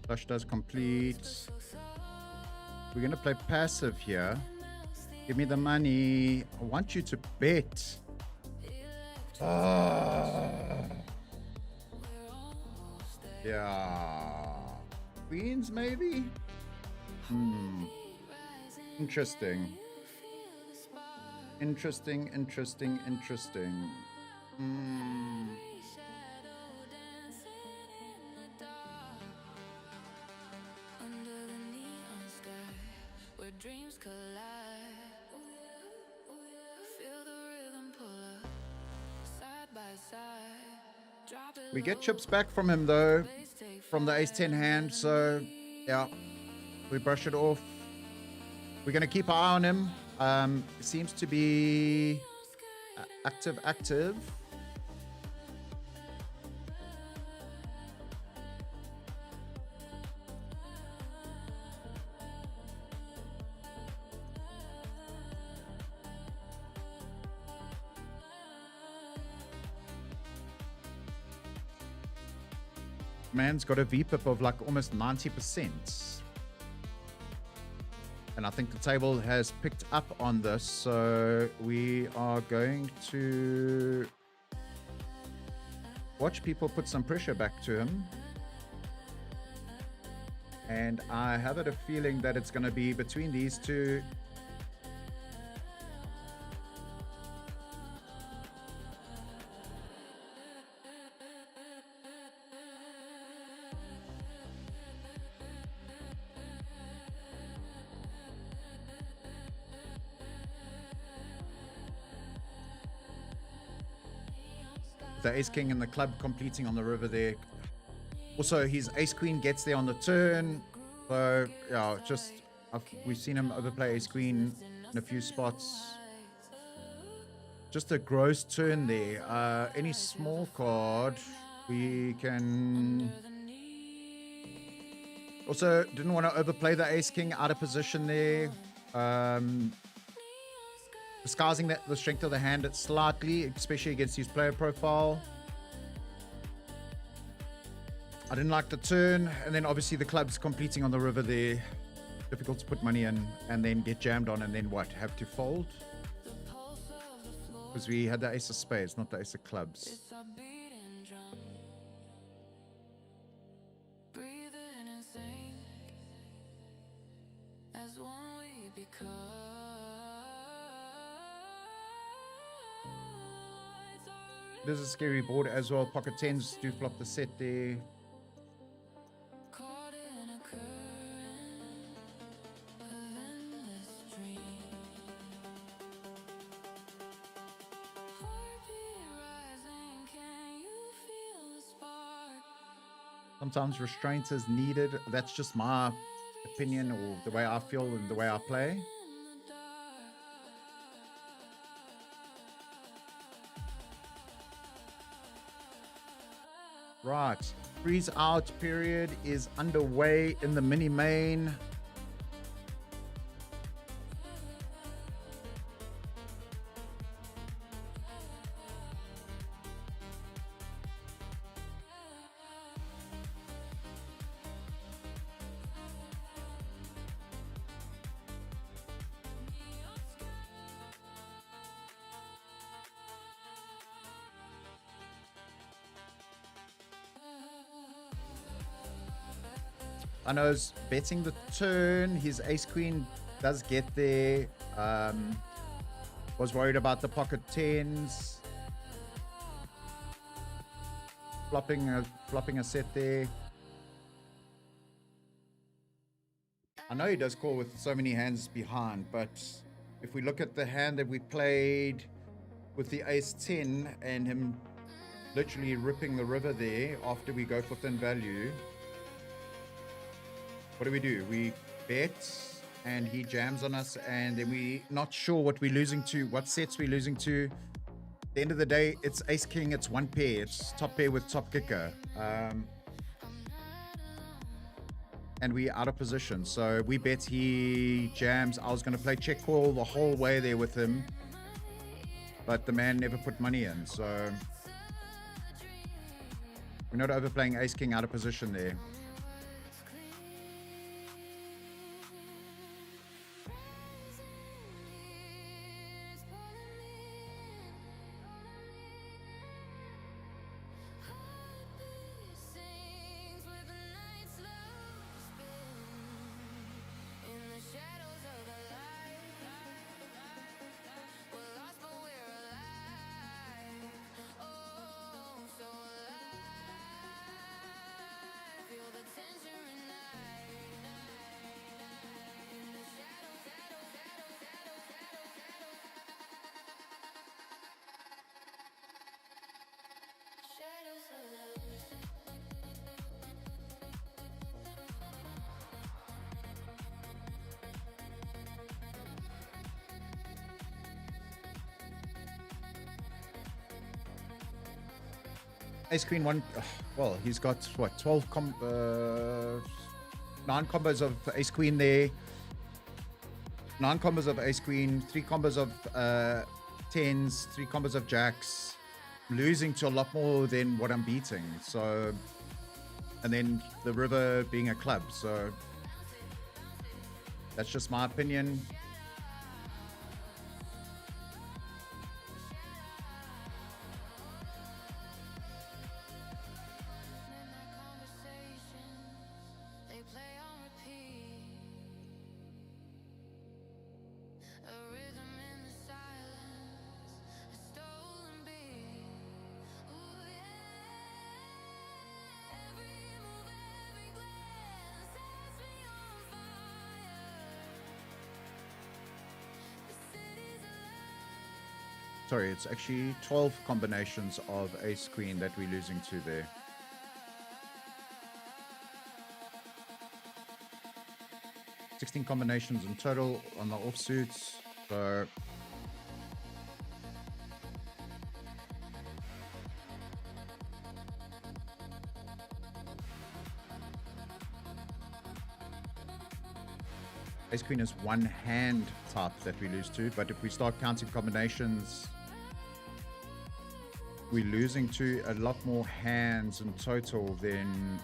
Flush does complete. We're going to play passive here. Give me the money. I want you to bet. Yeah. Queens, maybe? Interesting. Interesting. Mm. Under the neon sky, where dreams collide. Feel the rhythm pull up, side by side. Drop it We get low, chips back from him though, bass take from the flight ace-10 under hand. the So yeah, we brush it off. We're gonna keep an eye on him. Seems to be active. Man's got a VPIP of like almost 90%. And I think the table has picked up on this. So we are going to watch people put some pressure back to him. And I have a feeling that it's going to be between these two. The ace king and the club completing on the river there. Also, his ace queen gets there on the turn. So yeah, we've seen him overplay ace queen in a few spots. Just a gross turn there. Any small card we can. Also, didn't want to overplay the ace king out of position there. Disguising the strength of the hand slightly, especially against his player profile. I didn't like the turn, and then obviously the club's completing on the river there. Difficult to put money in, and then get jammed on, and then what? Have to fold? Because we had the ace of spades, not the ace of clubs. It's a beating drum, breathing in sync, as one we become. There's a scary board as well. Pocket tens do flop the set there. Caught in a current of endless dreams. Heartbeat rising, can you feel the spark? Sometimes restraint is needed. That's just my opinion, or the way I feel and the way I play. In the dark. Right, freeze out period is underway in the mini main. I know he's betting the turn. His ace queen does get there. Was worried about the pocket tens. Flopping a set there. I know he does call with so many hands behind, but if we look at the hand that we played with the ace 10 and him literally ripping the river there after we go for thin value, what do? We bet and he jams on us, and then we're not sure what we're losing to, what sets we're losing to. At the end of the day, it's ace king, it's one pair, it's top pair with top kicker. And we're out of position. So we bet, he jams. I was going to play check call the whole way there with him, but the man never put money in. So we're not overplaying ace king out of position there. In the shadows of the light. Ace Queen one. Well, he's got what 12 9 combos of Ace Queen there. 9 combos of Ace Queen, 3 combos of tens, 3 combos of jacks. I'm losing to a lot more than what I'm beating. So, and then the river being a club. So that's just my opinion. Sorry, it's actually 12 combinations of Ace Queen that we're losing to there. $16 combinations in total on the offsuits. So Ace Queen is one hand type that we lose to, but if we start counting combinations, we're losing to a lot more hands in total than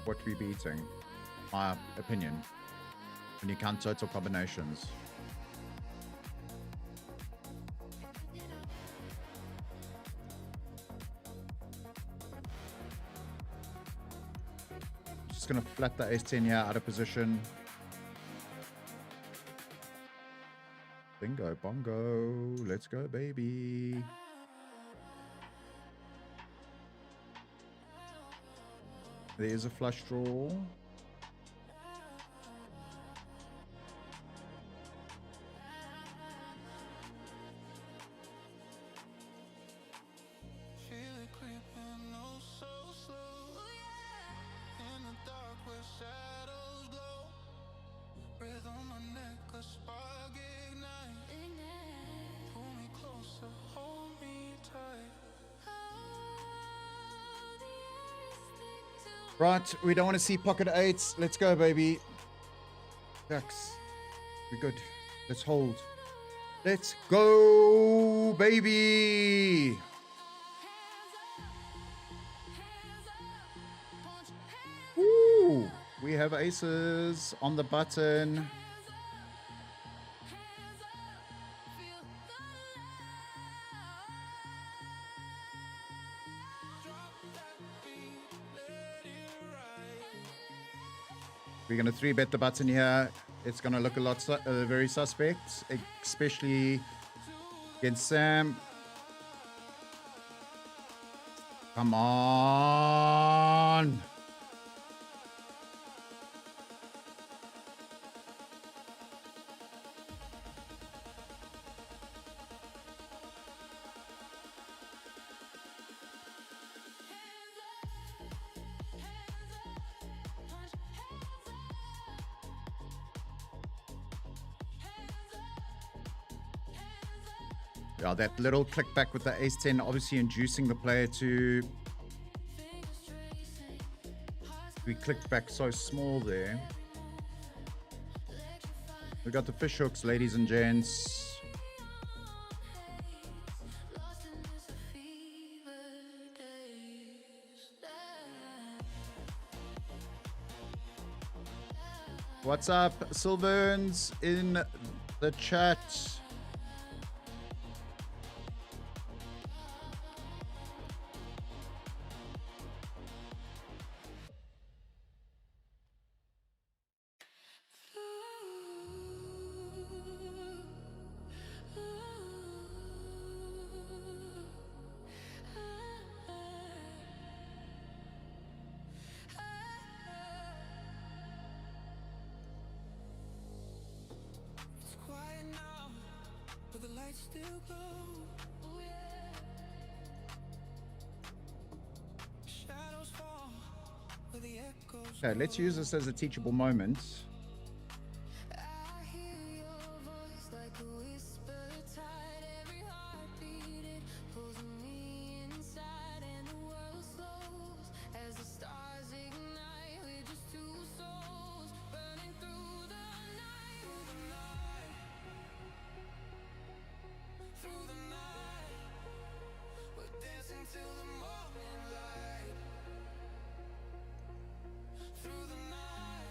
what we're beating, my opinion, when you count total combinations. Just gonna flat the ace 10 here out of position. Bingo bongo, let's go baby. There's a flush draw. Right, we don't want to see pocket eights. Let's go, baby. Jacks. We're good. Let's hold. Let's go, baby. Ooh, we have aces on the button. We're going to 3-bet the button here. It's going to look a lot very suspect, especially against Sam. Come on. Yeah, that little click back with the ace 10 obviously inducing the player to... We clicked back so small there. We got the fish hooks, ladies and gents. What's up, Sylvans in the chat? Okay, let's use this as a teachable moment.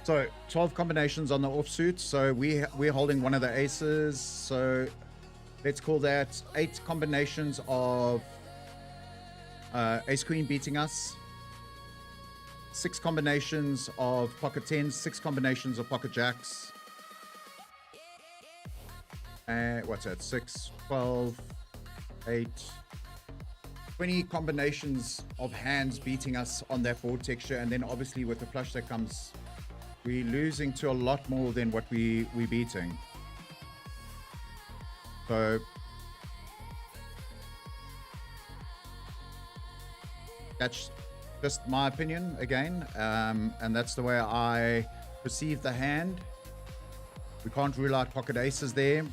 So 12 combinations on the offsuit. So we're holding one of the aces. So let's call that 8 combinations of ace queen beating us. 6 combinations of pocket 10s, 6 combinations of pocket jacks. And what's that? 6, 12, 8, 20 combinations of hands beating us on that board texture. And then obviously with the flush that comes, we're losing to a lot more than what we're beating. So that's just my opinion again, and that's the way I perceive the hand. We can't rule out pocket aces there.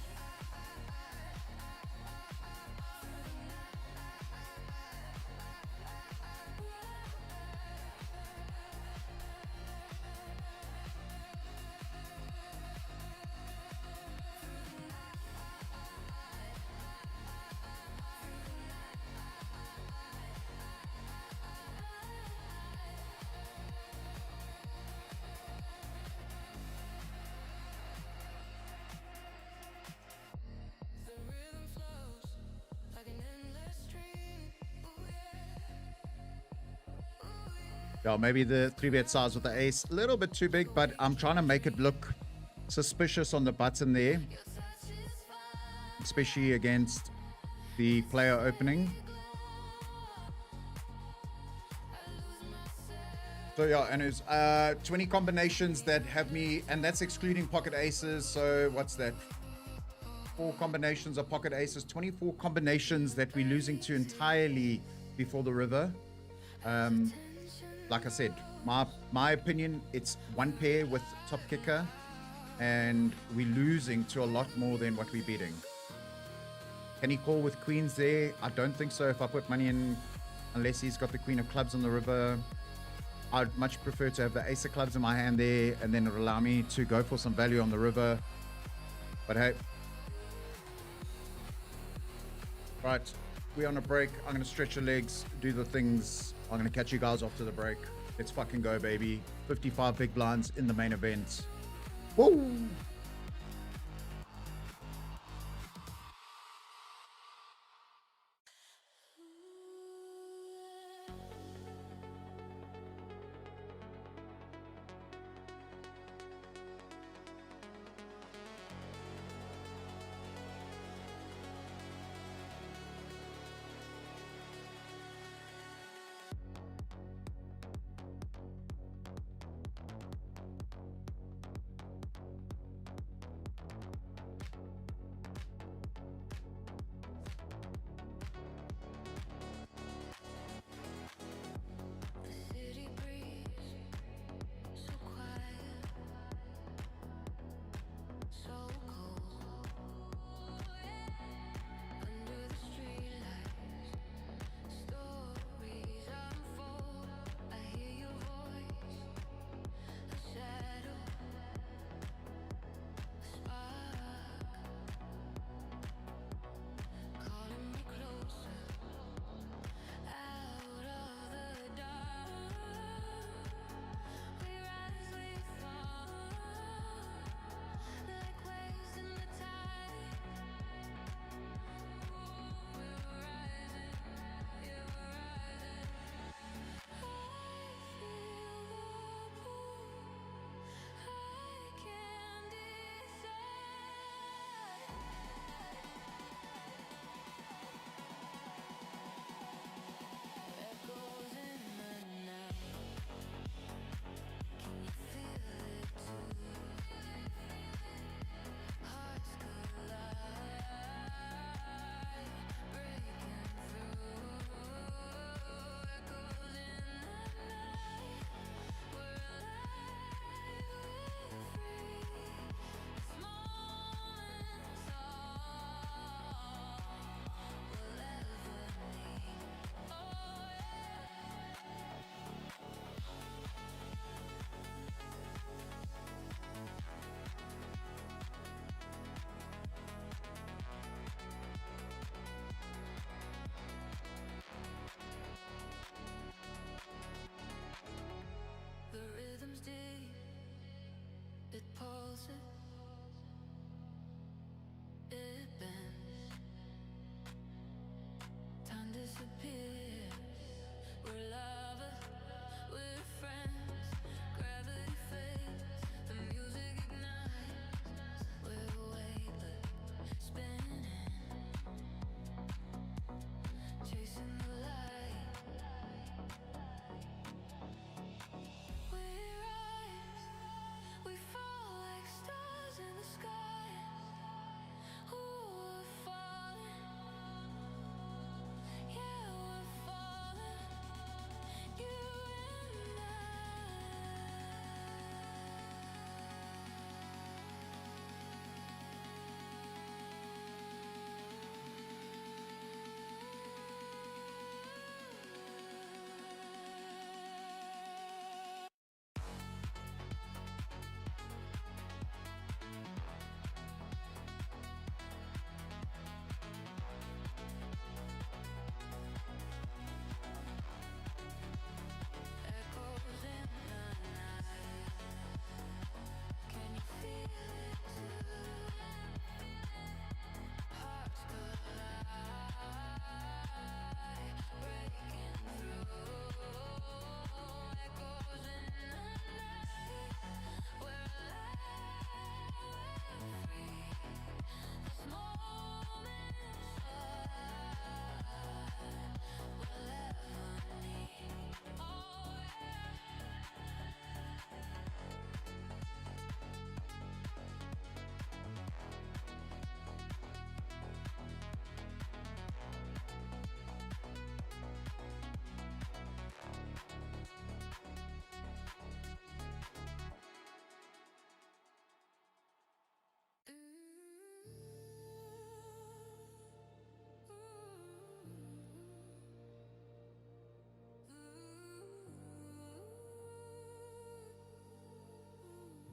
Yeah, maybe the 3-bet size with the ace, a little bit too big, but I'm trying to make it look suspicious on the button there, especially against the player opening. So yeah, and it's 20 combinations that have me, and that's excluding pocket aces. So what's that? 4 combinations of pocket aces, 24 combinations that we're losing to entirely before the river. Like I said, my opinion, it's one pair with top kicker, and we're losing to a lot more than what we're beating. Can he call with queens there? I don't think so if I put money in, unless he's got the queen of clubs on the river. I'd much prefer to have the ace of clubs in my hand there, and then it'll allow me to go for some value on the river. But hey, right, we're on a break. I'm going to stretch your legs, do the things. I'm going to catch you guys after the break. Let's fucking go, baby. 55 big blinds in the main event. Woo!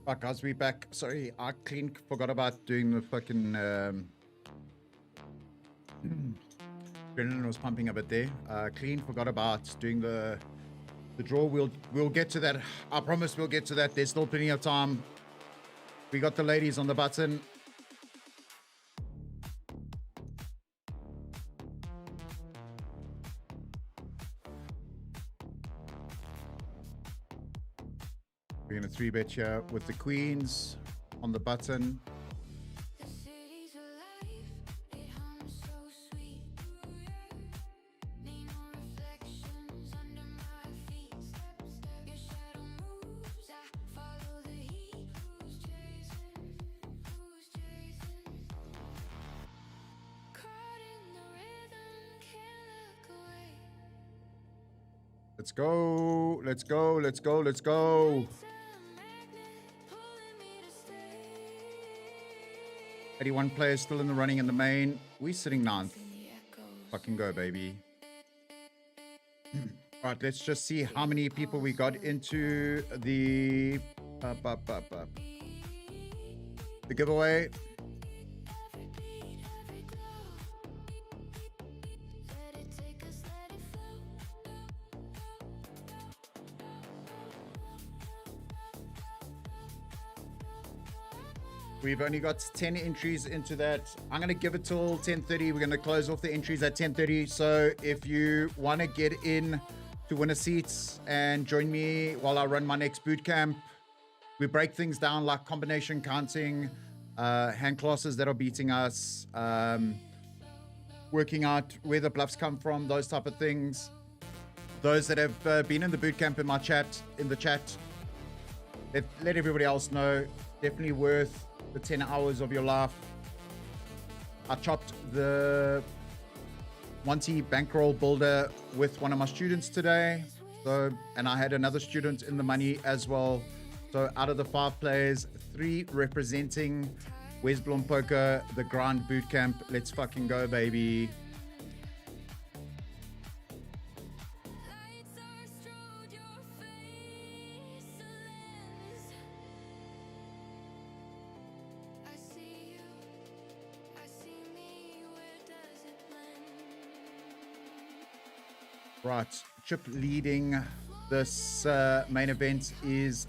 Right, guys, we back. Sorry, I forgot about doing the fucking adrenaline was pumping a bit there. Clean forgot about doing the draw. We'll get to that. I promise we'll get to that. There's still plenty of time. We got the ladies on the button. We're gonna 3-bet here with the queens on the button. The city's alive, it hums so sweet. Neon reflections under my feet. Your shadow moves, I follow the heat. Who's chasing? Who's chasing? Caught in the rhythm, can't look away. Let's go. Let's go. Let's go. Let's go. 81 players still in the running in the main. We're sitting 9th. Fucking go, baby. Right, let's just see how many people we got into the giveaway. We've only got 10 entries into that. I'm going to give it till 10:30. We're going to close off the entries at 10:30. So if you want to get in to win a seat and join me while I run my next boot camp, we break things down like combination counting, hand classes that are beating us, working out where the bluffs come from, those type of things. Those that have been in the boot camp in the chat, let everybody else know. Definitely worth the 10 hours of your life. I chopped the Monty bankroll builder with one of my students today. And I had another student in the money as well. So out of the 5 players, 3 representing West Blom Poker, the Grand Bootcamp. Let's fucking go, baby. Right, chip leading this main event is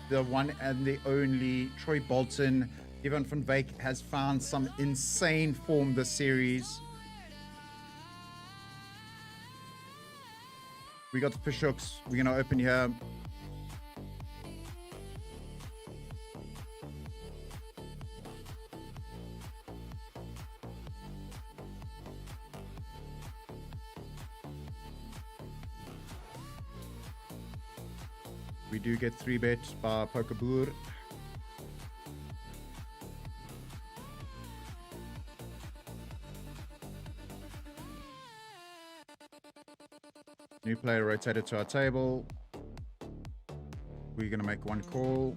the one and the only Troy Bolton. Evan van Wyk has found some insane form this series. We got the fish hooks. We're going to open here. We do get 3-bet by Pokerboer. New player rotated to our table. We're going to make one call.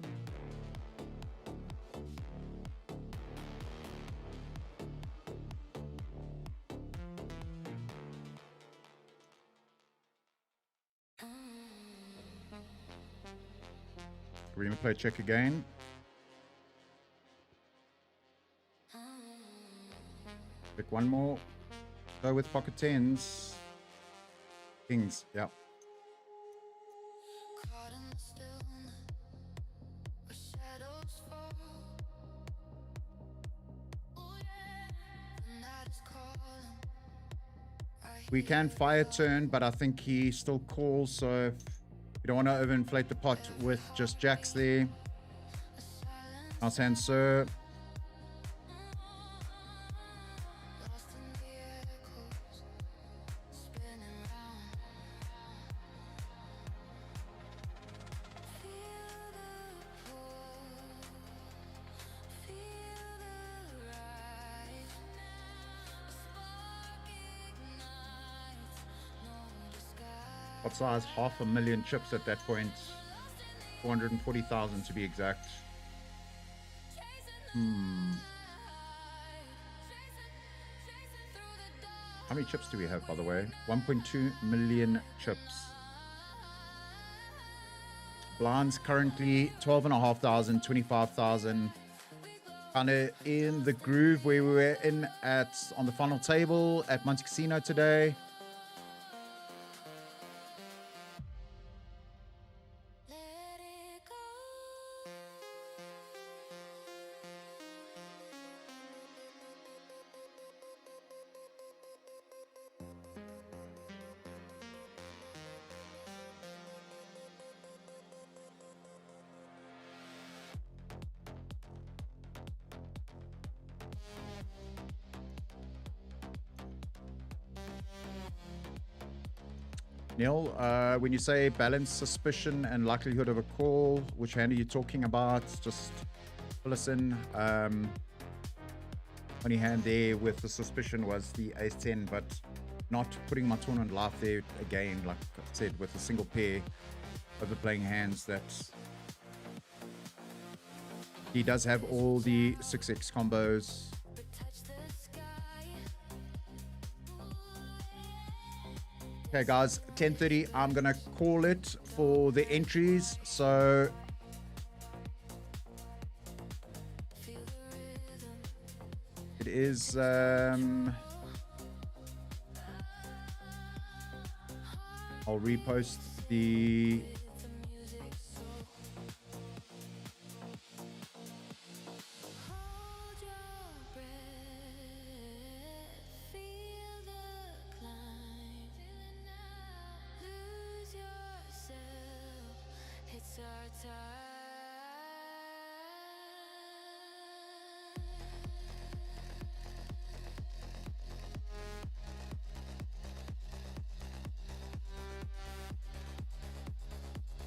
We're going to play check again. Pick one more. Go with pocket 10s. Kings, yeah. We can fire turn, but I think he still calls, so you don't want to overinflate the pot with just jacks there. Nice hand, sir. What size? 500,000 chips at that point. 440,000 to be exact. How many chips do we have, by the way? 1.2 million chips. Blinds currently 12,500, 25,000. Kind of in the groove where we were in at on the final table at Monte Casino today. Let it go. Neil, when you say balance, suspicion, and likelihood of a call, which hand are you talking about? Just fill us in. Only hand there with the suspicion was the ace 10, but not putting my tournament life there again, like I said, with a single pair overplaying hands that he does have all the 6x combos. Okay, guys, 10:30. I'm gonna call it for the entries. So it is. I'll repost the. Hold your breath, feel the climb. Feel it now. Lose yourself. It's our time.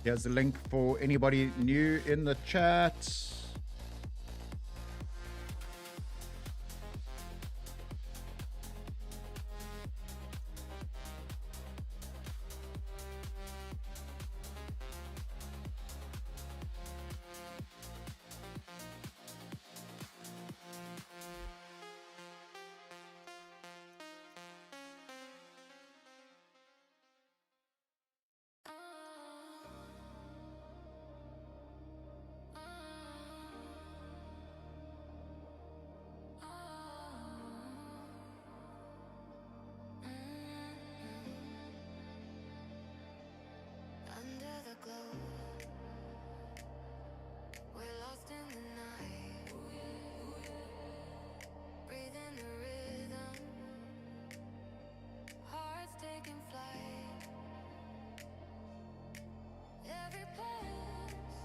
Here's the link for anybody new in the chat. Under the glow, we're lost in the night. Breathing the rhythm, hearts taking flight. Every pulse,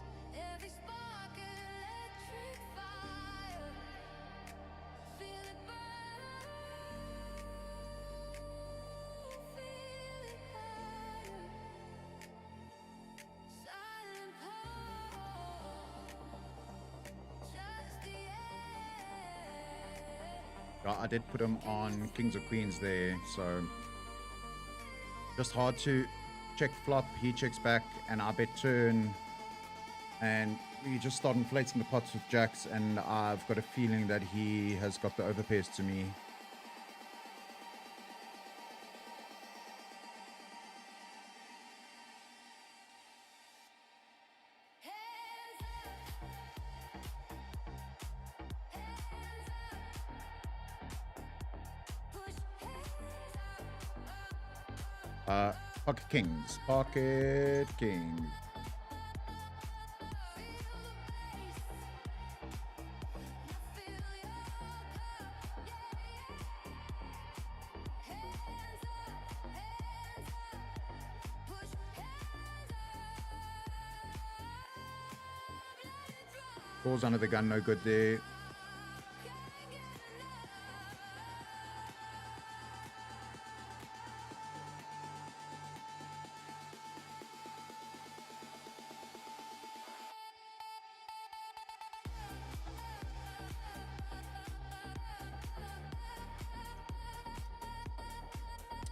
every spark, electric fire. Feel it burn, feel it higher. Silent pulse, just the air. I did put him on Kings or Queens there, so just hard to check flop. He checks back, and I bet turn, and we just start inflating the pots with jacks, and I've got a feeling that he has got the overpairs to me. Pocket Kings. Pocket Kings. Balls under the gun, no good there.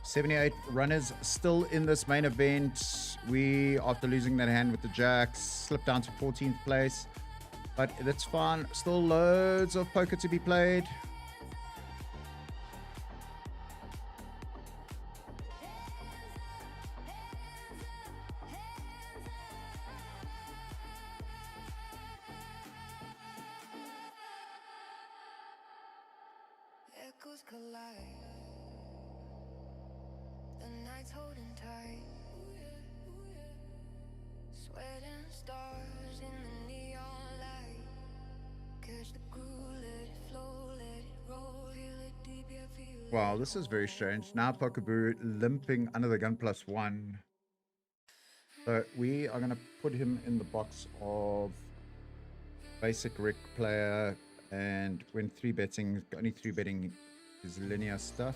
$78 runners still in this main event. We, after losing that hand with the jacks, slipped down to 14th place. But that's fine. Still loads of poker to be played. circles collide. The night's holding tight. Sweating stars in the neon light. Catch the groove, let it flow, let it roll, feel it deep, yeah, feel it. Wow, this is very strange. Now Pokaboo limping under the gun +1. So we are going to put him in the box of basic Rick player, and when 3-betting, only 3-betting his linear stuff.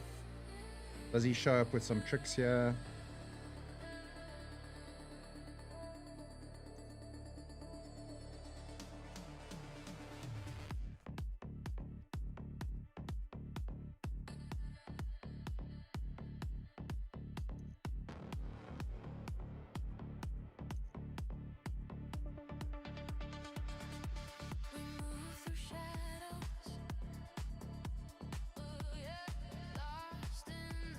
Does he show up with some tricks here? We move through shadows. Oh yeah, lost in the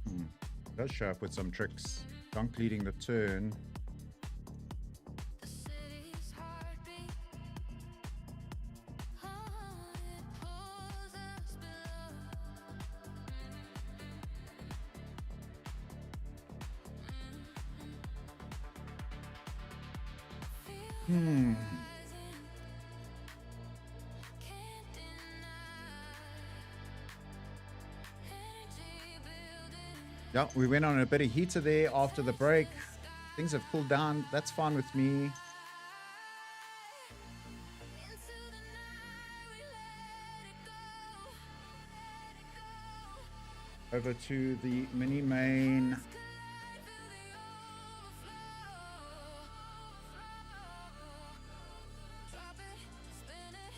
glow. Does show up with some tricks. Donk leading the turn. The city's heartbeat. Oh, it pulls us below. Feel Hmm. rising, can't deny. Energy building. Yeah, we went on a bit of heater there after the break. Things have cooled down. That's fine with me. Into the night, we let it go. Over to the mini main. Collide, feel the overflow. Drop it, spin it,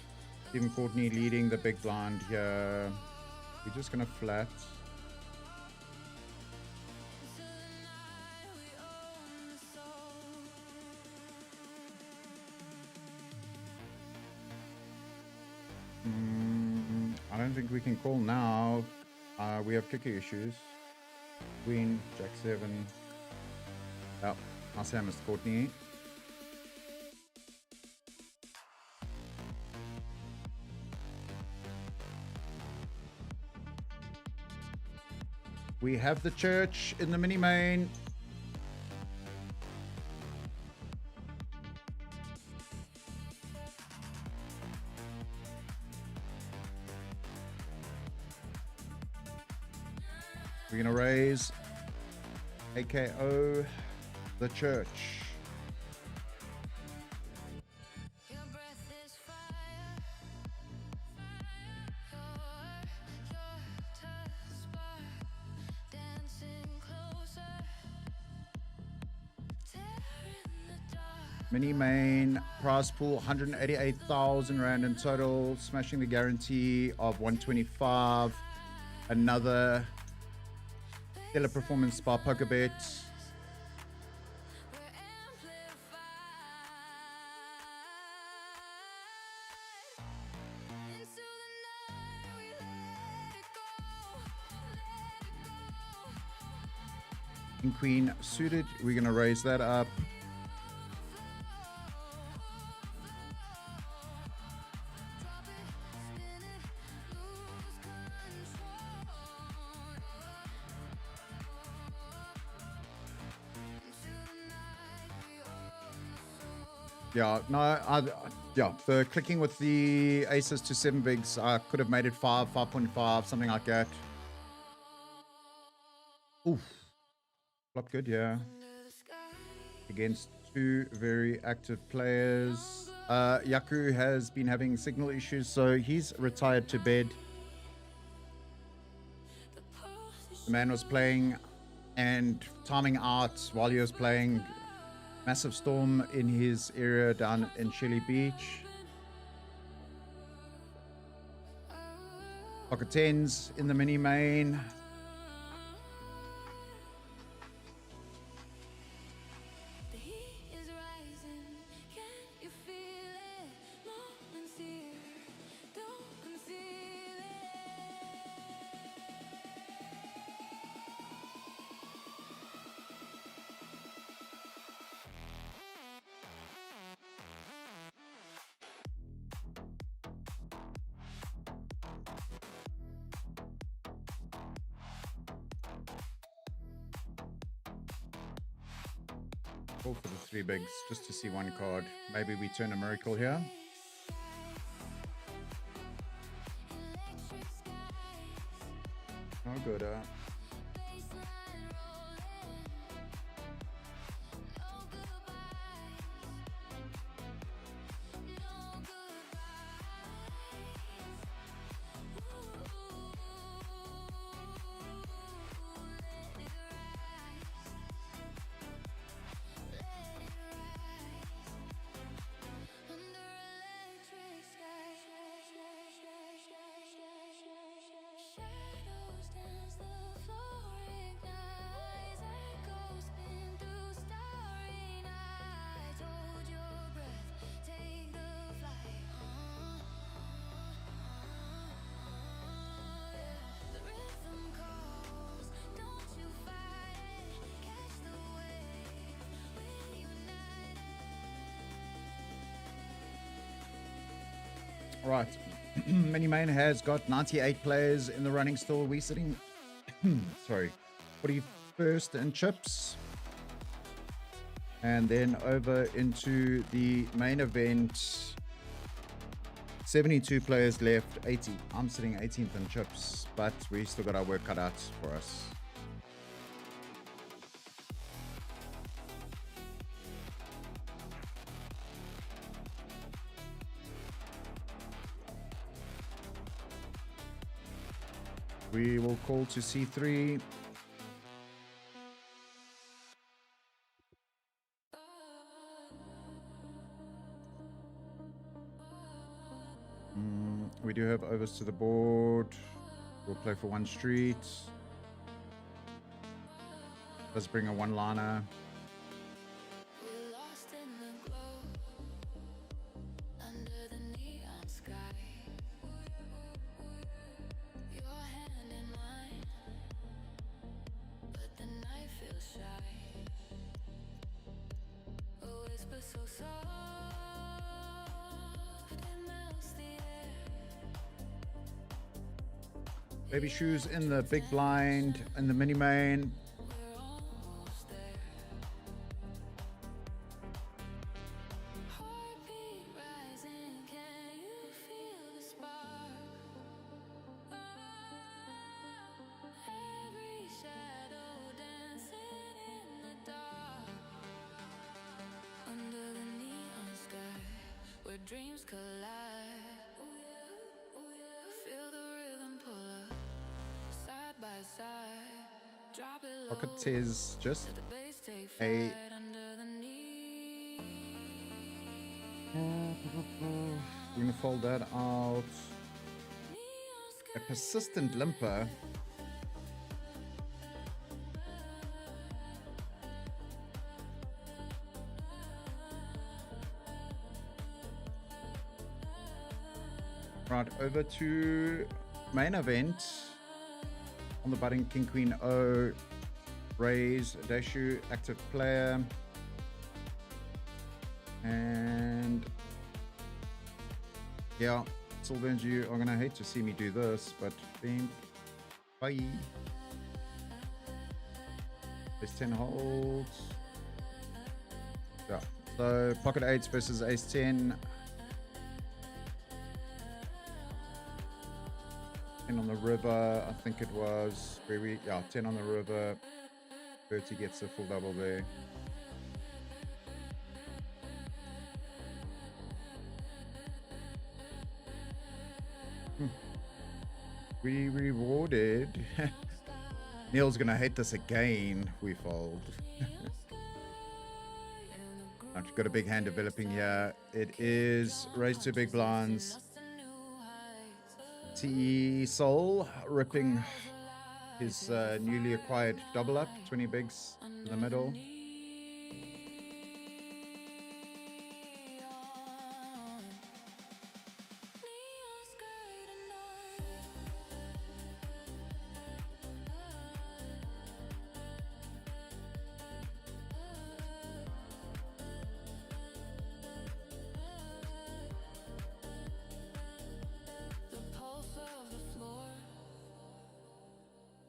Stephen Courtney leading the big blind here. We're just going to flat. into the night, we own the soul. I don't think we can call now. We have kicker issues. Queen, Jack 7. Oh, nice hand, Mr. Courtney. We have the church in the mini main. We're going to raise AKO the church. Your breath is fire, your touch spark, dancing closer, tearing the dark. Mini main prize pool 188,000 Rand in total, smashing the guarantee of 125. Another stellar performance by Pokebet. We're amplified into the night. We let it go, let it go. King Queen suited. We're going to raise that up. Drop it, spin it, lose control. Into the night, we own the soul. Yeah, no, yeah, the clicking with the aces to 7 bigs, I could have made it 5, 5.5, something like that. Oof. Flop good, yeah. Under the sky. Against two very active players. Yaku has been having signal issues, so he's retired to bed. The pulse The man was playing and timing out while he was playing. Massive storm in his area down in Shelly Beach. Pocket 10s in the mini main. The heat is rising, can you feel it? Moments here, don't conceal it. Call for the three bigs just to see one card. Maybe we turn a miracle here. Oh, good. Shadows dance, the floor ignites, echoes spin through starry nights. Hold your breath, take the flight. The rhythm calls, don't you fight it. Catch the wave, we're united. All right. Mini Main has got 98 players in the running still. We sitting, sorry, 41st in chips. And then over into the main event, 72 players left, 80. I'm sitting 18th in chips, but we still got our work cut out for us. We will call to C3. We do have overs to the board. We'll play for one street. Let's bring a one-liner. We're lost in the glow, under the neon sky. Your hand in mine, but the night feels shy. A whisper so soft, it melts the air. Baby shoes in the big blind in the mini main. We're almost there. Heartbeat rising, can you feel the spark? Every shadow dancing in the dark. Under the neon sky, where dreams collide. Feel the rhythm pull up, side by side. Drop it low. Pocket says just Let the bass take a flight under the neon. we're gonna fold that out. A persistent limper. Right, over to main event. On the button, King Queen O, raise, Dashu, active player. And yeah, Sylvans, you are gonna hate to see me do this, but then bye. There's 10 holds. Yeah. So pocket eights versus ace 10. 10 on the river, I think it was. Where we, yeah, 10 on the river. 30 gets a full double there. We rewarded. Neil's gonna hate this again. We fold. I've got a big hand developing here. It is raise to big blinds. TE Soul ripping his newly acquired double up, 20 bigs in the middle.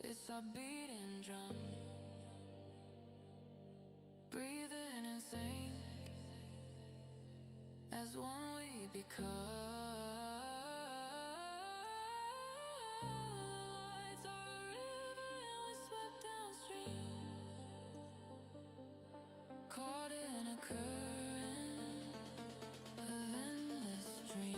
It's a beating drum. as one we become. It's our river and we swept downstream, caught in a current of endless dreams.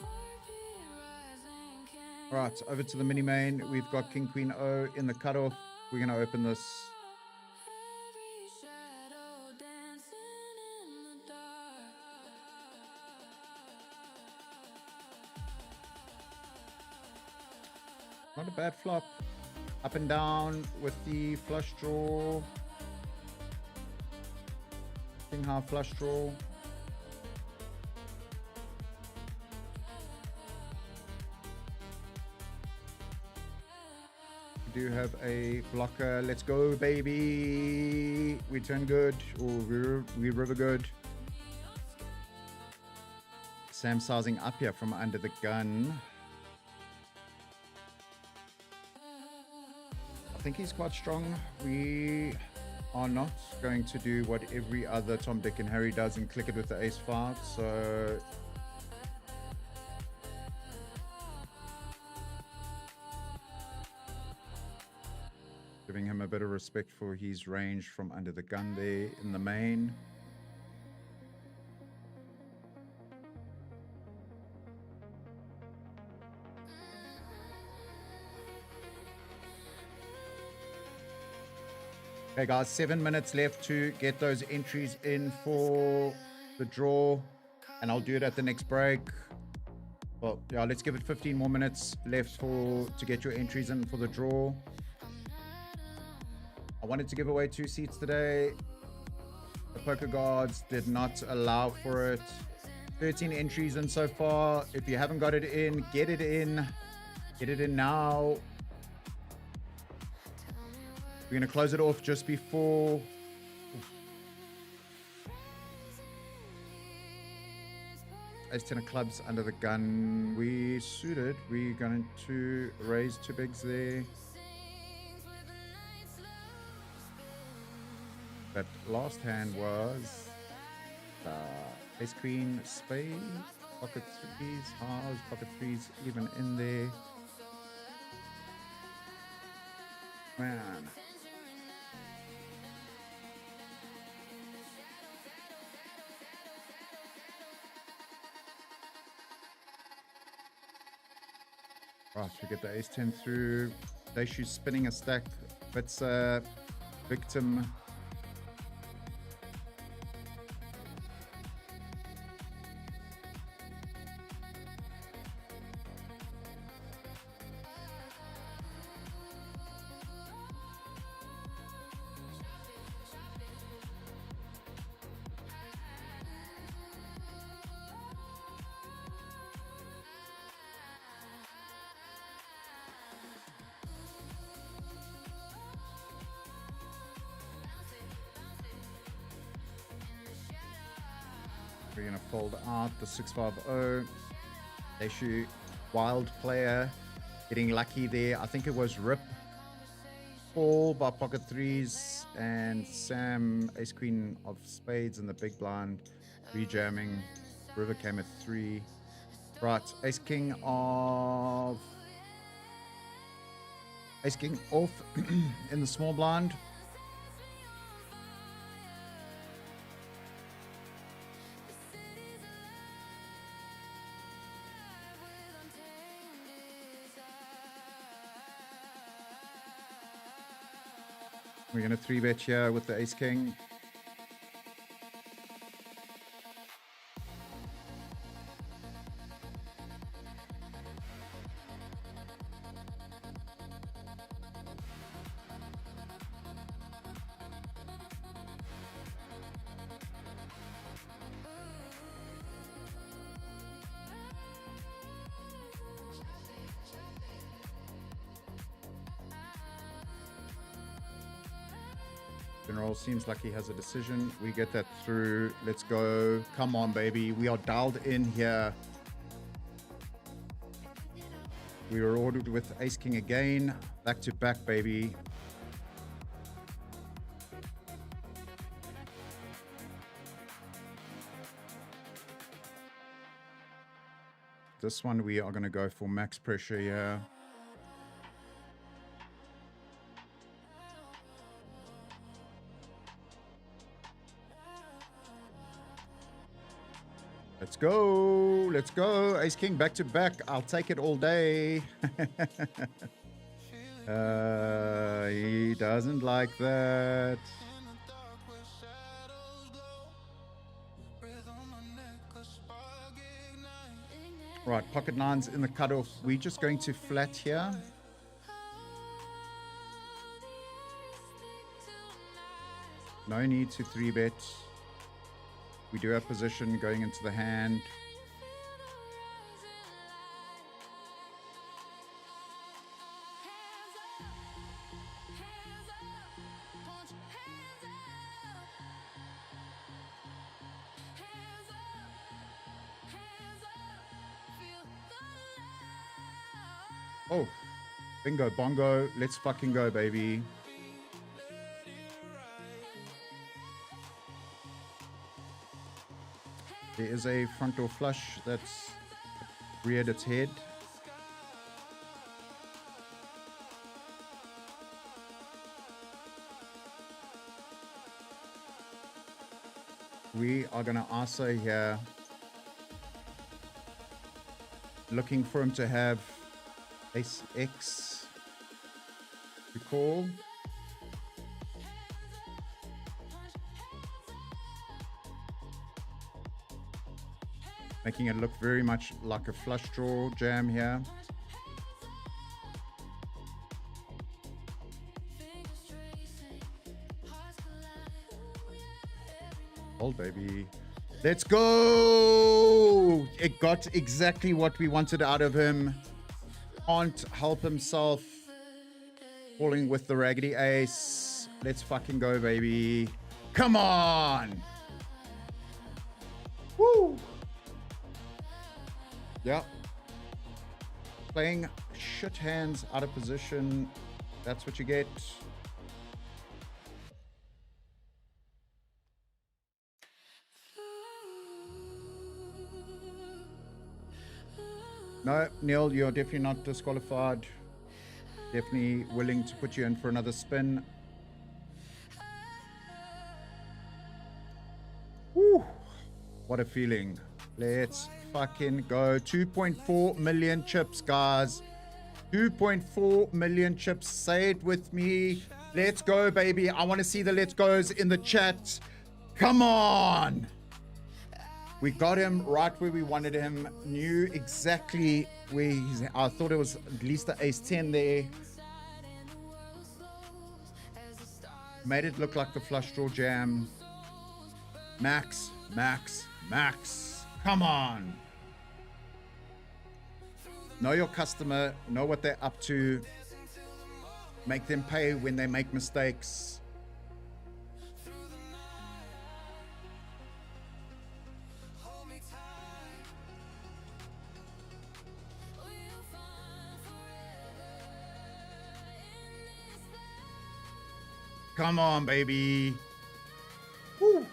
Heartbeat rising, can Right, over to the mini main. We've got King Queen O in the cutoff. We're going to open this. every shadow dancing in the dark. Not a bad flop. Up and down with the flush draw. King high flush draw. We do have a blocker. Let's go, baby. We turn good. Or we river good. Sam sizing up here from under the gun. I think he's quite strong. We are not going to do what every other Tom, Dick, and Harry does and click it with the ace-5. So giving him a bit of respect for his range from under the gun there in the main. Okay, guys, 7 minutes left to get those entries in for the draw, and I'll do it at the next break. Well, yeah, let's give it 15 more minutes left to get your entries in for the draw. I wanted to give away 2 seats today. The poker gods did not allow for it. 13 entries in so far. If you haven't got it in, get it in. Get it in now. We're going to close it off just before. Ace 10 of clubs under the gun. We suited. We're going to raise 2 bigs there. That last hand was ace queen spade, pocket 3s, halves, pocket 3s even in there. Man. Right, we get the ace 10 through. They shoot spinning a stack. That's a victim. We're going to fold out the 650. They shoot wild player. Getting lucky there. I think it was Rip. Fall by pocket 3s. And Sam, ace queen of spades in the big blind. Rejamming. River came at 3. Right. Ace king off in the small blind. We're going to 3-bet here with the ace king. General seems like he has a decision. We get that through. Let's go. Come on, baby. We are dialed in here. We were ordered with ace king again. Back to back, baby. This one we are going to go for max pressure here. Let's go. Let's go. Ace King back to back. I'll take it all day. He doesn't like that. Right, pocket nines in the cutoff. We're just going to flat here. No need to 3-bet. We do have position going into the hand. Oh, bingo, bongo. Let's fucking go, baby. There is a front door flush that's reared its head. We are going to ISO here. Looking for him to have Ace X to call. Making it look very much like a flush draw jam here. Hold, baby. Let's go! It got exactly what we wanted out of him. Can't help himself. Falling with the raggedy ace. Let's fucking go, baby. Come on! Woo! Yep. Playing shit hands out of position. That's what you get. No, Neil, you're definitely not disqualified. Definitely willing to put you in for another spin. Woo! What a feeling. Let's fucking go. 2.4 million chips, guys. 2.4 million chips. Say it with me. Let's go, baby. I want to see the let's goes in the chat. Come on. We got him right where we wanted him. Knew exactly where he's. I thought it was at least the ace 10 there. Made it look like the flush draw jam. Max, max, max. Come on. Know your customer. Know what they're up to. Make them pay when they make mistakes. Come on, baby. Woo.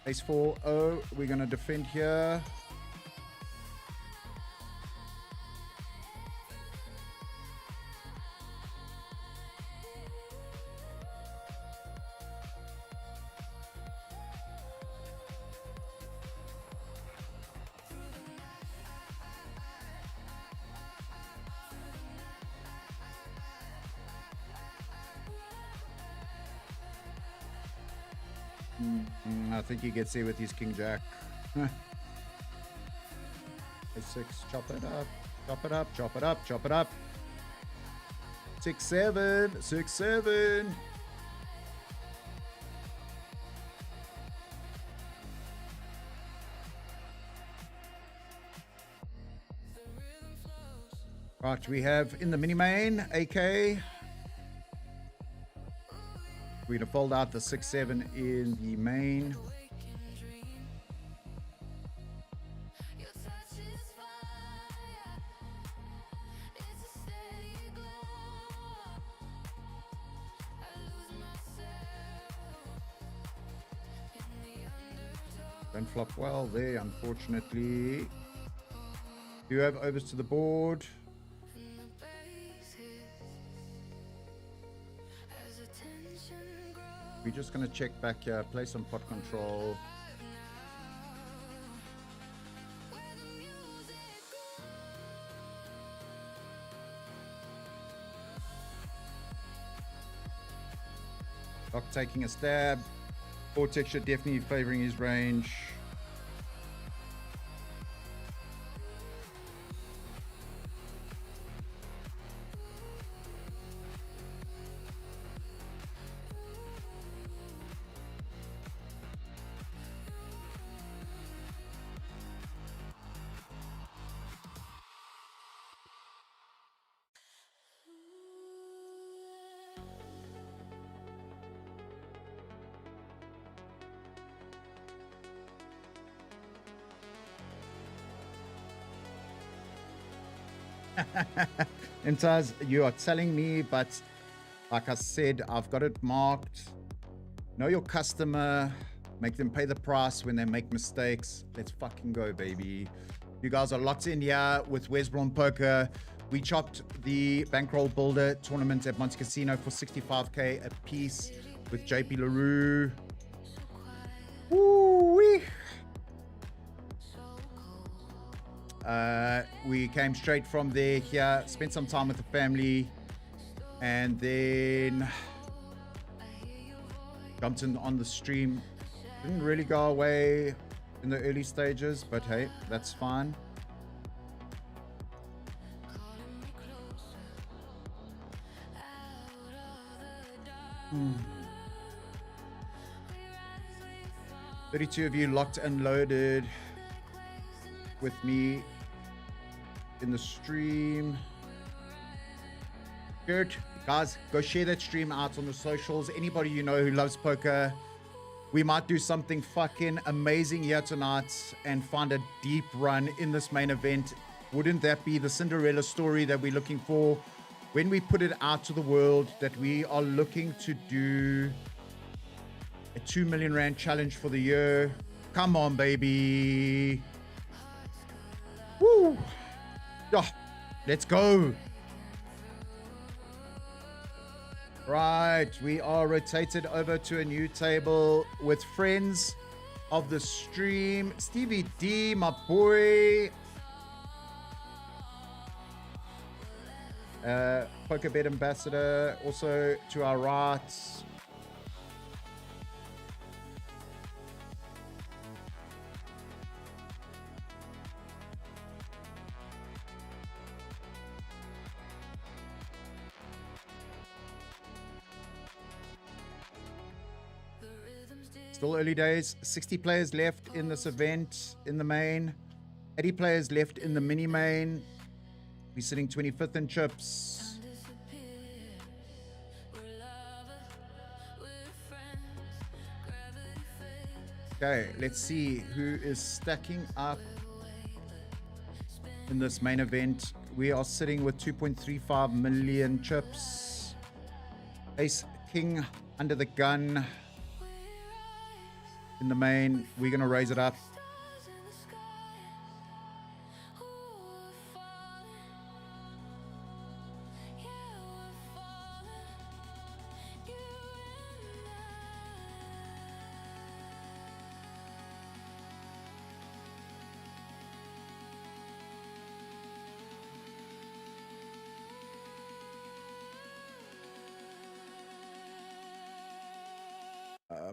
Ace 4-0. We're going to defend here. I think he gets there with his King Jack. Ace 6, chop it up, chop it up, chop it up, chop it up. 6-7, 6-7. Right, we have in the mini main, AK. We're going to fold out the 6-7 in the main. Don't flop well there, unfortunately. Do you have overs to the board? We're just going to check back here, play some pot control. Doc taking a stab. Board texture definitely favoring his range. Imtaz, you are telling me, but like I said, I've got it marked. Know your customer, make them pay the price when they make mistakes. Let's fucking go, baby. You guys are locked in here with Westbourne Poker. We chopped the Bankroll Builder tournament at Monte Casino for 65k a piece with JP LaRue. Woo-wee. We came straight from there here, spent some time with the family, and then jumped in on the stream. Didn't really go away in the early stages, but hey, that's fine. Hmm. 32 of you locked and loaded with me in the stream. Good. Guys, go share that stream out on the socials. Anybody you know who loves poker, we might do something fucking amazing here tonight and find a deep run in this main event. Wouldn't that be the Cinderella story that we're looking for when we put it out to the world, that we are looking to do a 2 million rand challenge for the year? Come on, baby. Woo. Oh, let's go. Right, we are rotated over to a new table with friends of the stream. Stevie D, my boy. Poker Bet Ambassador, also to our right. Still early days. 60 players left in this event in the main. 80 players left in the mini main. We're sitting 25th in chips. Okay, let's see who is stacking up in this main event. We are sitting with 2.35 million chips. Ace King under the gun. In the main, we're going to raise it up.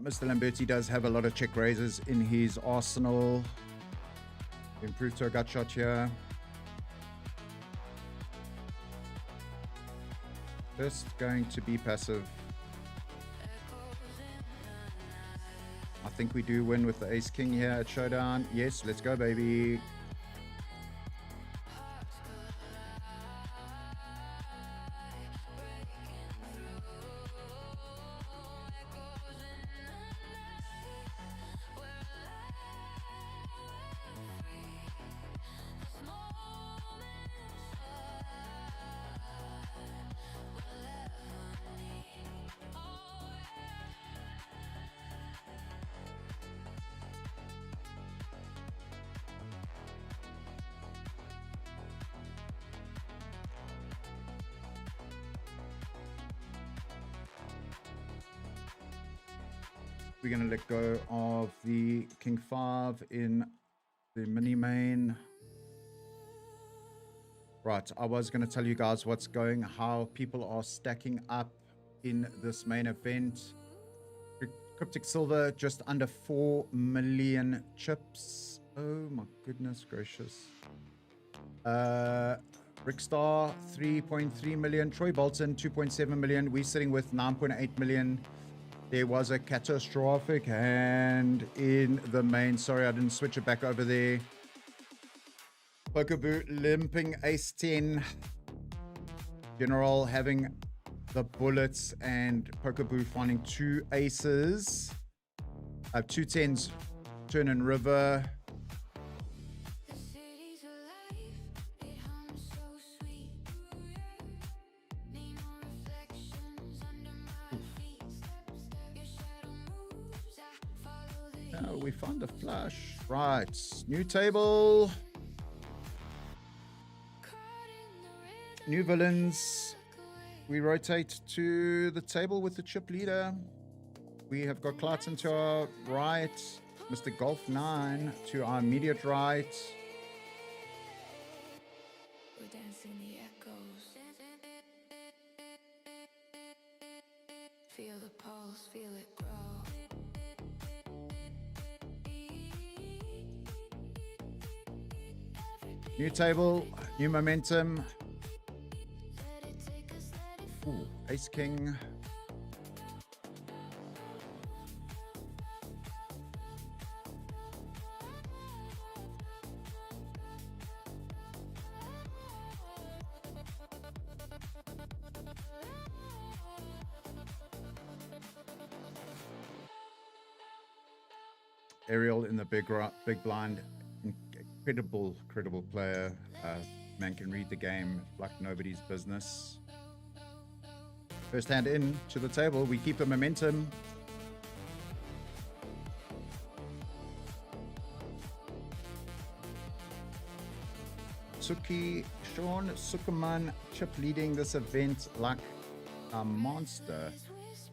Mr. Lamberti does have a lot of check raises in his arsenal. Improved to a gut shot here. Just going to be passive. I think we do win with the Ace King here at Showdown. Yes, let's go, baby. We're going to let go of the King 5 in the mini main. Right, I was going to tell you guys what's going, how people are stacking up in this main event. Cryptic Silver, just under 4 million chips. Oh my goodness gracious. Rickstar, 3.3 million. Troy Bolton, 2.7 million. We're sitting with 9.8 million. There was a catastrophic hand in the main. Sorry, I didn't switch it back over there. Pokeboo limping ace 10. General having the bullets and Pokeboo finding 2 aces. 2 tens, turn and river. The city's alive, it hums so sweet. Neon reflections under my feet. Your shadow moves, I follow the Now we found a flash. Right, new table. New villains. We rotate to the table with the chip leader. We have got Clarkson to our right, Mr. Golf 9 to our immediate right. We're dancing the echoes. Feel the pulse, feel it grow. New table, new momentum. Let it take us, let it Ooh, Ace King. Ariel in the big blind, incredible player. Man can read the game like nobody's business. First hand in to the table. We keep the momentum. Sean Sukuman chip leading this event like a monster.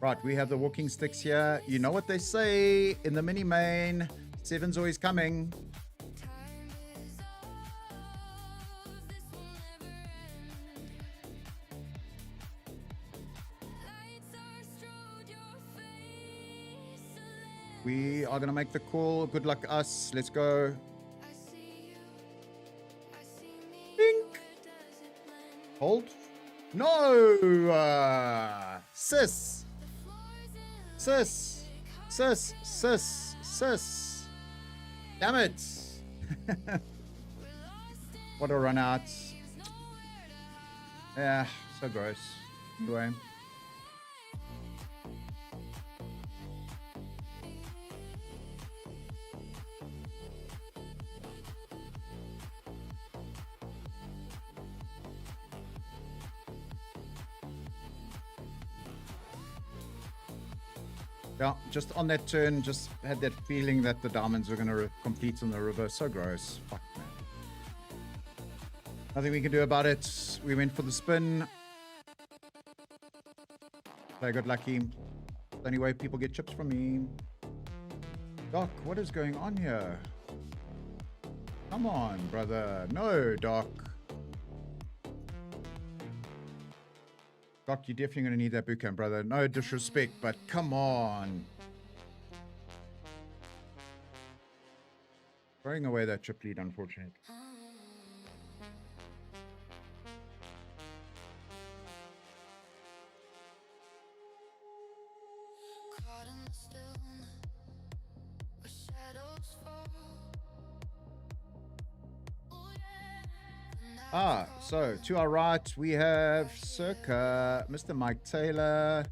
Right, we have the walking sticks here. You know what they say in the mini main. 7's always coming. We are going to make the call. Good luck us. Let's go. Dink. Hold. No. Sis. Sis. Sis. Sis. Sis. Damn it. What a run out. Yeah, so gross. Anyway. Yeah, just on that turn, just had that feeling that the diamonds were going to complete on the river. So gross. Fuck, man. Nothing we can do about it. We went for the spin. I got lucky. The only way people get chips from me. Doc, what is going on here? Come on, brother. No, Doc. Doc, you're definitely going to need that boot camp, brother. No disrespect, but come on. Throwing away that chip lead, unfortunately. caught in the stillness where shadows fall. Oh yeah. So to our right, we have Circa, Mr. Mike Taylor.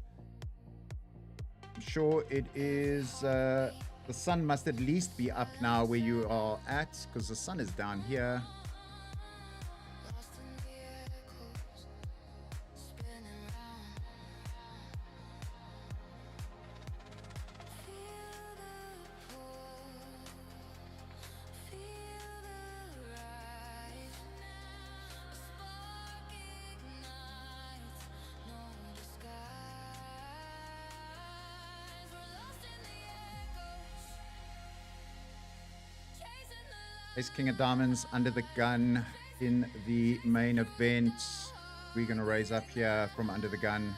I'm sure it is, the sun must at least be up now where you are at, because the sun is down here. Lost in the echoes, spinning round. Feel the pull, feel the rise. A spark ignites, no disguise. We're lost in the Ace King of Diamonds under the gun in the main event. We're going to raise up here from under the gun.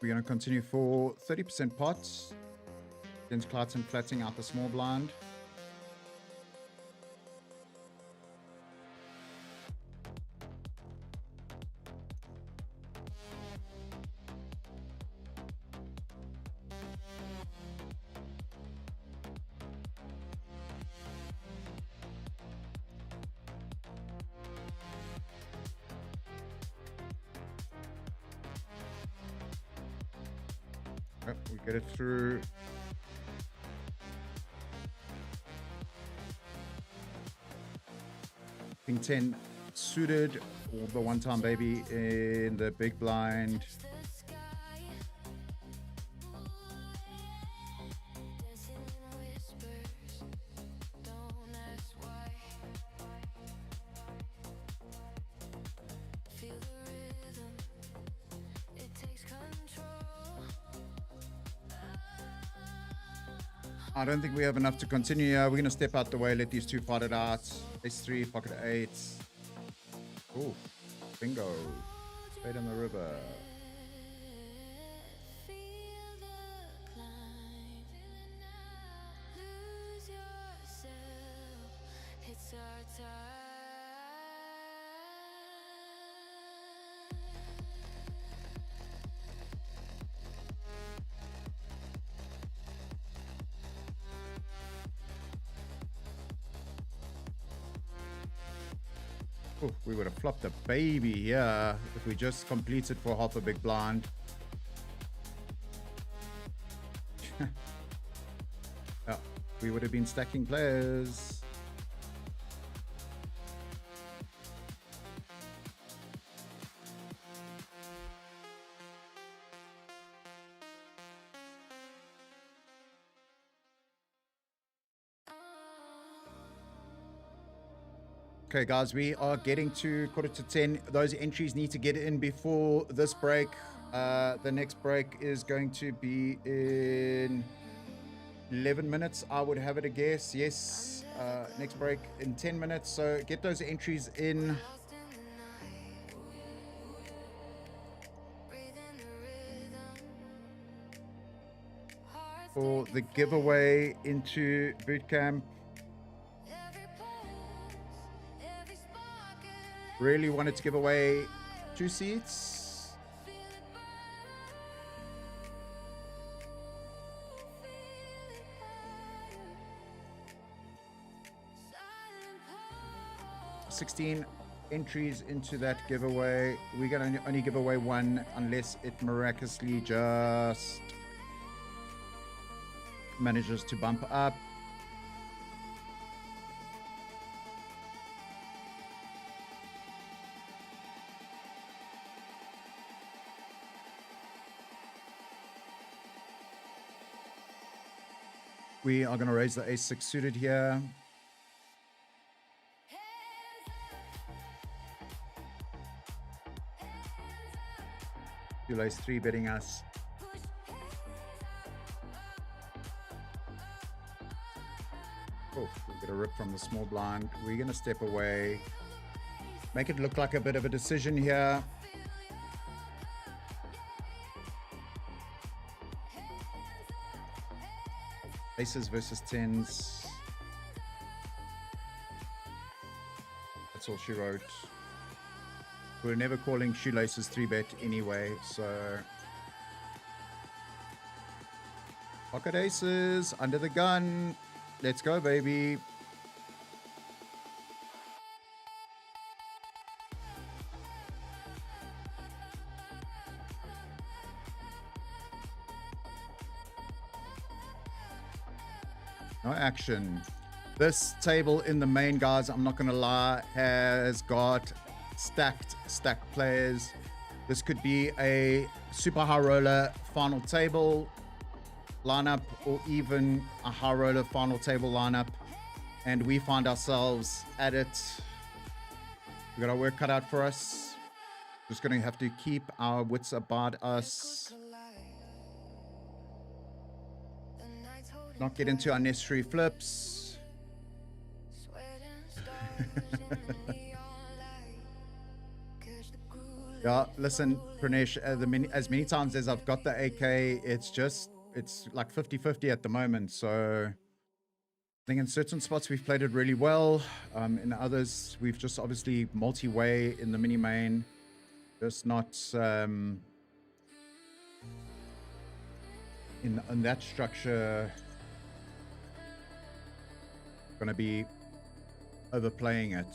We're going to continue for 30% pots. Against Clarkson flattening out the small blind. Yep, we get it through. King 10 suited, or the one-time baby in the big blind. I don't think we have enough to continue here. We're going to step out the way, let these two fight it out. Ace-3, pocket 8. Oh, bingo. Straight in the river. Ooh, we would have flopped a baby here if we just completed for half a big blind. Yeah, we would have been stacking players. Okay, guys, we are getting to 9:45. Those entries need to get in before this break. The next break is going to be in 11 minutes. I would have it a guess. Yes, next break in 10 minutes. So get those entries in. For the giveaway into bootcamp. Really wanted to give away 2 seats. $16 entries into that giveaway. We're going to only give away 1 unless it miraculously just manages to bump up. We are going to raise the ace-6 suited here. Ace-3 betting us. Oh, we get a rip from the small blind. We're going to step away. Make it look like a bit of a decision here. Aces versus 10s. That's all she wrote. We're never calling shoelaces 3-bet anyway, so. Pocket aces, under the gun. Let's go, baby. No action. This table in the main, guys, I'm not going to lie, has got stacked players. This could be a super high roller final table lineup or even a high roller final table lineup. And we find ourselves at it. We got our work cut out for us. Just going to have to keep our wits about us. Not get into unnecessary flips. Yeah, listen, Pranesh, as many times as I've got the AK, it's like 50-50 at the moment. So I think in certain spots we've played it really well. In others, we've just obviously multi-way in the mini main. Just not in that structure. Going to be overplaying it.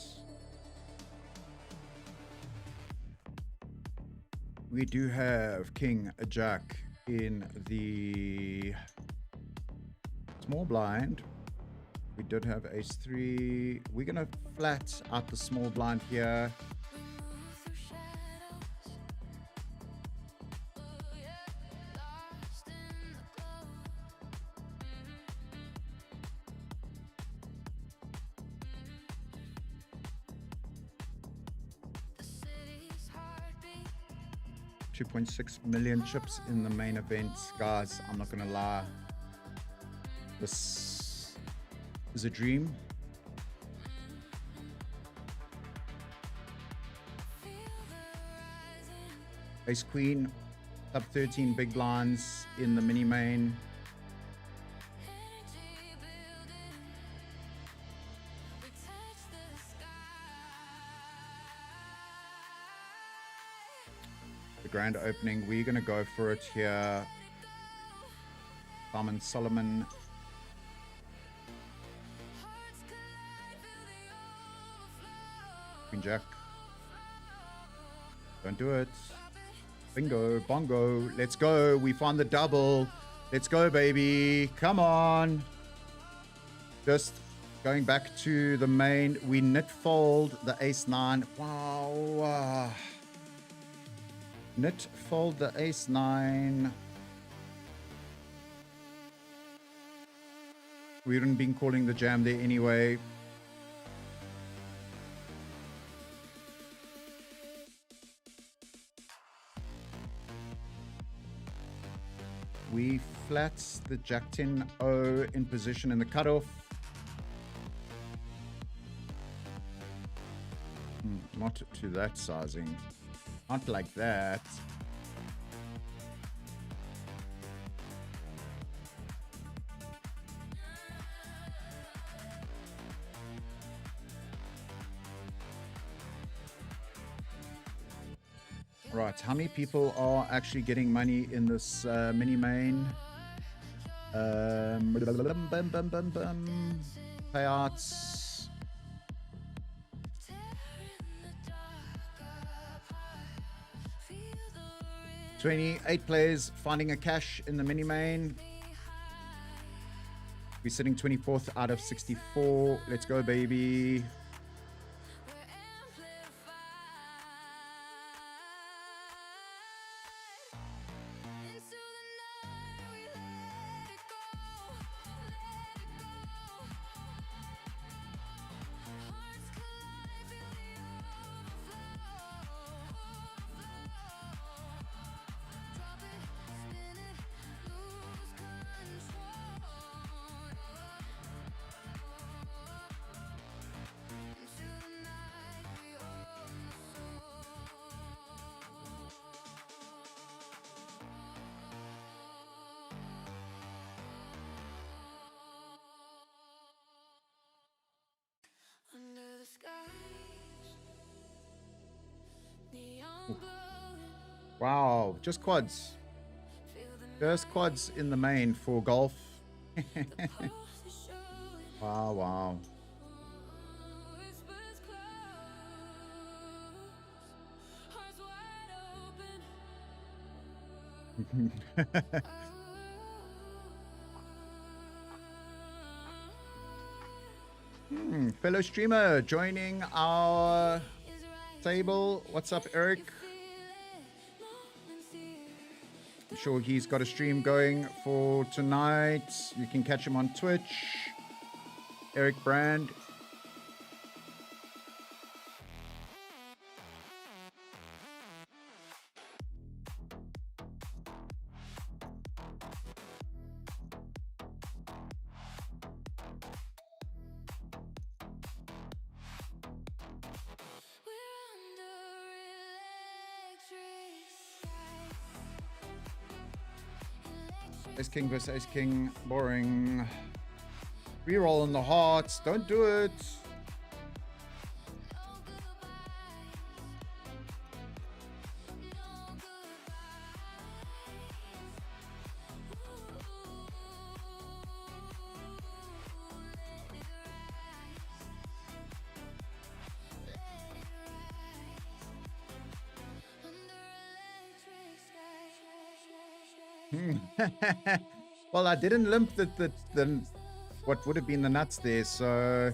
We do have King Jack in the small blind. We did have ace 3. We're going to flat out the small blind here. $2.6 million chips in the main event. Guys, I'm not gonna lie, this is a dream. Ace Queen, top 13 big blinds in the mini main. The grand opening, we're gonna go for it here. Simon Solomon. Queen Jack. Don't do it. Bingo, bongo. Let's go. We found the double. Let's go, baby. Come on. Just going back to the main. We knit fold the ace 9. Wow. Knit fold the ace 9. We wouldn't been calling the jam there anyway. We flat the Jack 10-0 in position in the cutoff. Not to that sizing. Not like that. Right, how many people are actually getting money in this mini main? Payouts. 28 players finding a cash in the mini main. We're sitting 24th out of 64. Let's go, baby. Wow, just quads. Just quads in the main for golf. Wow, wow. Fellow streamer joining our stable. What's up, Eric? I'm sure he's got a stream going for tonight. You can catch him on Twitch. Eric Brand. Ace King versus Ace King. Boring. Reroll on the hearts. Don't do it. Well, I didn't limp the what would have been the nuts there, so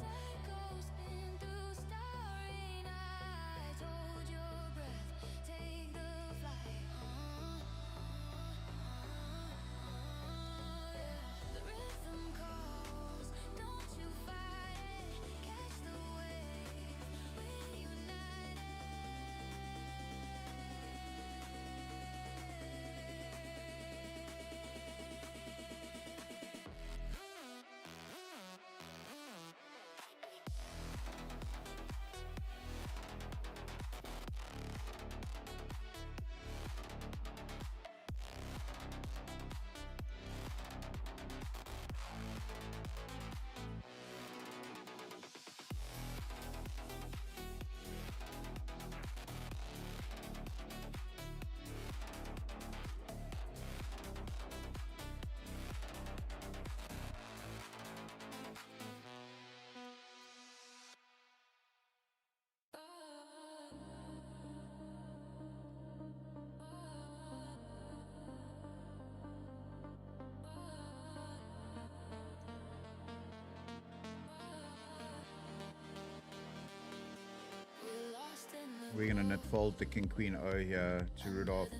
we're gonna net fold the King Queen O here to Rudolph.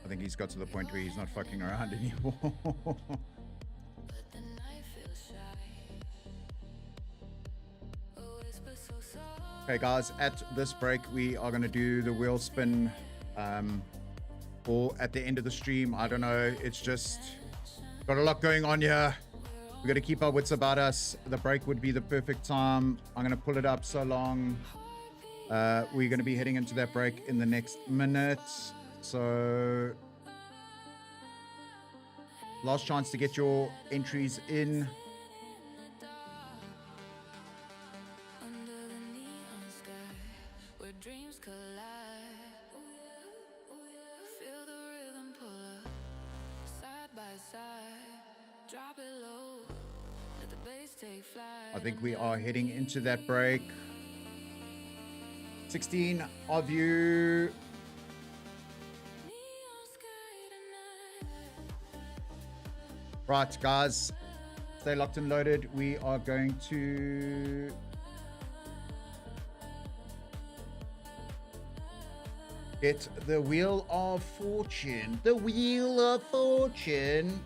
I think he's got to the point where he's not fucking around anymore. Okay, guys, at this break, we are going to do the wheel spin, or at the end of the stream. I don't know. It's just got a lot going on here. We got to keep our wits about us. The break would be the perfect time. I'm going to pull it up so long. We're going to be heading into that break in the next minute. So, last chance to get your entries in. I think we are heading into that break. 16 of you. Right, guys. Stay locked and loaded. We are going to get the Wheel of Fortune. The Wheel of Fortune.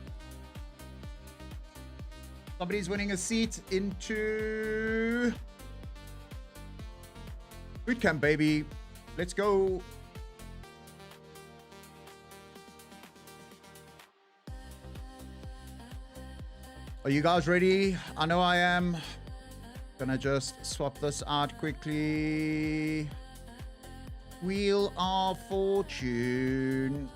Somebody's winning a seat into bootcamp, baby. Let's go. Are you guys ready? I know I am. Gonna just swap this out quickly. Wheel of Fortune.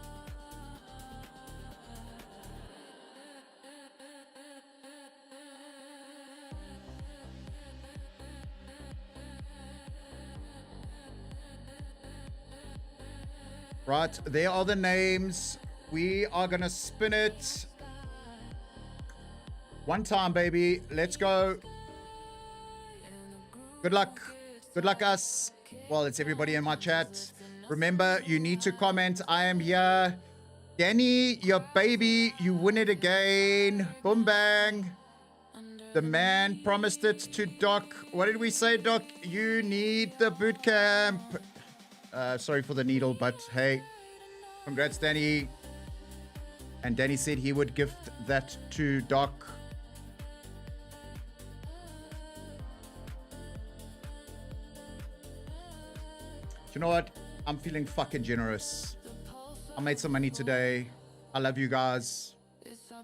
Right, there are the names. We are gonna spin it. One time, baby. Let's go. Good luck. Good luck, us. Well, it's everybody in my chat. Remember, you need to comment. I am here. Danny, your baby, you win it again. Boom bang. The man promised it to Doc. What did we say, Doc? You need the boot camp. Sorry for the needle, but hey, congrats, Danny. And Danny said he would gift that to Doc. You know what? I'm feeling fucking generous. I made some money today. I love you guys.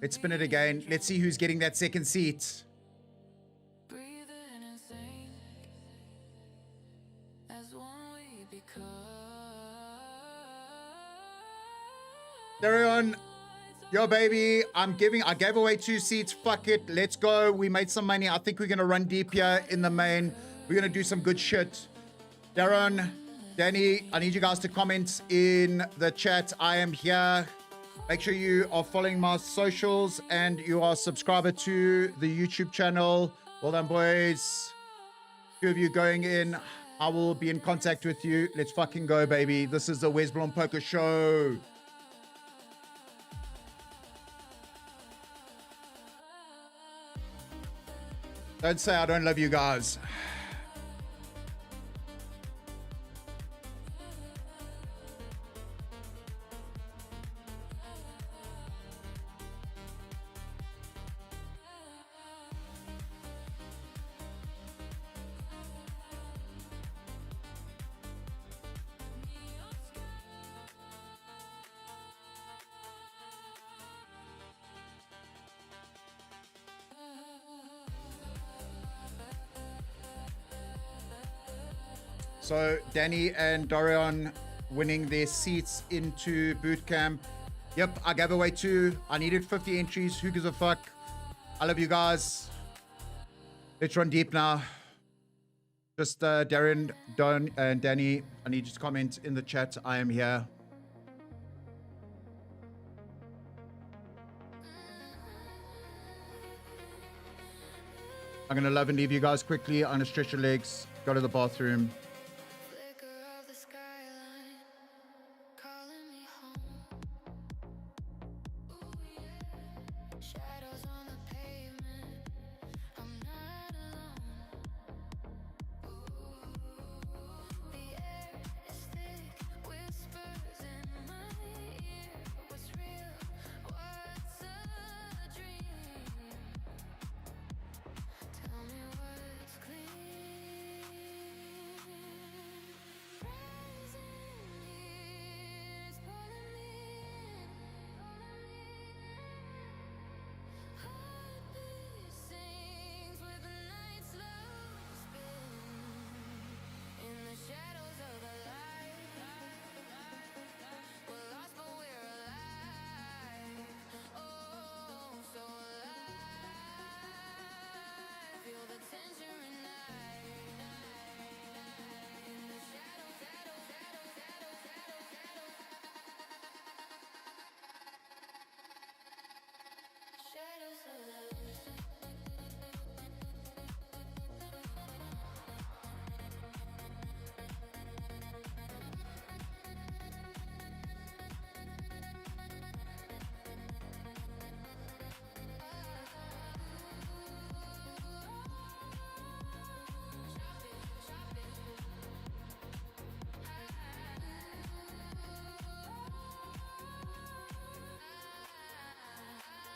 Let's spin it again. Let's see who's getting that second seat. Darion, yo baby, I gave away 2 seats. Fuck it. Let's go. We made some money. I think we're gonna run deep here in the main. We're gonna do some good shit. Darren, Danny, I need you guys to comment in the chat. I am here. Make sure you are following my socials and you are a subscriber to the YouTube channel. Well done, boys. 2 of you going in. I will be in contact with you. Let's fucking go, baby. This is the Wes Blom Poker Show. Don't say I don't love you guys. So Danny and Dorian winning their seats into boot camp. Yep, I gave away 2. I needed 50 entries. Who gives a fuck? I love you guys. Let's run deep now. Just Darren, Don, and Danny, I need you to comment in the chat. I am here. I'm going to love and leave you guys quickly. I'm going to stretch your legs, go to the bathroom.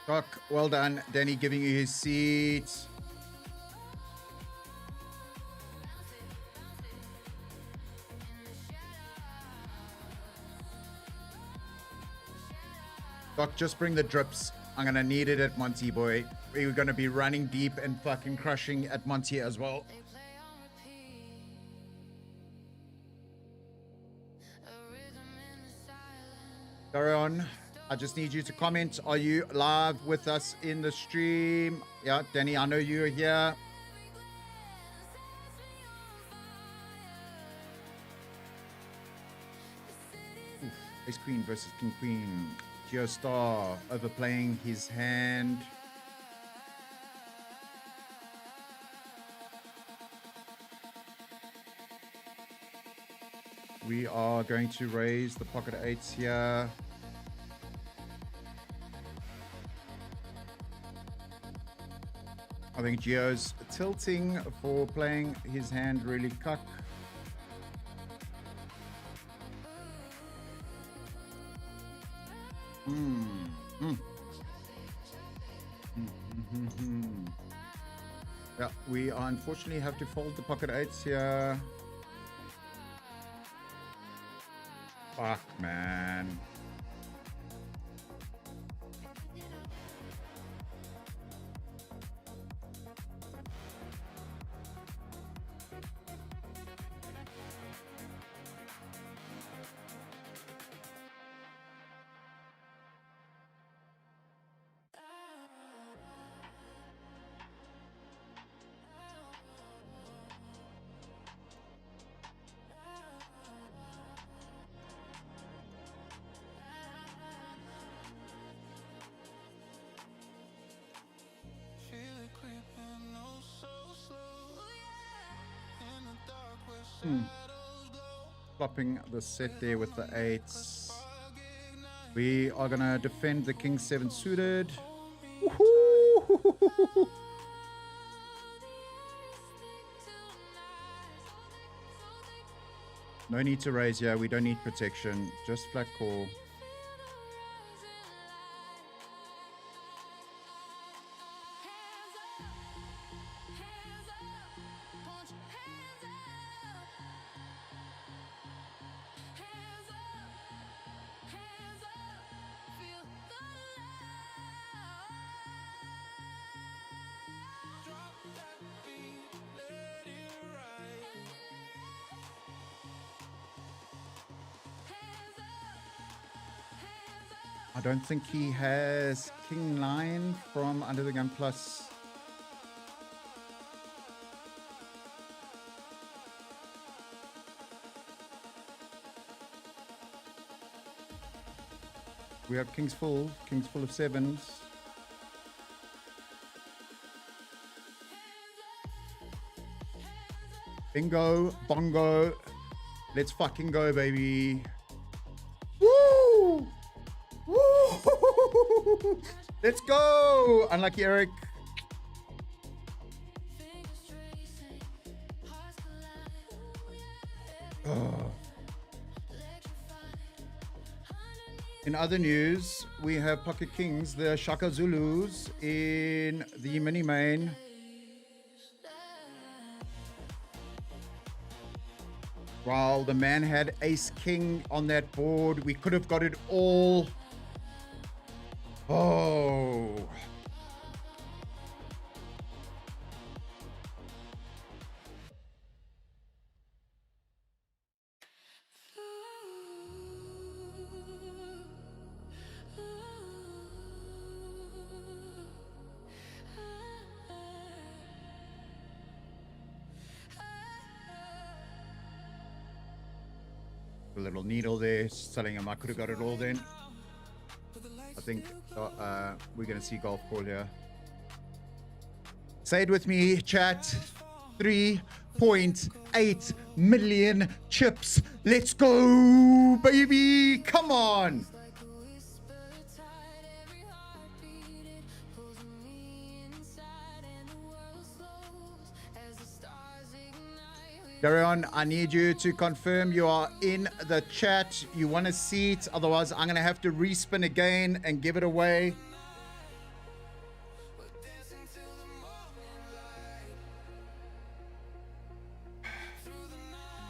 Doc, well done. Danny giving you his seat. Doc, just bring the drips. I'm going to need it at Monty, boy. We're going to be running deep and fucking crushing at Monty as well. Darion, I just need you to comment. Are you live with us in the stream? Yeah, Danny, I know you're here. Oof, Ace Queen versus King Queen. Geostar overplaying his hand. We are going to raise the pocket 8s here. I think Gio's tilting for playing his hand really cuck. Yeah, we unfortunately have to fold the pocket eights here. Fuck, man. Flopping the set there with the eights. We are gonna defend the king seven suited. Woohoo! No need to raise here. We don't need protection. Just flat call. I don't think he has king 9 from under the gun plus. We have kings full of sevens. Bingo, bongo. Let's fucking go, baby. Woo! Woo! Let's go! Unlucky Eric. Oh. In other news, we have Pocket Kings, the Shaka Zulus in the mini main. While the man had ace king on that board, we could have got it all. Oh. A little needle there, telling him I could have got it all then. I think we're going to see golf ball here. Say it with me, chat. 3.8 million chips. Let's go, baby. Come on. Carry on. I need you to confirm you are in the chat. You want a seat. Otherwise, I'm going to have to respin again and give it away.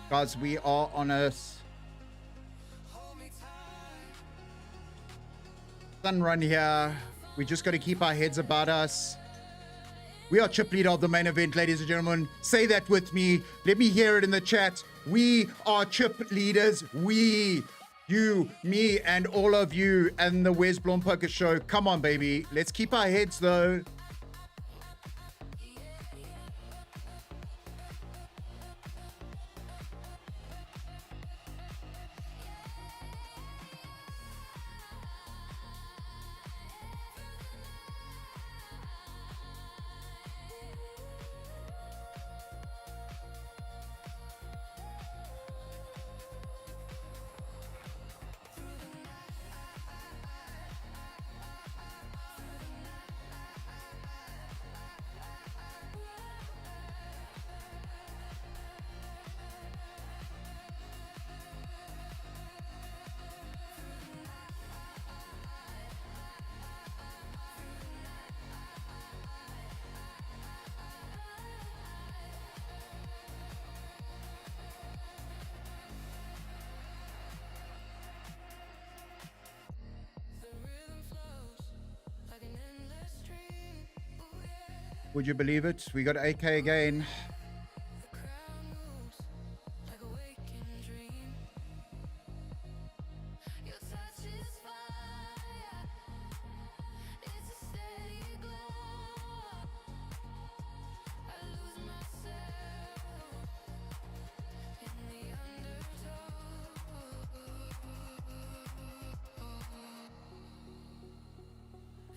Guys, we are on a sun run here. We just got to keep our heads about us. We are chip leader of the main event, ladies and gentlemen. Say that with me. Let me hear it in the chat. We are chip leaders. We, you, me, and all of you, and the Wes Blom Poker Show. Come on, baby. Let's keep our heads, though. Would you believe it? We got AK again. like a waking dream. Your touch is fire. It's a steady glow. I lose myself in the undertow.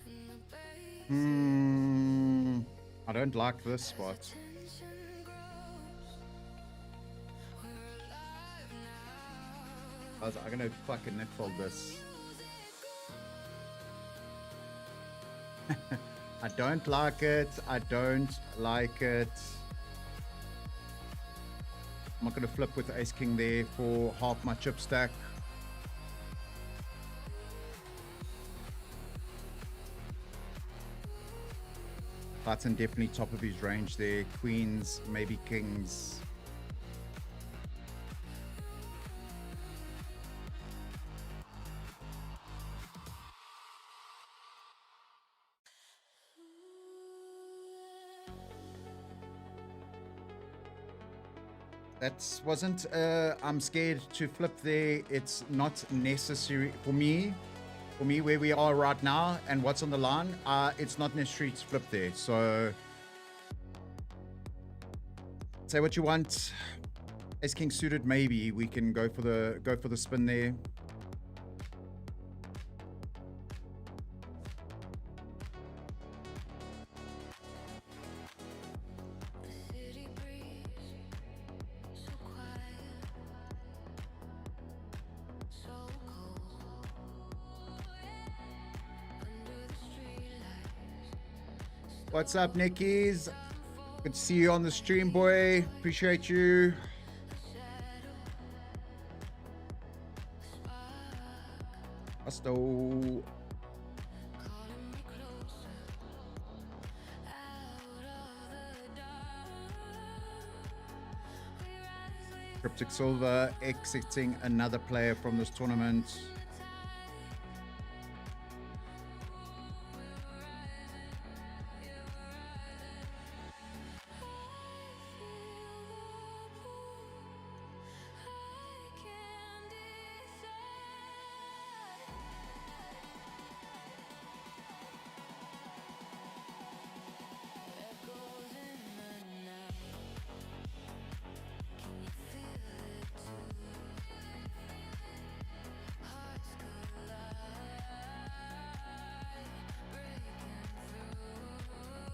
In the base, I don't like this spot. tension grows. We're alive now. I'm gonna fucking netfold this. I don't like it. I don't like it. I'm not gonna flip with Ace King there for half my chip stack. Button definitely top of his range there. Queens, maybe kings. That wasn't, I'm scared to flip there. It's not necessary for me. For me, where we are right now and what's on the line, it's not necessary to flip there. So, say what you want. Ace King suited, maybe we can go for the spin there. City breeze, so quiet, so cold. Under the streetlights, What's up, Nickies? Good to see you on the stream, boy. Appreciate you. Gusto. calling me closer. Out of the dark, we rise with Cryptic Silver exiting another player from this tournament. I can decide. Echoes in the night. Can you feel it too? Hearts collide, breaking through. Echoes in the night.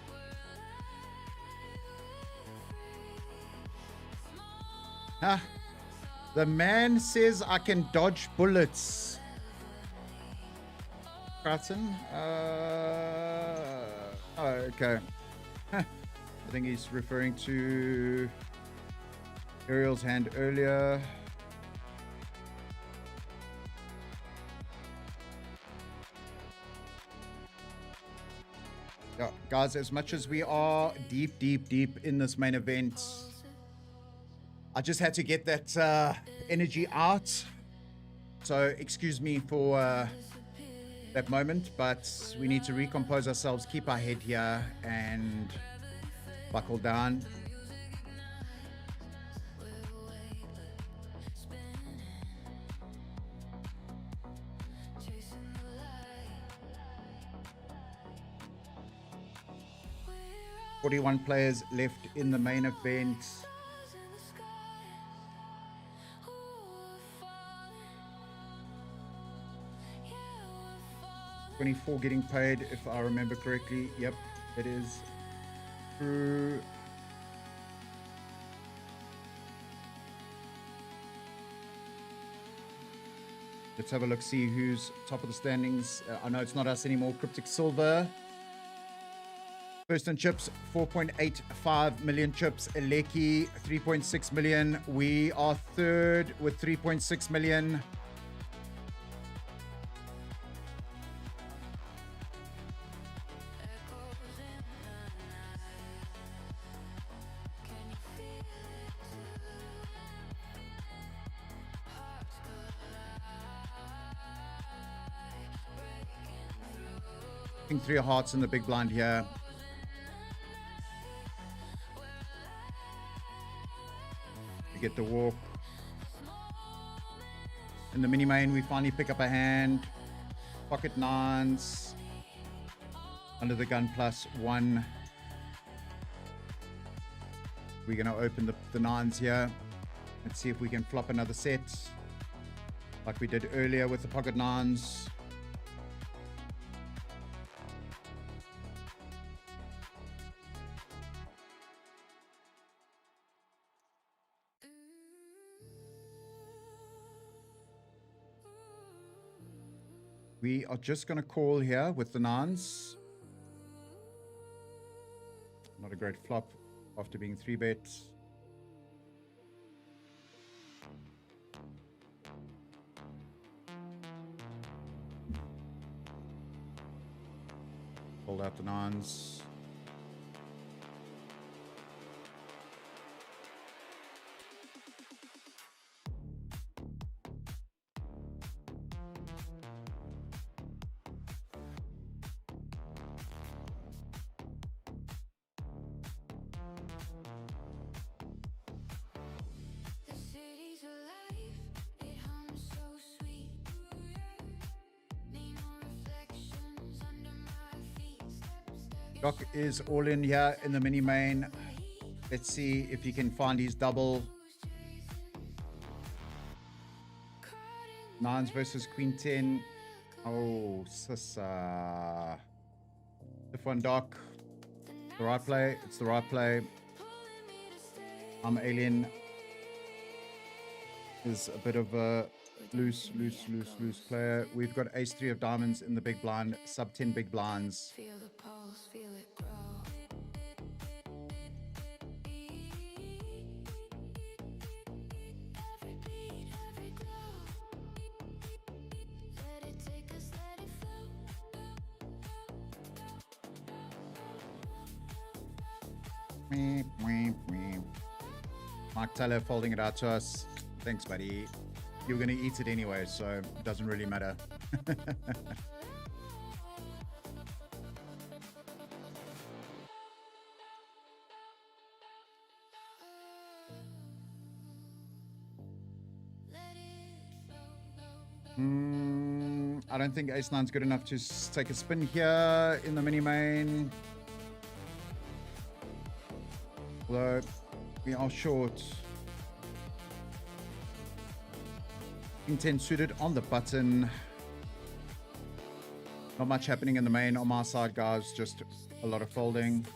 We're alive, we're free. Ah, the man says I can dodge bullets. Cratton? Oh, okay. I think he's referring to Ariel's hand earlier. Yeah, guys, as much as we are deep in this main event, I just had to get that energy out. So excuse me for that moment, but we need to recompose ourselves, keep our head here, and buckle down. Chasing the light. 41 players left in the main event. Stars in the sky. Ooh, we're falling. Yeah, we're falling. 24 getting paid, if I remember correctly. Yep, it is true. Let's have a look, see who's top of the standings. I know it's not us anymore. Cryptic Silver. First in chips, 4.85 million chips. Eleki, 3.6 million. We are third with 3.6 million. Echoes in the night. Can you feel it too? Hearts collide, breaking through. Flopping 3 of hearts in the big blind here. We get the walk. In the mini main, we finally pick up a hand. Pocket nines. Under the gun +1. We're going to open the nines here and see if we can flop another set like we did earlier with the pocket nines. We are just going to call here with the nines. Not a great flop after being 3-bet. Hold out the nines. The city's alive, it hums so sweet. Neon reflections under my feet. Doc is all in here in the mini main. Let's see if he can find his double. Nines versus Queen 10. Oh, sissa. If one, Doc. The right play. It's the right play. Alien is a bit of a loose player. We've got ace 3 of diamonds in the big blind. Sub 10 big blinds. Feel the pulse, feel it grow. Every beat, every glow. Let it take us, let it flow. Mark Taylor folding it out to us. Thanks, buddy. You're going to eat it anyway, so it doesn't really matter. I don't think ace 9's good enough to take a spin here in the mini main. Although we are short. King 10 suited on the button. Not much happening in the main on my side, guys. Just a lot of folding.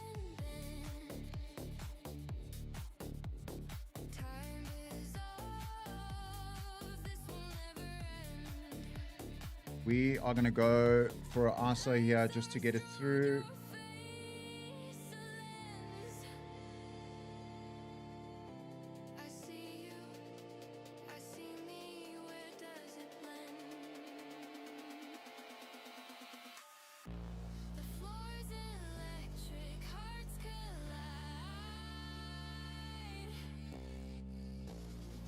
We are going to go for an ISO here just to get it through. I see you, I see me, where does it blend? The floor's electric, hearts collide.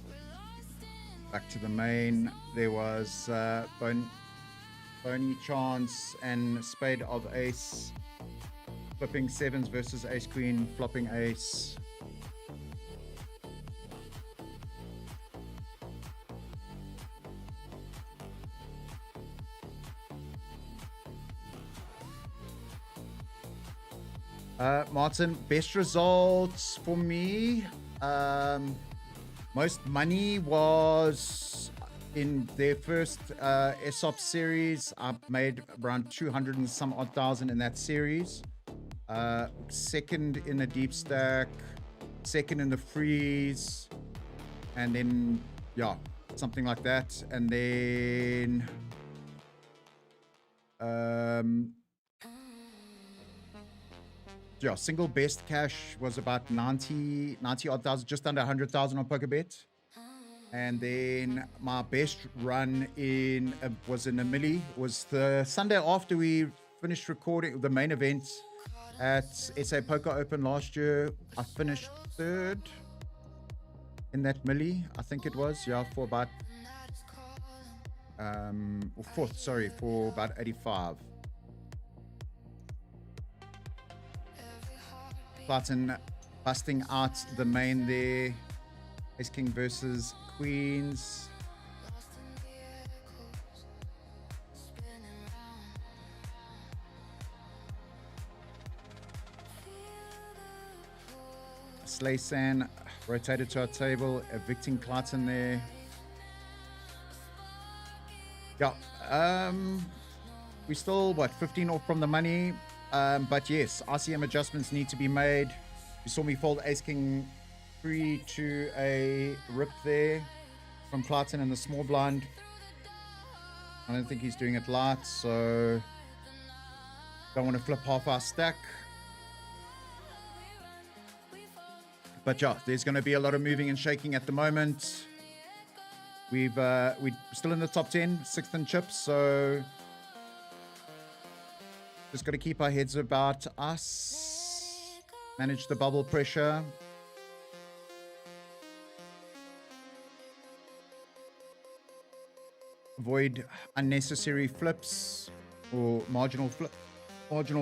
We're lost in Back to the main. There was Bony chance and spade of ace. Flipping 7s versus ace queen. Flopping ace. Martin, best results for me. Most money was in their first ESOP series. I made around 200 and some odd thousand in that series. Second in the deep stack, second in the freeze, and then yeah, something like that. And then yeah, single best cash was about 90 odd thousand, just under 100,000 on PokerBet. And then my best run in was in a milli. Was the Sunday after we finished recording the main event at SA Poker Open last year. I finished third in that milli, I think it was. Yeah, for about or fourth, sorry, for about 85. Clarton busting out the main there. Ace King versus Queens. Slaysan rotated to our table, evicting Clarton there. Yeah, we still, what, 15 off from the money. But yes, RCM adjustments need to be made. You saw me fold Ace King 3 to a rip there from Clarton in the small blind. I don't think he's doing it light, so don't want to flip half our stack. But yeah, there's going to be a lot of moving and shaking at the moment. We're still in the top 10, 6th in chips, so just got to keep our heads about us, manage the bubble pressure. Avoid unnecessary flips or marginal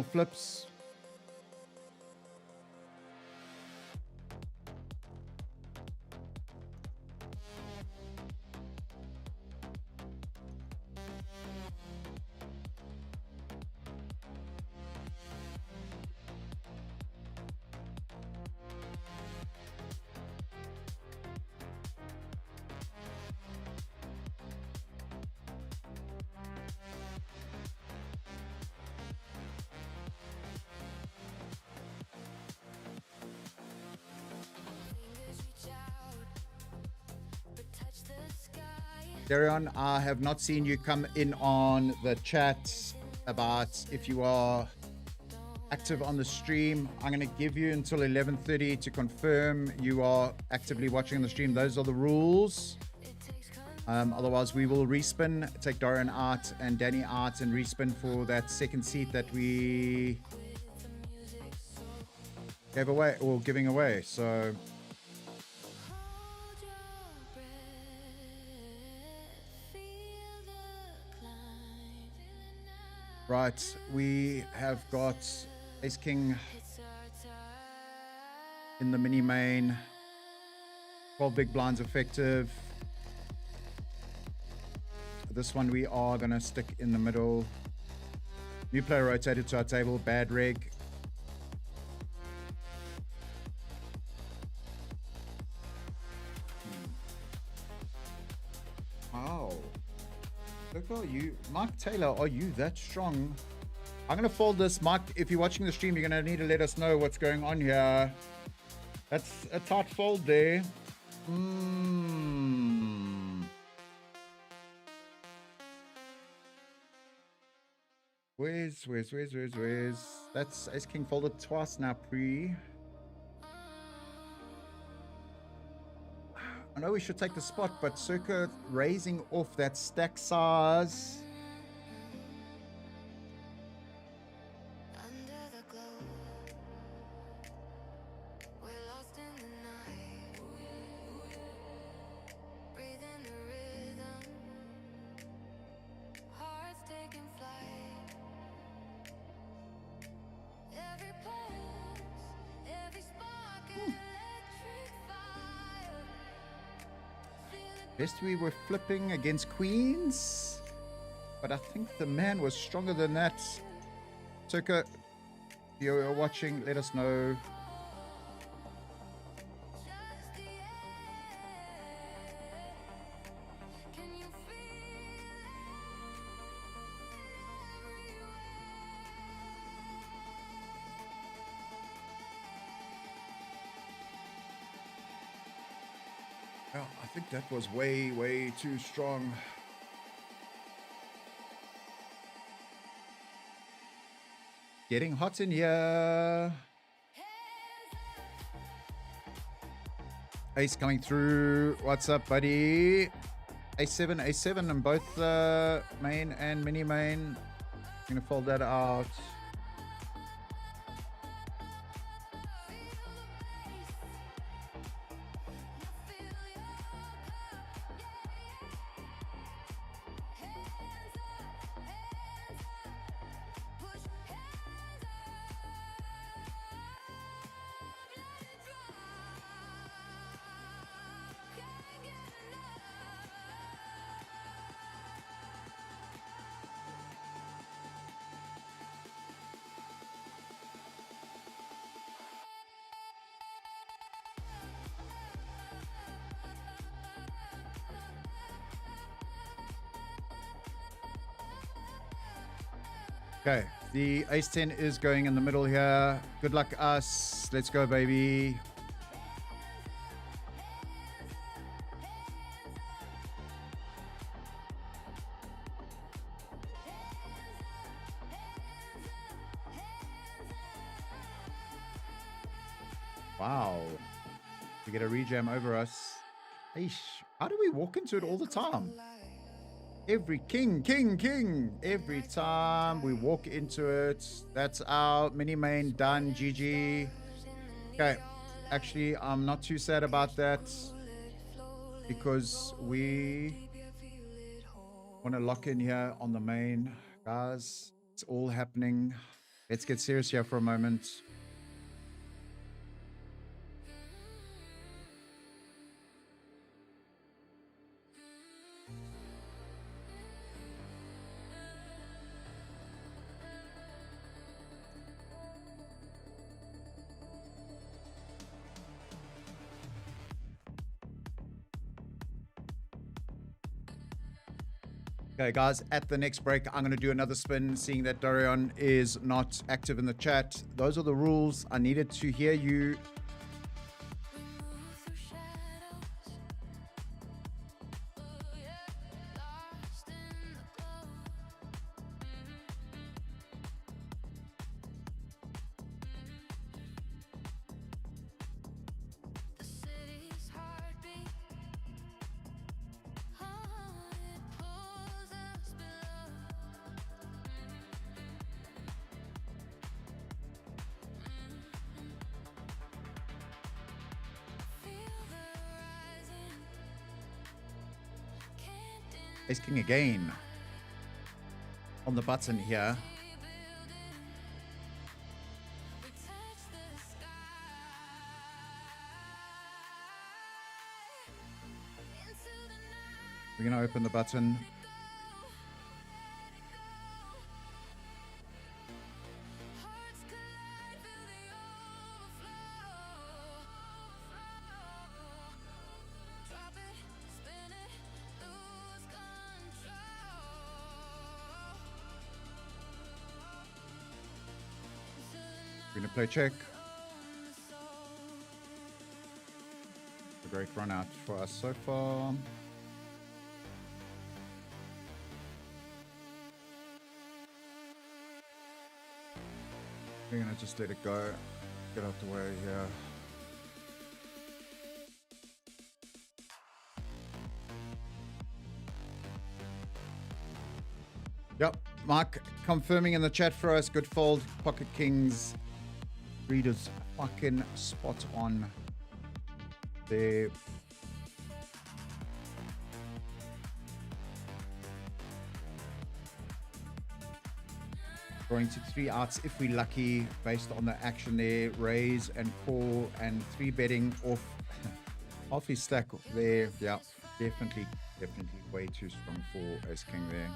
flips. Darion, I have not seen you come in on the chat about if you are active on the stream. I'm going to give you until 11:30 to confirm you are actively watching the stream. Those are the rules. Otherwise, we will respin, take Darion out and Danny out and respin for that second seat that we gave away or giving away. So right, we have got Ace King in the mini main, 12 big blinds effective. This one we are going to stick in the middle. New player rotated to our table, bad reg. Wow. Look, are you, Mike Taylor, are you that strong? I'm going to fold this. Mike, if you're watching the stream, you're going to need to let us know what's going on here. That's a tight fold there. Where's? That's Ace King folded twice now, pre. I know we should take the spot, but circa raising off that stack size. Best we were flipping against queens, but I think the man was stronger than that. Circa, if you're watching, let us know. Oh, I think that was way too strong. Getting hot in here. Ace coming through. What's up, buddy? A7 and both main and mini main. I'm gonna fold that out. Okay, the ace 10 is going in the middle here. Good luck, us. Let's go, baby. Wow. We get a rejam over us. Eesh. How do we walk into it all the time? Every king. Every time we walk into it. That's our mini main done. GG. Okay. Actually, I'm not too sad about that because we want to lock in here on the main. Guys, it's all happening. Let's get serious here for a moment. Okay, guys, at the next break, I'm going to do another spin, seeing that Dorian is not active in the chat. Those are the rules. I needed to hear you. Ace King again on the button here. We're going to open the button. We're going to play check. A great run out for us so far. We're going to just let it go. Get out the way here. Yep, Mark confirming in the chat for us. Good fold. Pocket Kings. Readers fucking spot on there. Going to 3 outs if we're lucky based on the action there. Raise and call and 3 betting off half his stack there. Yeah, definitely way too strong for Ace King there.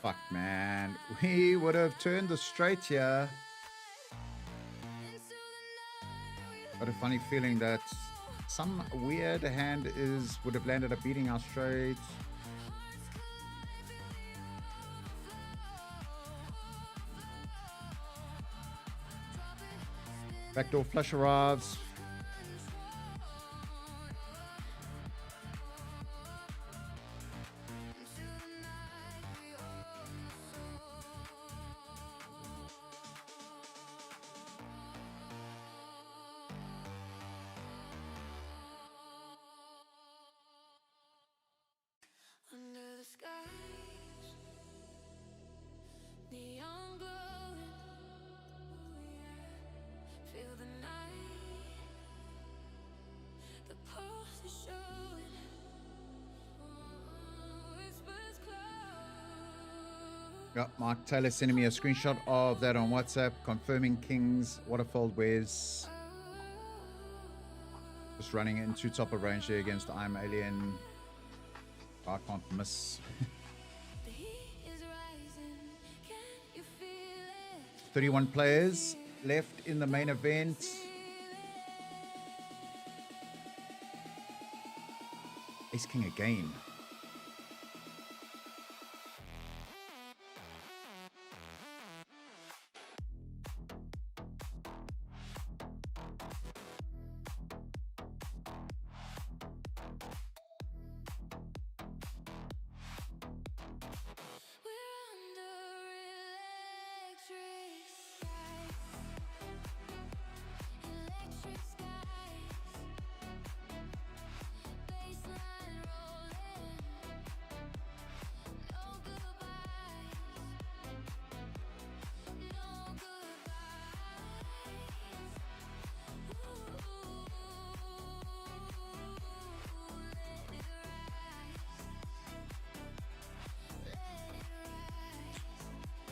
Fuck, man. We would have turned the straight here. Got a funny feeling that some weird hand would have landed up beating our straight. Backdoor flush arrives. Under the skies, neon glowing. Feel the night, the pulse is showing. Whispers close. Got Mark Taylor sending me a screenshot of that on WhatsApp, confirming Kings Waterfold wears the Just running into top of range there against I'm Alien. I can't miss. The heat is rising. Can you feel it? 31 players left in the main event. Ace King again. We're under electric skies. Electric skies. Baseline rolling. No goodbyes. No goodbyes.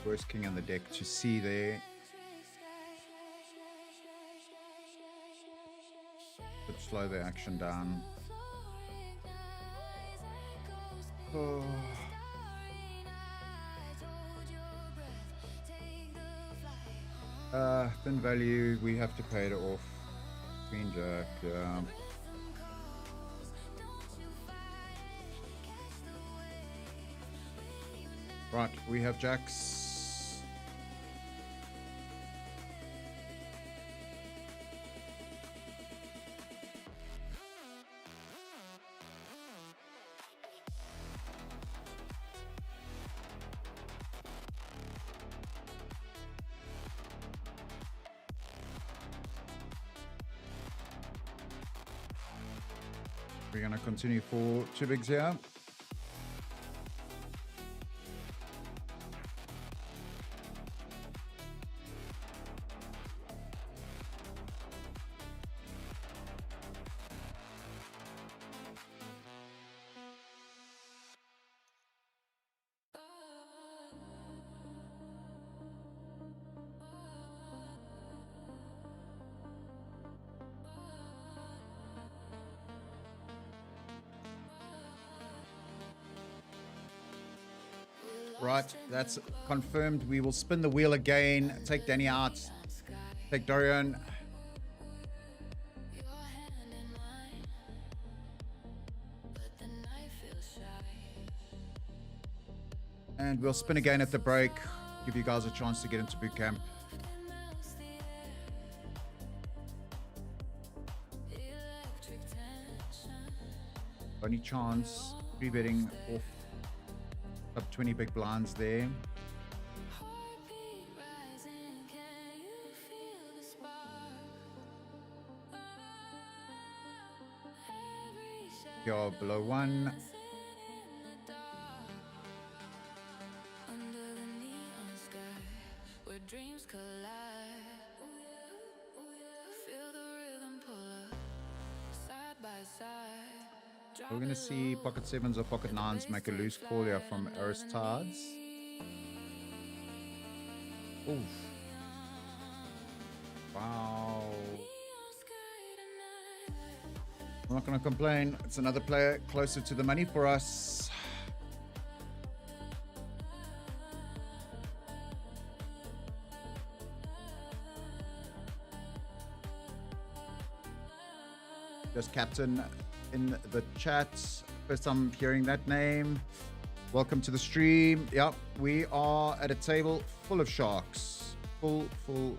Worst king on the deck to see there. Could slow the action down. Oh. Thin value, we have to pay it off. Queen Jack, yeah. Right, we have Jacks. We're going to continue for two bigs here. Right, that's confirmed. We will spin the wheel again. Take Danny out. Take Dorian. And we'll spin again at the break. Give you guys a chance to get into boot camp. Only chance. Free betting off up 20 big blinds there. You're below one. We're going to see pocket sevens or pocket nines make a loose call here from Aristides. Oof. Wow. I'm not going to complain. It's another player closer to the money for us. Just captain in the chat. First time hearing that name. Welcome to the stream. Yep, we are at a table full of sharks. Full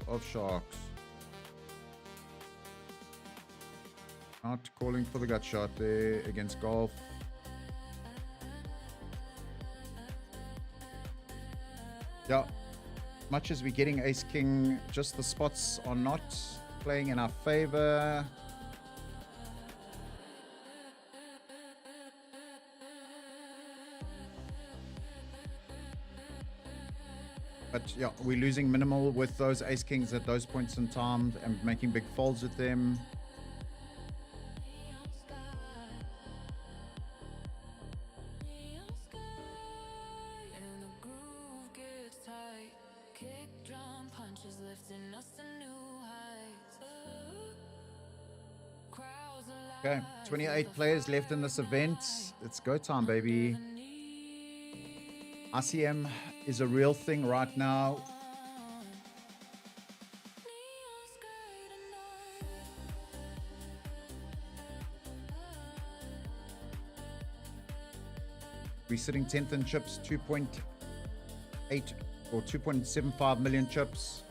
of sharks. Not calling for the gut shot there against golf. Yeah, much as we're getting ace king, just the spots are not playing in our favor. But yeah, we're losing minimal with those ace kings at those points in time and making big folds with them. Lifting us to new heights. Crowds alive. Okay, 28 players left in this event. It's go time, baby. ICM is a real thing right now. We're sitting 10th in chips, 2.8 or 2.75 million chips.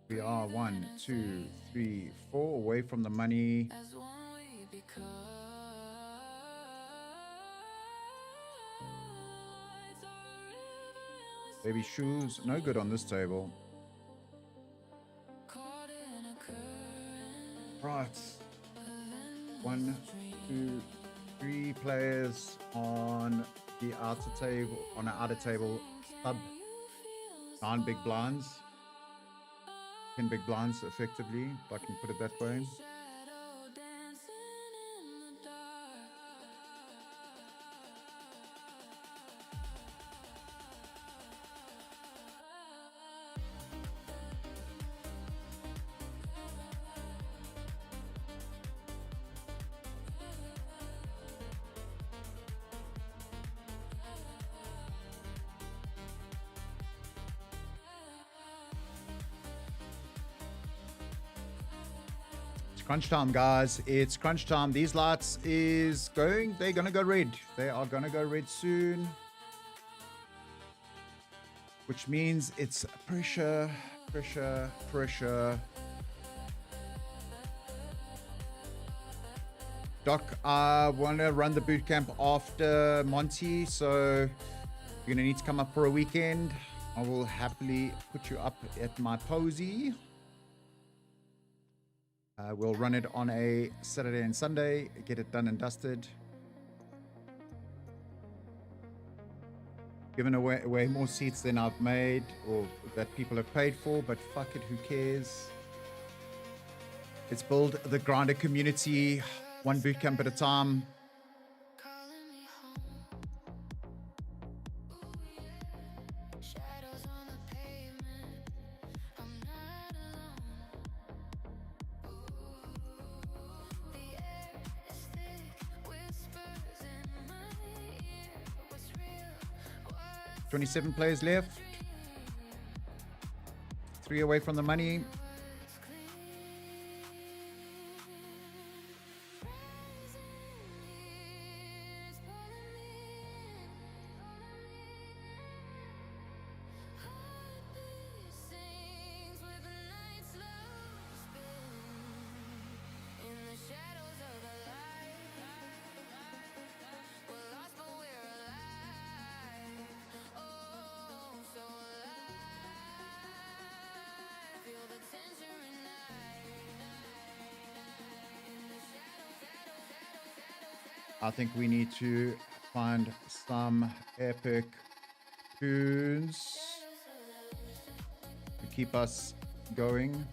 We are 1, 2, 3, 4 away from the money. Baby shoes, no good on this table. Right. 1, 2, 3 players on the outer table, on the outer table, sub 9 big blinds. 10 big blinds, effectively, if I can put it that way. Crunch time, guys. It's crunch time. These lights is going, they're going to go red. They are going to go red soon. Which means it's pressure, pressure, pressure. Doc, I want to run the boot camp after Monty, so you're going to need to come up for a weekend. I will happily put you up at my posy. We'll run it on a Saturday and Sunday, get it done and dusted. Given away way more seats than I've made or that people have paid for, but fuck it, who cares? Let's build the grinder community, one bootcamp at a time. $27 players left. 3 away from the money. I think we need to find some epic tunes to keep us going.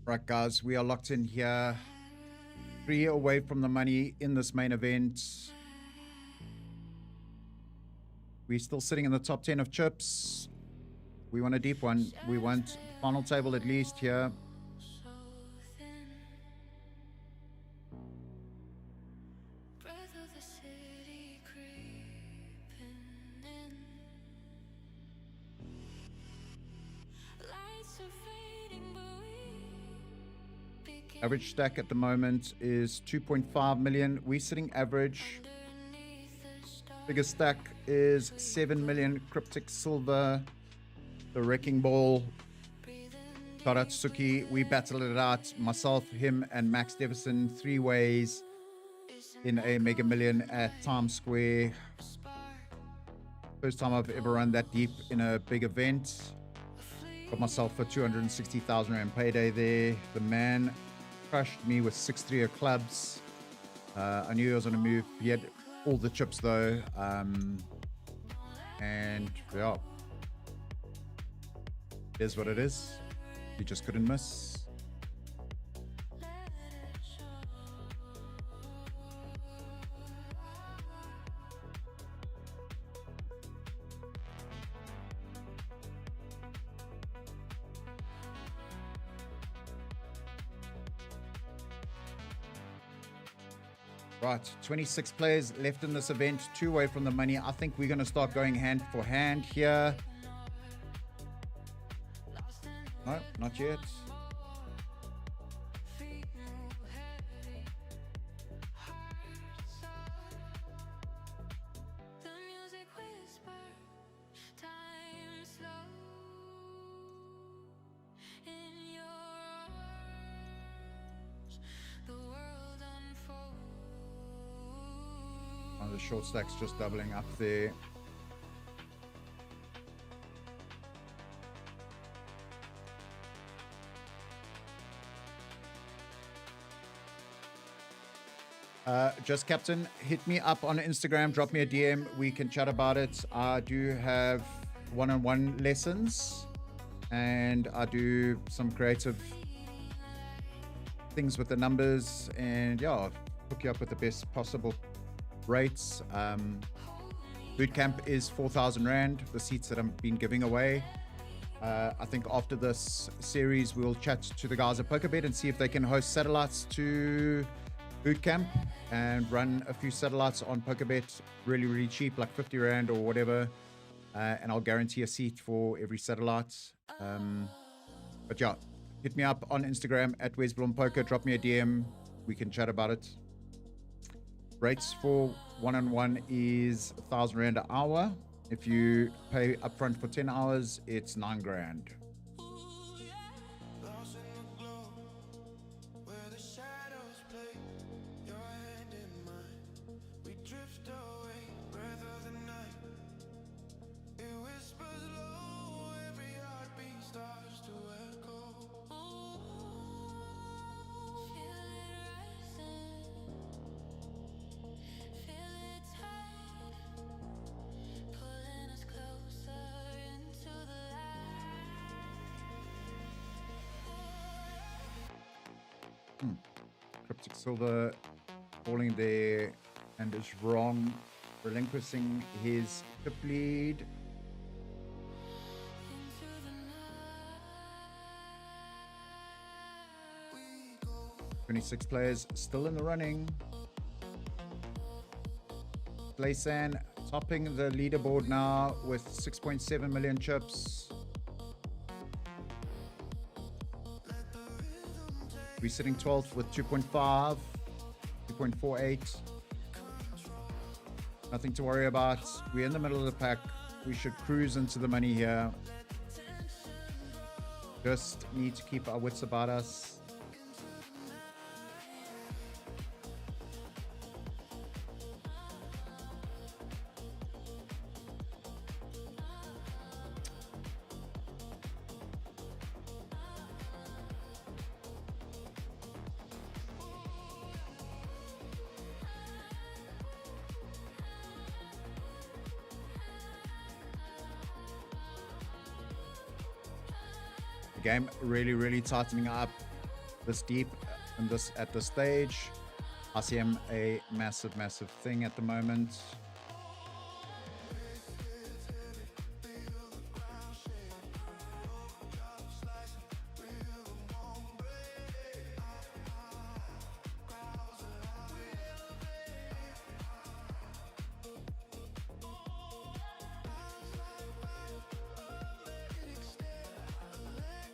Right, guys, we are locked in here. 3 away from the money in this main event. We're still sitting in the top 10 of chips. We want a deep one. We want final table at least here. Average stack at the moment is 2.5 million. We're sitting average. Biggest stack is 7 million cryptic silver. The wrecking ball. Taratsuki, we battled it out. Myself, him, and Max Davison, 3 ways in a Mega Million at Times Square. First time I've ever run that deep in a big event. Got myself a 260,000 Rand payday there. The man crushed me with 6-3 of clubs. I knew he was on a move. He had all the chips though. And yeah. Is what it is. You just couldn't miss. Right, 26 players left in this event, 2 away from the money. I think we're going to start going hand for hand here. No, not yet. Oh, the short stack's just doubling up there. Just Captain, hit me up on Instagram, drop me a DM. We can chat about it. I do have one-on-one lessons and I do some creative things with the numbers, and yeah, I'll hook you up with the best possible rates. Boot camp is 4,000 Rand, the seats that I've been giving away. I think after this series, we'll chat to the guys at PokerBet and see if they can host satellites to boot camp and run a few satellites on PokerBet really cheap, like 50 Rand or whatever. And I'll guarantee a seat for every satellite. But yeah, hit me up on Instagram at WesBlomPoker, drop me a DM. We can chat about it. Rates for one-on-one is 1,000 Rand an hour. If you pay upfront for 10 hours, it's 9 grand. Cryptic Silver falling there and is wrong, relinquishing his tip lead. "26 players still in the running. Laysan topping the leaderboard now with 6.7 million chips. We're sitting 12th with 2.5, 2.48. Nothing to worry about. We're in the middle of the pack. We should cruise into the money here. Just need to keep our wits about us. Game really tightening up this deep and this at this stage. ICM a massive thing at the moment.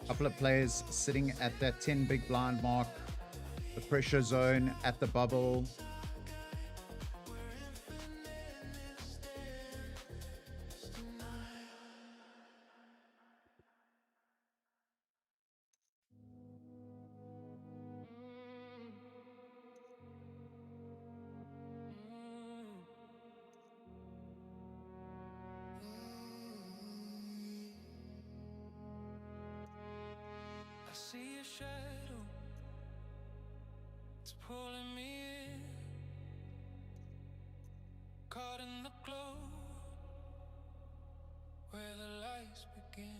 Couple of players sitting at that 10 big blind mark, the pressure zone at the bubble. I see a shadow, it's pulling me in, caught in the glow, where the lights begin.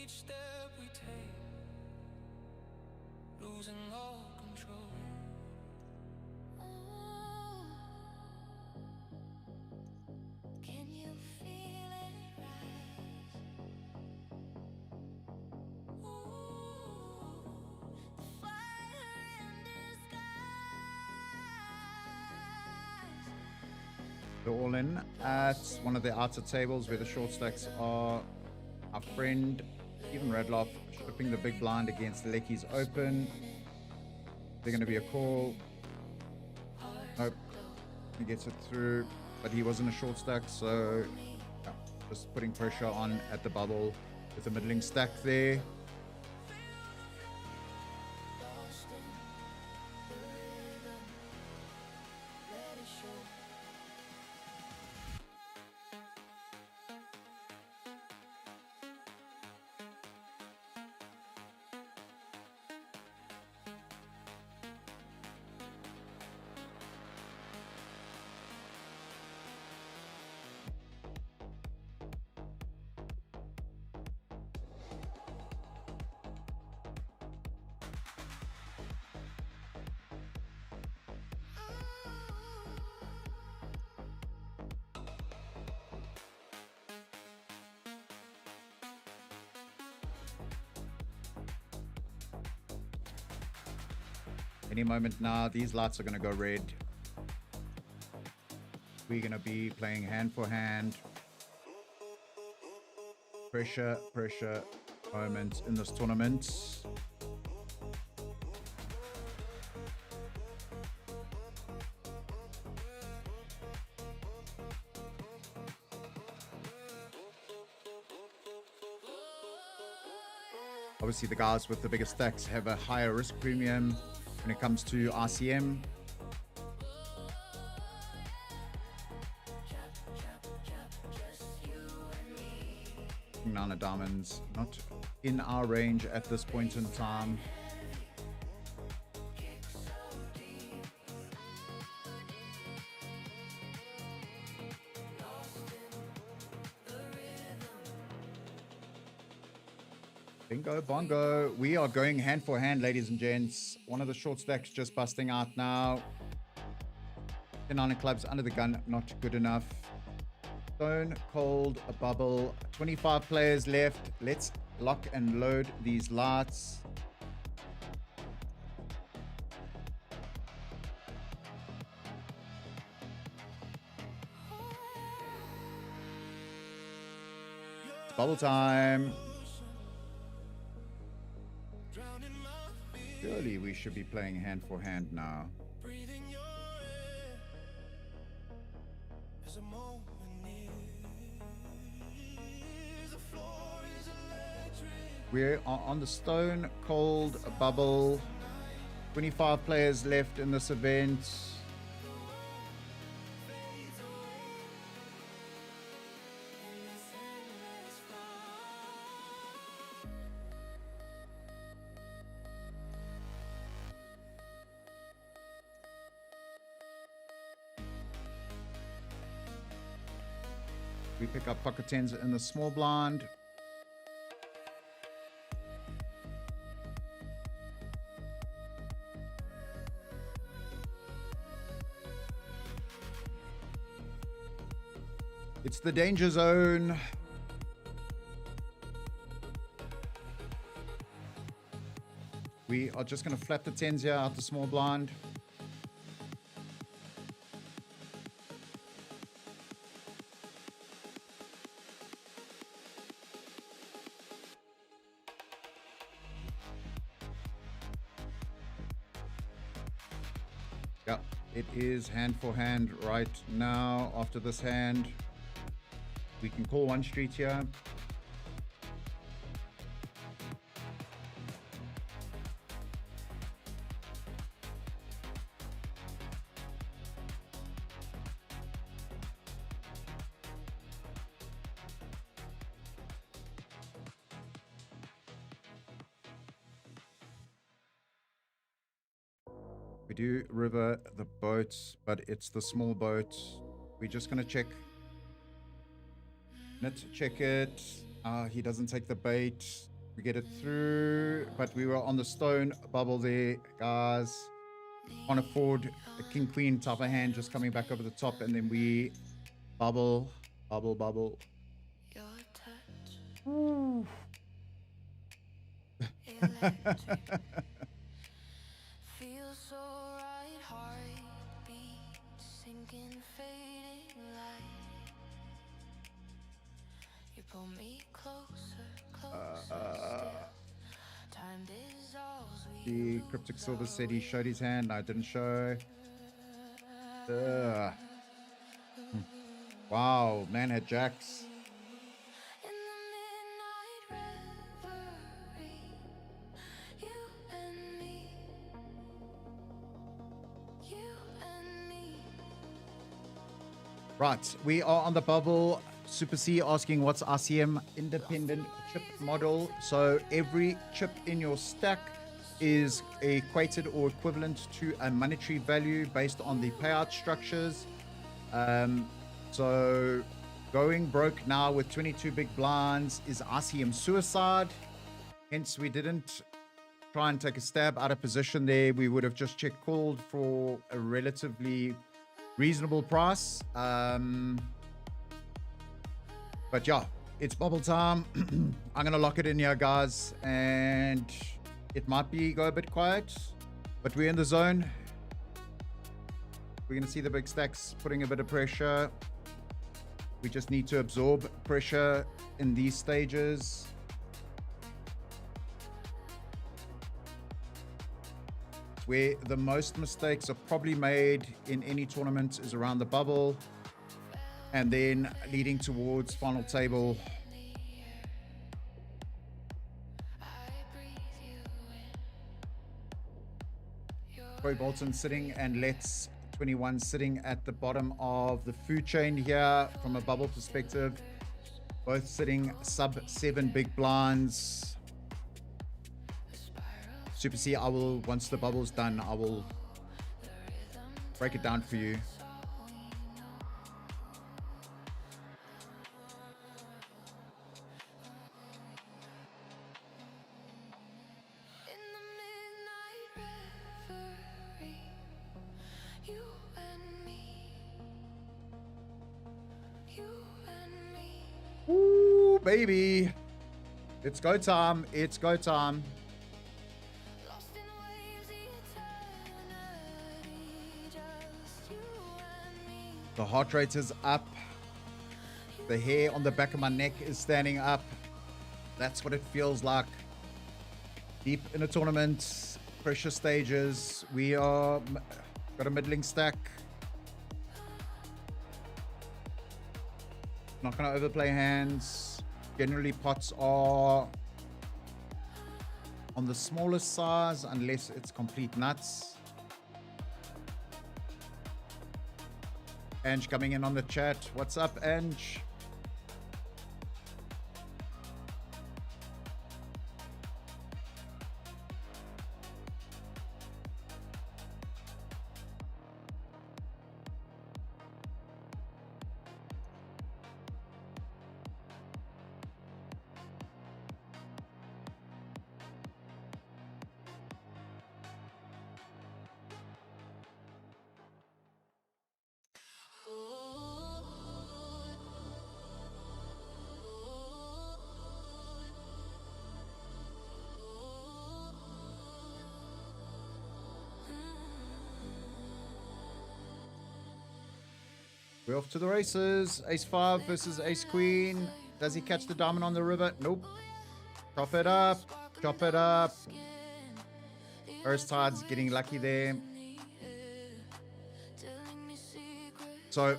each step we take, losing all control. Can you feel it rise? Ooh, the fire in disguise. They're all in at one of the outer tables where the short stacks are. Our friend Stephen Redloff stripping the big blind against Lecky's open. They're going to be a call. Nope. He gets it through, but he wasn't a short stack, so yeah, just putting pressure on at the bubble with a middling stack there. Any moment now, these lights are going to go red. We're going to be playing hand for hand. Pressure moment in this tournament. Obviously, the guys with the biggest stacks have a higher risk premium when it comes to RCM. Nine of diamonds, not in our range at this point in time. Bingo bongo. We are going hand for hand, ladies and gents. One of the short stacks just busting out now. 10 of clubs under the gun, not good enough. Stone cold, a bubble. 25 players left. Let's lock and load these lights. It's bubble time. Surely we should be playing hand for hand now. We are on the stone cold bubble. 25 players left in this event. We pick up pocket tens in the small blind. It's the danger zone. We are just going to flat the tens here out the small blind. Yep, it is hand for hand right now. After this hand, we can call one street here. We do river the boats, but it's the small boat. We're just going to check. Let's check it. He doesn't take the bait. We get it through, but we were on the stone bubble there, guys. Can't afford a king queen type of hand just coming back over the top, and then we bubble, bubble, bubble. Your touch, Ooh. electric, feels so right. Heartbeat sinking, fading light. You pull me closer, closer still. Time dissolves, we The lose Cryptic Silver our said he showed his hand. No, I didn't show. Ugh. Wow, man had jacks. in the midnight reverie. You and me, you and me. Right, we are on the bubble. Super C asking what's RCM independent chip model. So every chip in your stack is equated or equivalent to a monetary value based on the payout structures. So going broke now with 22 big blinds is RCM suicide. Hence, we didn't try and take a stab out of position there. We would have just check called for a relatively reasonable price. But yeah, it's bubble time. I'm gonna lock it in here, guys, and it might go a bit quiet, but we're in the zone. We're gonna see the big stacks putting a bit of pressure. We just need to absorb pressure in these stages. Where the most mistakes are probably made in any tournament is around the bubble and then leading towards final table. Troy Bolton sitting and Let's 21 sitting at the bottom of the food chain here from a bubble perspective. Both sitting sub 7 big blinds. Super C, I will, once the bubble's done, I will break it down for you. In the midnight reverie, you and me, you and me. Ooh, baby. It's go time. It's go time. Lost in waves, eternity, just you and me. The heart rate is up. The hair on the back of my neck is standing up. That's what it feels like. Deep in a tournament, pressure stages. We are got a middling stack. Not going to overplay hands. Generally, pots are on the smallest size unless it's complete nuts. Ange coming in on the chat. What's up, Ange? We're off to the races. Ace 5 versus Ace Queen. Does he catch the diamond on the river? Nope. Chop it up. Chop it up. First tide's getting lucky there. So,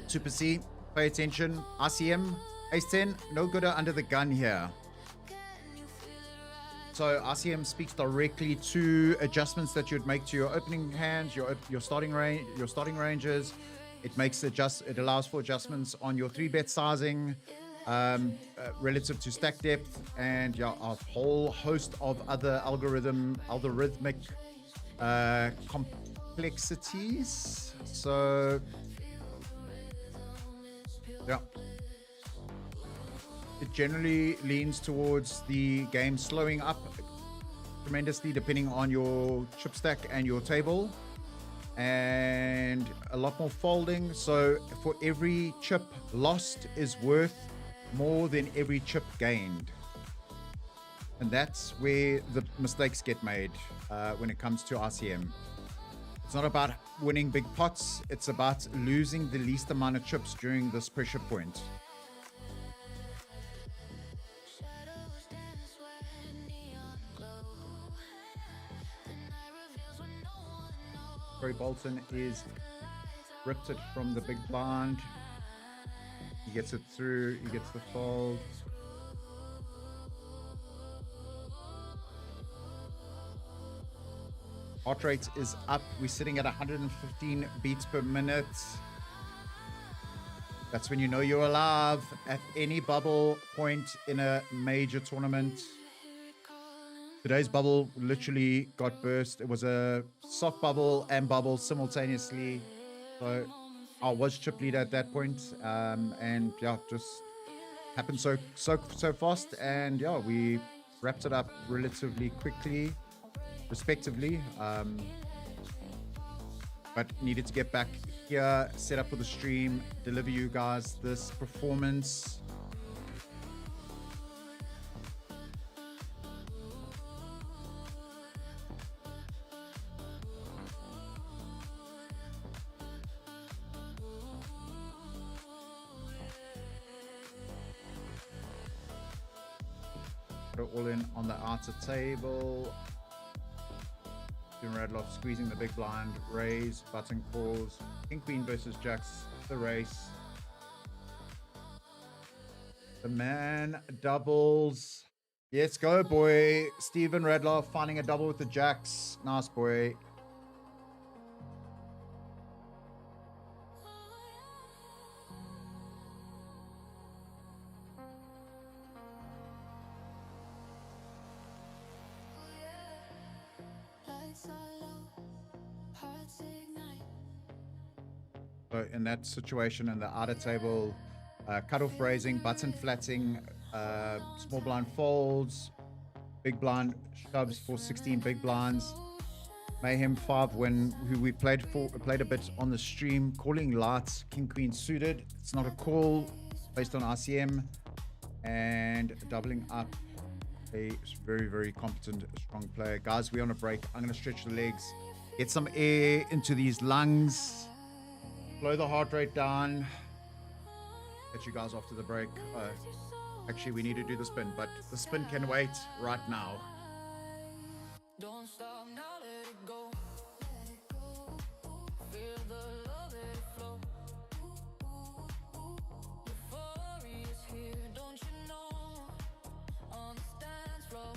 Super C, pay attention. RCM, Ace 10, no gooder under the gun here. So RCM speaks directly to adjustments that you'd make to your opening hands, your starting ranges. It allows for adjustments on your 3-bet sizing, relative to stack depth, and a whole host of other algorithmic complexities. So yeah, it generally leans towards the game slowing up tremendously depending on your chip stack and your table, and a lot more folding. So for every chip lost is worth more than every chip gained. And that's where the mistakes get made when it comes to RCM. It's not about winning big pots, it's about losing the least amount of chips during this pressure point. Shadows dance where neon glow. The night reveals what no one knows. Corey Bolton is ripped it from the big blind. He gets it through, he gets the fold. Heart rate is up. We're sitting at 115 beats per minute. That's when you know you're alive at any bubble point in a major tournament. Today's bubble literally got burst. It was a soft bubble and bubble simultaneously. So I was chip leader at that point. And yeah, just happened so fast. And yeah, we wrapped it up relatively quickly, respectively. But needed to get back here, set up for the stream, deliver you guys this performance. Put it all in on the outer table. Radloff squeezing the big blind, raise, button calls, king queen versus jacks, the race. The man doubles. Yes, go boy. Stephen Radloff finding a double with the jacks. Nice boy. Lights are low, hearts ignite. So in that situation, in the outer table, cutoff raising, button flatting, small blind folds, big blind shoves for 16 big blinds. Mayhem 5 who we played a bit on the stream, calling lights, king queen suited. It's not a call based on RCM, and doubling up a very, very competent, strong player. Guys, we're on a break. I'm going to stretch the legs, get some air into these lungs, slow the heart rate down. Get you guys after the break. Actually, we need to do the spin, but the spin can wait right now. Don't stop now, let it go. Let it go. Feel the love, let it flow. Euphoria's here, don't you know? On the dance floor.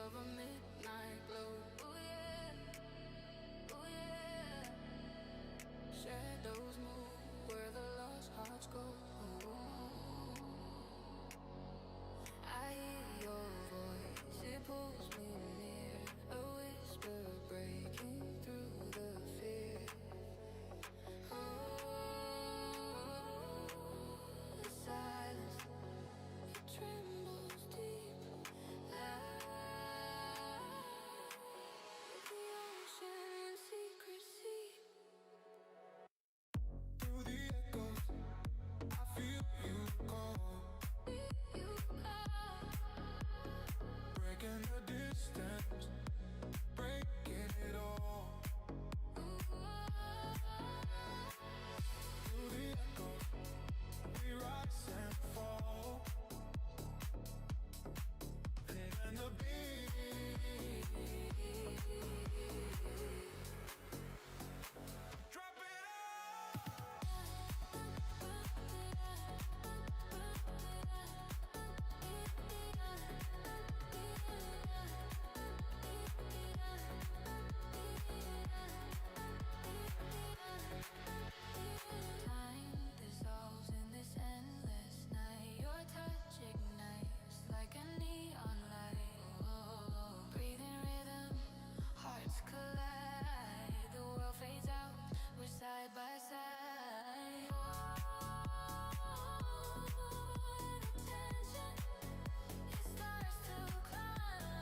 of a midnight glow. Ooh yeah, ooh yeah. Shadows move where the lost hearts go. I hear your voice, it pulls me near. A whisper breaking through the fear. The silence, it trembles deep. Like the ocean in secrecy. Through the echoes, I feel you call, You call. breaking the distance, breaking it all. Through the echoes, we rise and fall, feeling the beat. Drop it all. Time dissolves in this endless night. Your touch ignites like a neon light. Breathing rhythm, hearts collide. The world fades out, we're side by side. The tension, it starts to climb.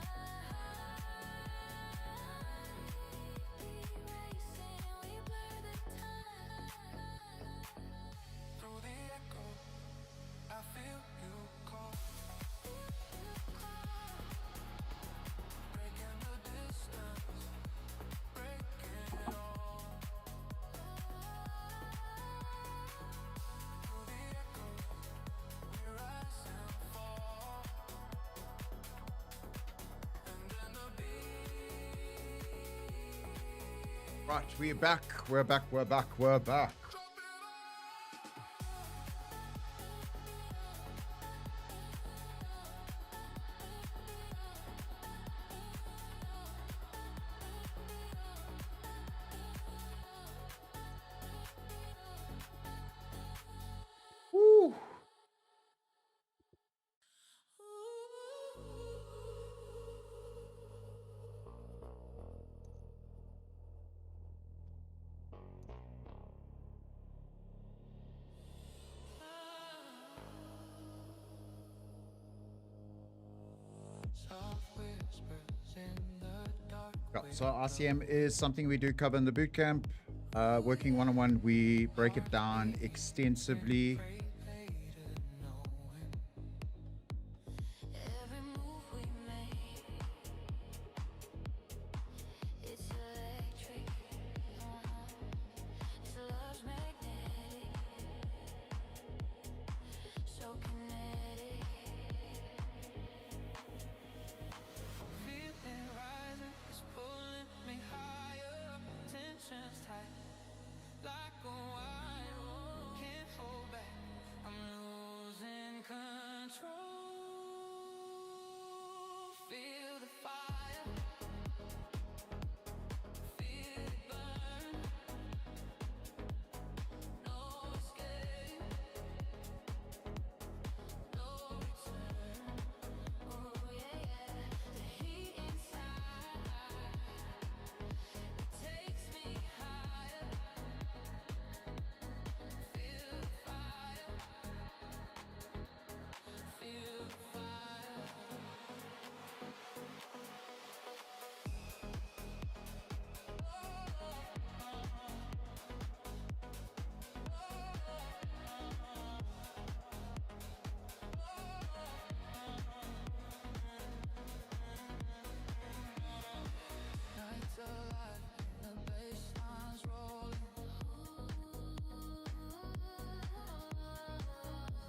Racing, we blur the time. Through the echo, I feel you call, breaking the distance, breaking it all. Through the echoes, we rise and fall, and then the beat. Right, we're back. We're back. We're back. We're back. Woo. Soft whispers in the dark. Yeah, so RCM is something we do cover in the boot camp. Working one-on-one, we break it down extensively. Every move we make, it's electric. It's love's magnetic, so kinetic. Feeling rising, it's pulling me higher. Tension's tight, like a wire. Can't hold back, I'm losing control. Feel the fire, feel it burn. No escape, no return. Oh yeah, yeah. The heat inside, it takes me higher. Feel the fire, feel the fire. Nights alive, the bassline's rolling.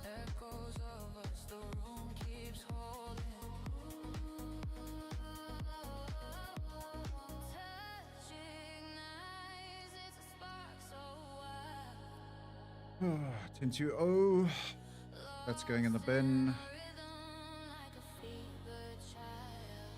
Echoes of us, the room keeps holding. Touch ignites, it's a spark so wild. 10-2-0. That's going in the bin. Rhythm like a fever child.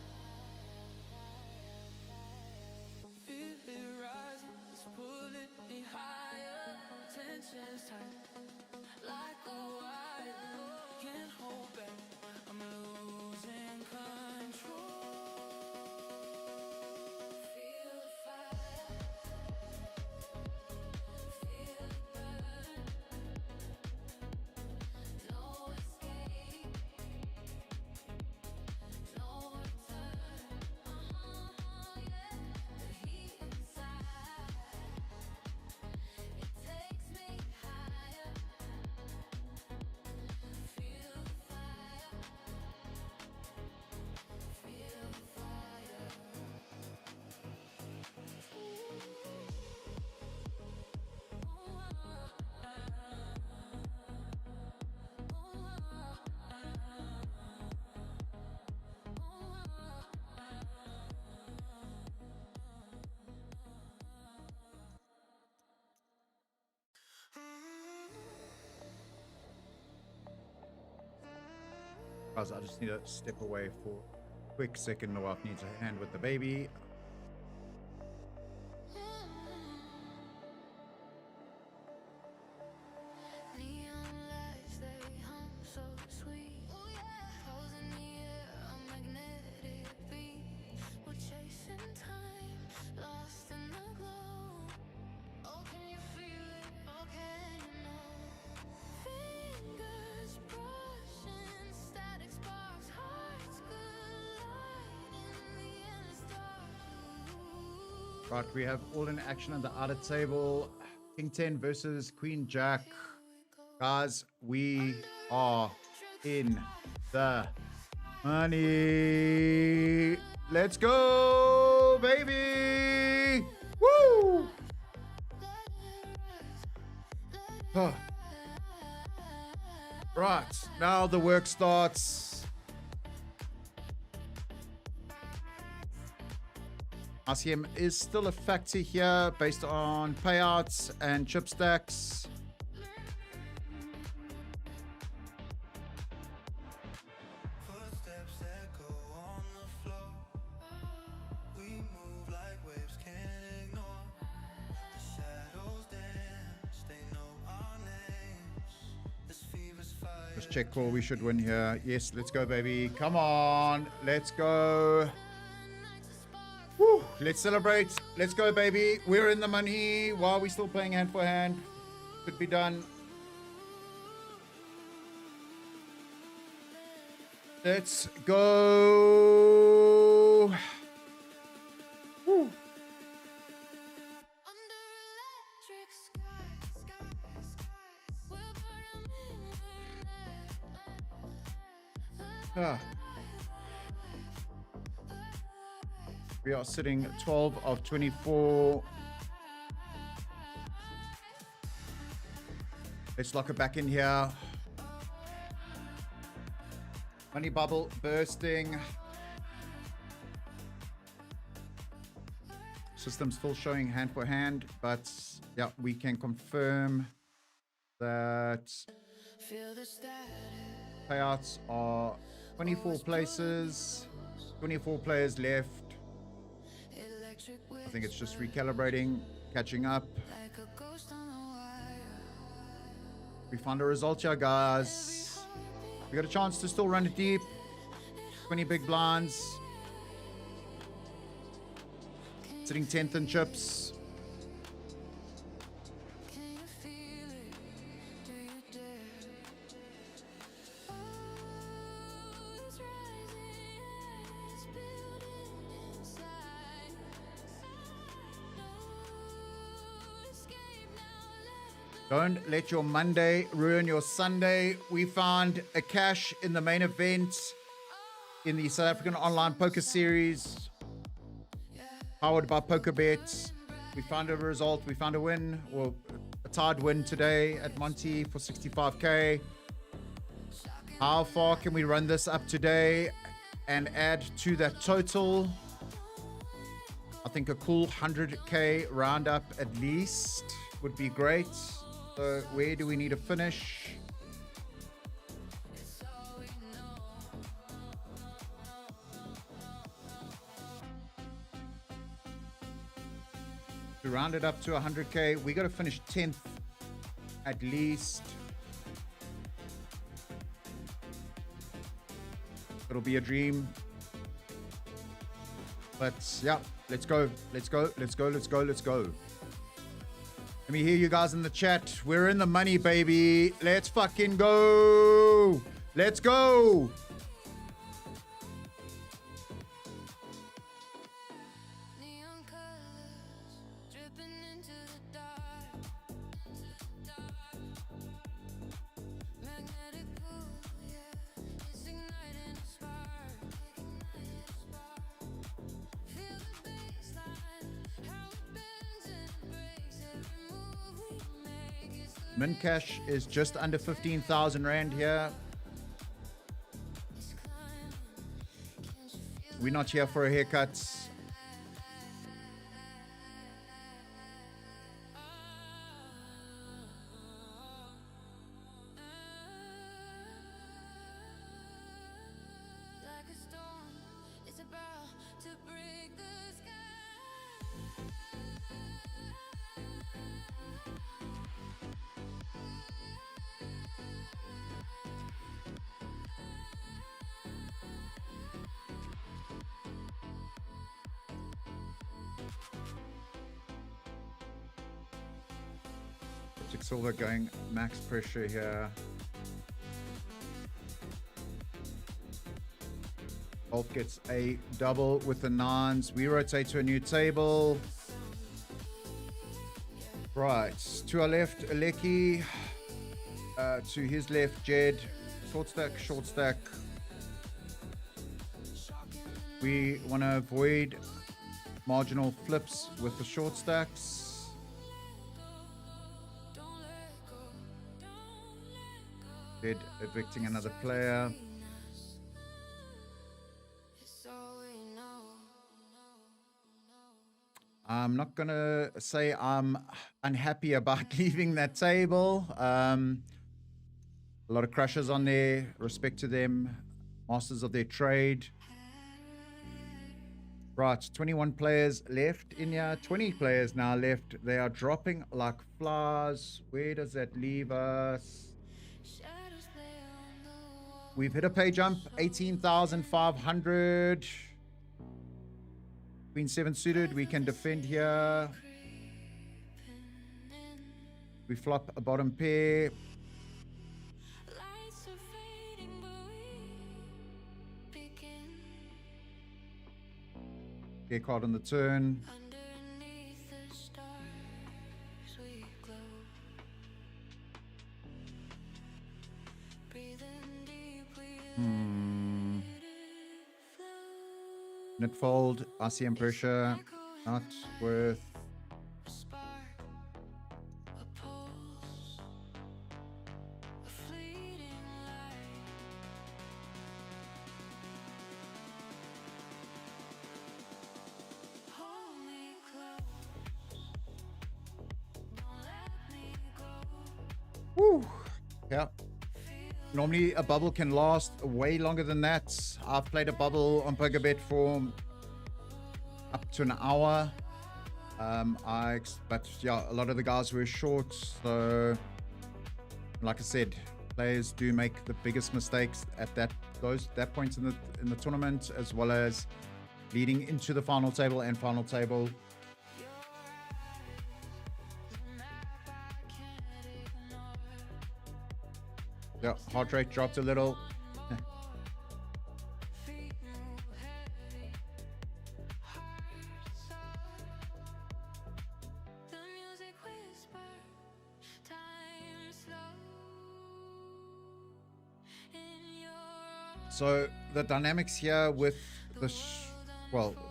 Guys, I just need to step away for a quick second. The wife needs a hand with the baby. Neon lights, they hum so sweet. Holes in the air, a magnetic beat. We're chasing time, lost in the glow. Oh, can you feel it? Oh, can you know? Fingers brushing, static sparks, hearts collide in the endless dark. Right, we have all in action on the outer table. King 10 versus Queen Jack. Guys, we are in the money. Let's go, baby. Woo! Huh. Right, now the work starts. RCM is still a factor here based on payouts and chip stacks. Footsteps echo on the floor. We move like waves, can't ignore. The shadows dance, they know our names. This fever's fire. Just check call. We should win here. Yes, let's go, baby. Come on. Let's go. Woo. Let's celebrate. Let's go, baby. We're in the money. Why are we still playing hand for hand? Could be done. Let's go. Woo. Under electric skies, we'll burn 'em in Ah. We are sitting 12 of 24. Let's lock it back in here. Money bubble bursting. System still showing hand for hand, but yeah, we can confirm that Feel the static. payouts are 24 places, 24 players left. Electric I think it's just recalibrating, catching up. like a ghost on a wire. We found a result here, guys. We got a chance to still run it deep. 20 big blinds. Sitting 10th in chips. Can you feel it? Do you dare? Oh, it's rising, it's building inside. No escape now, Don't let your Monday ruin your Sunday. We found a cash in the main event in the South African Online Poker Series, powered by PokerBet. We found a result. We found a win, or a tied win today at Monty for 65K. How far can we run this up today and add to that total? I think a cool 100K roundup at least would be great. So where do we need to finish? To round it up to 100K, we got to finish 10th at least. It'll be a dream. But yeah, let's go. Let's go. Let's go. Let's go. Let's go. Let me hear you guys in the chat. We're in the money, baby. Let's fucking go. Let's go. neon colors dripping into the dark. Magnetic pull, yeah, it's igniting a spark. Feel the baseline, how it bends and breaks. Every move we make is the Min cash is just under 15,000 Rand here. race climbing. Can't you feel We're not here for a haircut. Magic Silver going max pressure here. Bolt gets a double with the nines. We rotate to a new table. Right, to our left, Aleki. To his left, Jed. Short stack, short stack. We want to avoid marginal flips with the short stacks. Jed evicting another player. I'm not going to say I'm unhappy about leaving that table. A lot of crushers on there. Respect to them. Masters of their trade. Right, 21 players left in here. 20 players now left. They are dropping like flies. Where does that leave us? We've hit a pay jump. 18,500. Queen 7 suited. We can defend here. We flop a bottom pair. Pair card on the turn. Net fold, RCM pressure, not worth. Woo! Yeah. Normally a bubble can last way longer than that. I've played a bubble on PokerBet for up to an hour. But yeah, a lot of the guys were short. So, like I said, players do make the biggest mistakes at that point in the tournament, as well as leading into the final table and final table. Yeah, heart rate dropped a little. So the dynamics here with the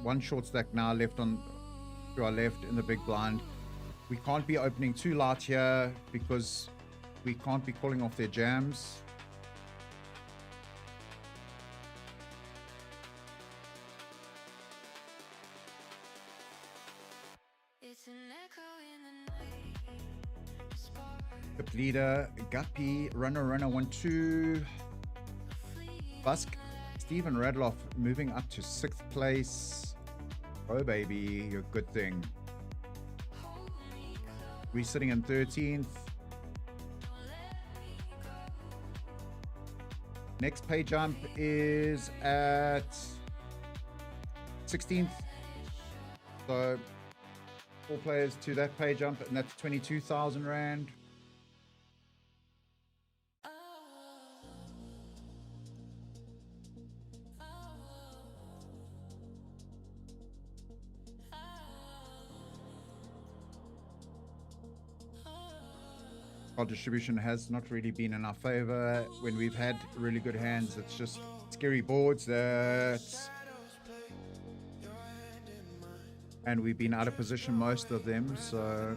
one short stack now left on to our left in the big blind. We can't be opening too light here because we can't be calling off their jams. Cup leader, Guppy, runner 1-2. Busk, Steven Radloff moving up to 6th place. Oh baby, you're a good thing. We're sitting in 13th. Next pay jump is at 16th. So 4 players to that pay jump, and that's 22,000 Rand. Our distribution has not really been in our favor. When we've had really good hands, it's just scary boards and we've been out of position most of them, so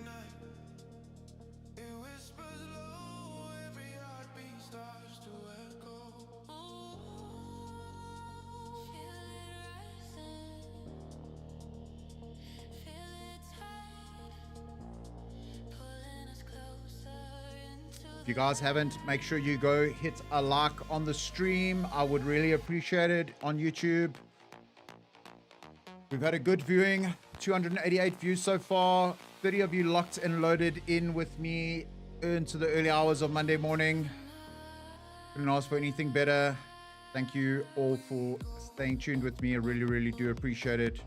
if you guys haven't, make sure you go hit a like on the stream. I would really appreciate it on YouTube. We've had a good viewing, 288 views so far. 30 of you locked and loaded in with me into the early hours of Monday morning. Couldn't ask for anything better. Thank you all for staying tuned with me. I really, really do appreciate it.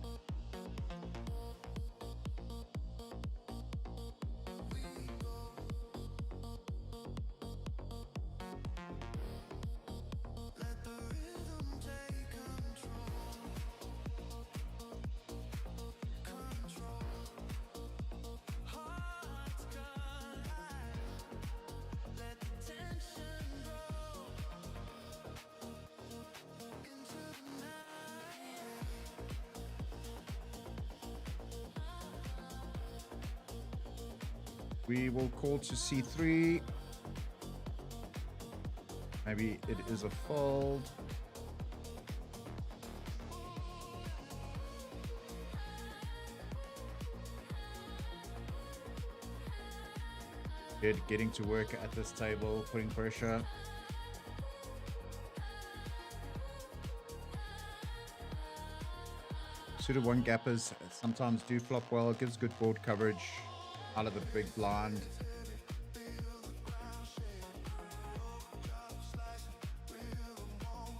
We will call to C3. Maybe it is a fold. Good, getting to work at this table, putting pressure. Suited one gappers sometimes do flop well. It gives good board coverage out of the big blind.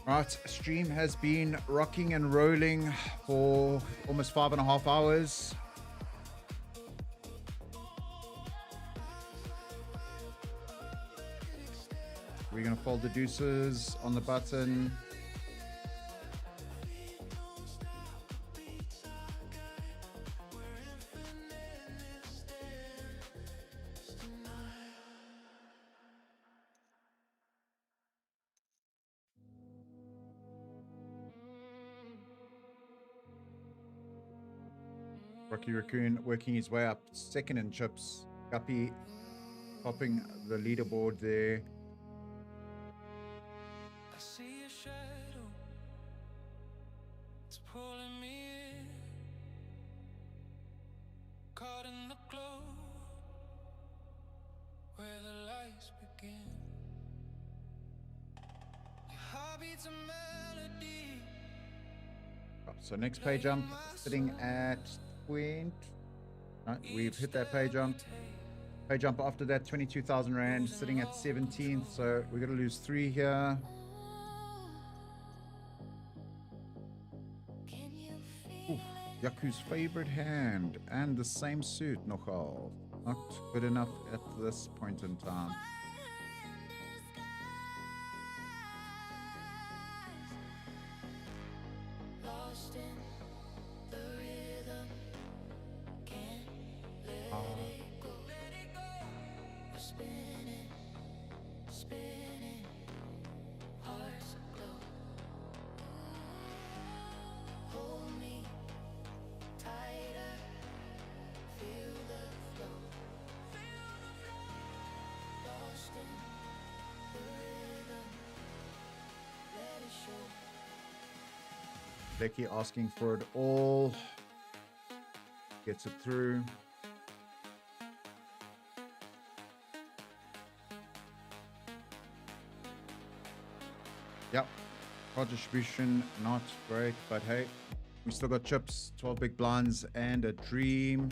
Right, stream has been rocking and rolling for almost 5.5 hours. We're gonna fold the deuces on the button. Rocky Raccoon working his way up, second in chips. Guppy topping the leaderboard there. I see a shadow, it's pulling me in, caught in the glow, where the lights begin. Your heartbeat's a melody. So next pay jump sitting at 20. Right, we've hit that pay jump. Pay jump after that, 22,000 Rand, sitting at 17th. So we're going to lose 3 here. Oof, Yaku's favorite hand and the same suit, nogal. Not good enough at this point in time. Lost in the rhythm, can't let it go. We're spinning, spinning, hearts aglow. Hold me tighter, feel the flow. Lost in the rhythm, let it show. Becky asking for it all. Gets it through. Yep. Card distribution, not great, but hey, we still got chips, 12 big blinds, and a dream.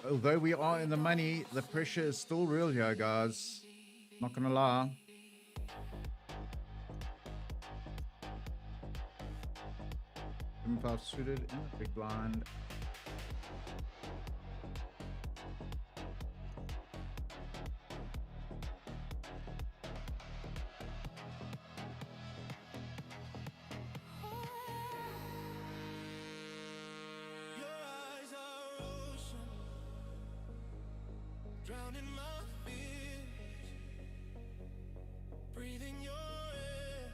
Although we are in the money, the pressure is still real here, guys. Not gonna lie. Five suited in the big blind. Your eyes are ocean, drowning my fears, breathing your air.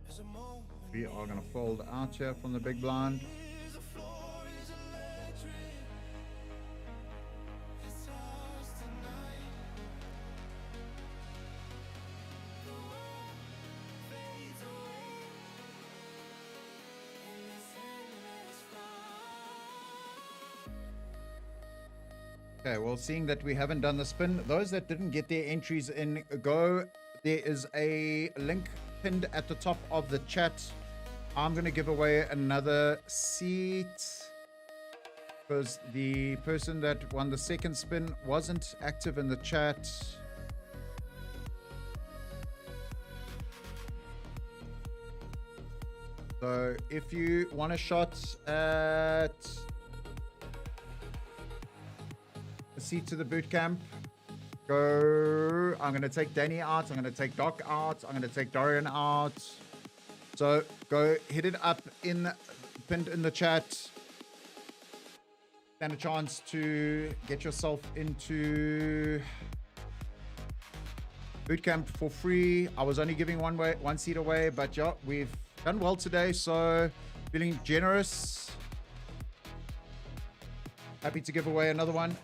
There's a moment. We are gonna fold out here from the big blind. The floor is electric. Okay, well, seeing that we haven't done the spin, those that didn't get their entries in, go. There is a link pinned at the top of the chat. I'm going to give away another seat because the person that won the second spin wasn't active in the chat. So if you want a shot at a seat to the boot camp, go. I'm going to take Danny out. I'm going to take Doc out. I'm going to take Dorian out. So go hit it up pinned in the chat. Stand a chance to get yourself into boot camp for free. I was only giving one seat away, but yeah, we've done well today. So feeling generous. Happy to give away another one.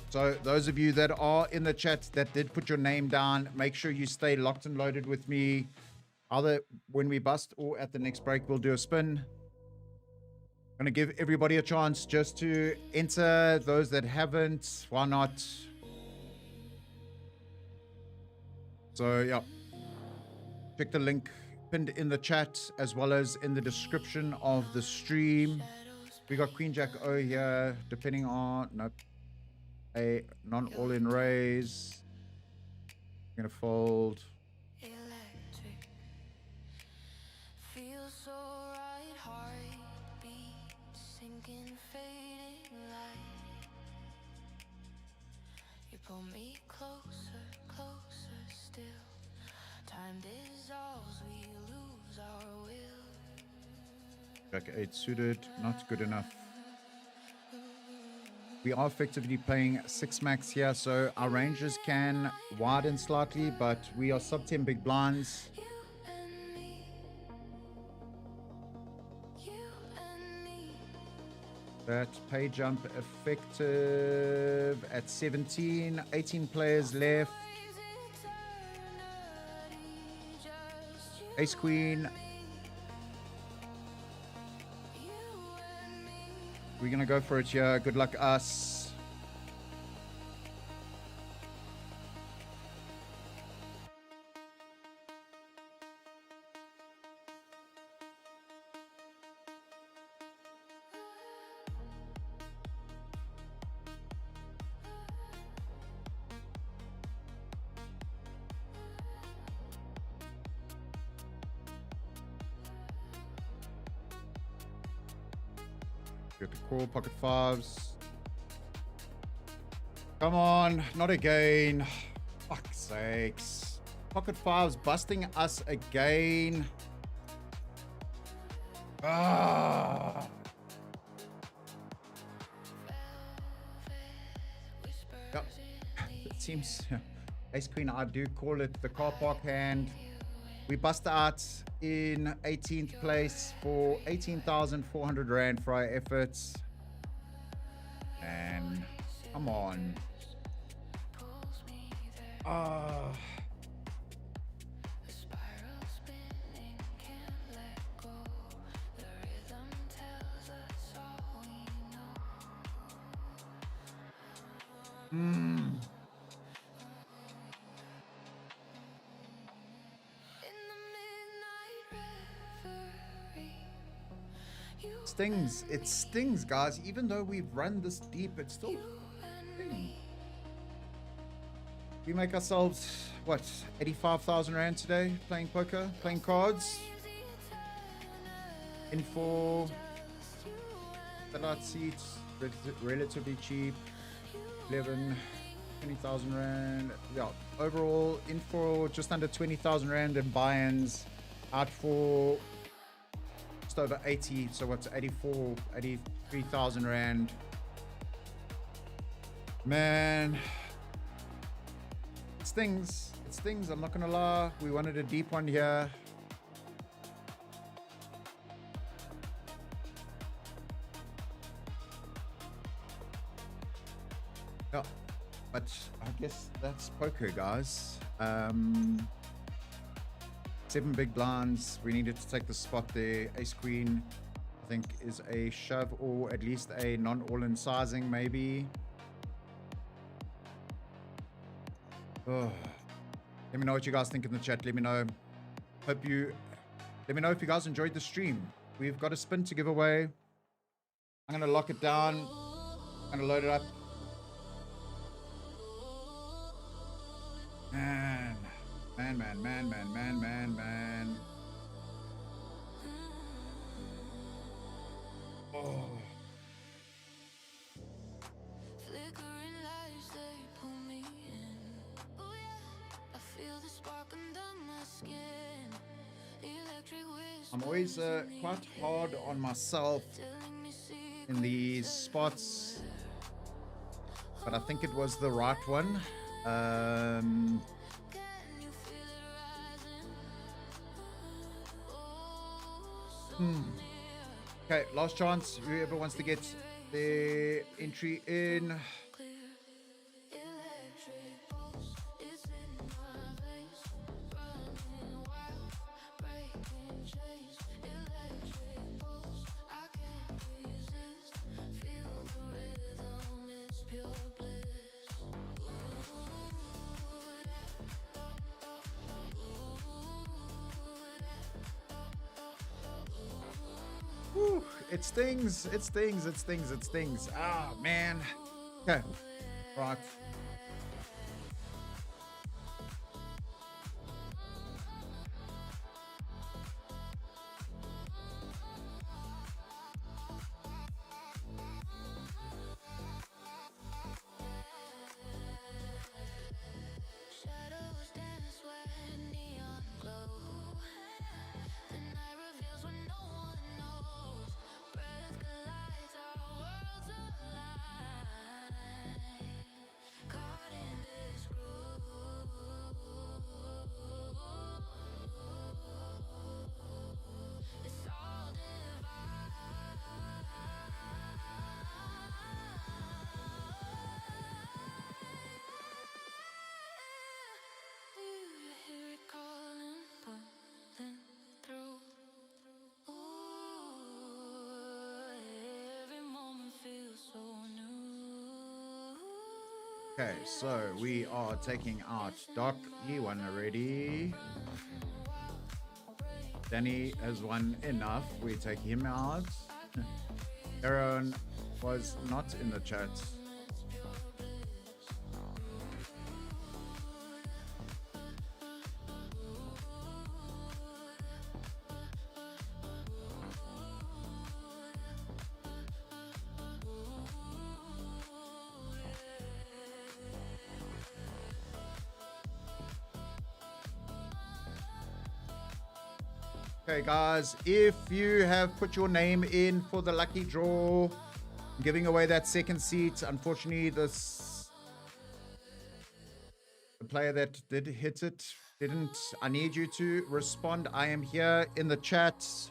So those of you that are in the chat that did put your name down, make sure you stay locked and loaded with me. Either when we bust or at the next break, we'll do a spin. I'm going to give everybody a chance just to enter. Those that haven't, why not? So yeah, check the link pinned in the chat as well as in the description of the stream. We got Queen Jack O here, depending on... Nope. A non-all-in raise. I'm gonna fold. Electric feels so right, heartbeat sinking, fading light. You pull me closer, closer still. Time dissolves, we lose our will. Jack 8 suited, not good enough. We are effectively playing 6 max here, so our ranges can widen slightly, but we are sub 10 big blinds. You and me, you and me. That pay jump effective at 17, 18 players left. Ace Queen. We're gonna go for it here. Good luck us. Get the call, pocket fives. Come on, not again. Fuck's sakes. Pocket fives busting us again. Ah. Yep. It seems Ace Queen, I do call it the car park hand. We bust out in 18th place for 18,400 Rand for our efforts. And come on. Ah. Stings. It stings, guys. Even though we've run this deep, it still stings. We make ourselves, what, 85,000 Rand today playing poker, playing cards. In for sellout seats, relatively cheap. 11, 20,000 Rand. Yeah, overall in for just under 20,000 Rand in buy-ins. Out for just over 80, so what's 84, 83,000 Rand. Man, it stings. It stings, I'm not gonna lie. We wanted a deep one here. Yeah, but I guess that's poker, guys. 7 big blinds. We needed to take the spot there. Ace queen, I think, is a shove, or at least a non-all-in sizing, maybe. Oh. Let me know what you guys think in the chat. Let me know. Let me know if you guys enjoyed the stream. We've got a spin to give away. I'm gonna lock it down. I'm gonna load it up. Man. Oh. Flickering lights, they pull me in. Oh yeah, I feel the spark under my skin. Electric whisper I'm always quite hard on myself telling me in these spots, but I think it was the right one. can you feel it rising? Oh, so near. Okay, last chance. Whoever wants to get their entry in. Clear electric pulse is in my veins, running wild, breaking chains. Electric pulse, I can't resist. Feel the rhythm, it's pure bliss. Whew, it stings. It stings. It stings. It stings. Ah, man. Okay. Right. Shadows dance where neon glow. The night reveals what no one knows. Breath collides, our worlds align. Caught in this groove. It's all divine. You hear it calling, pulling through. Ooh, every moment feels so new. Okay, so we are taking out Doc. He won already. Danny has won enough. We take him out. Aaron was not in the chat. Okay, guys, if you have put your name in for the lucky draw, I'm giving away that second seat. Unfortunately, the player that did hit it didn't. I need you to respond. I am here in the chat so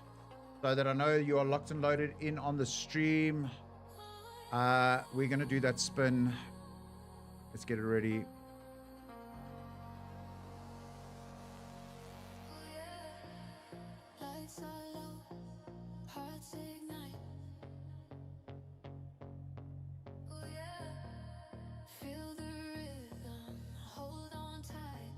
that I know you are locked and loaded in on the stream. We're going to do that spin. Let's get it ready. Lights are low, hearts ignite. Oh yeah, feel the rhythm, hold on tight.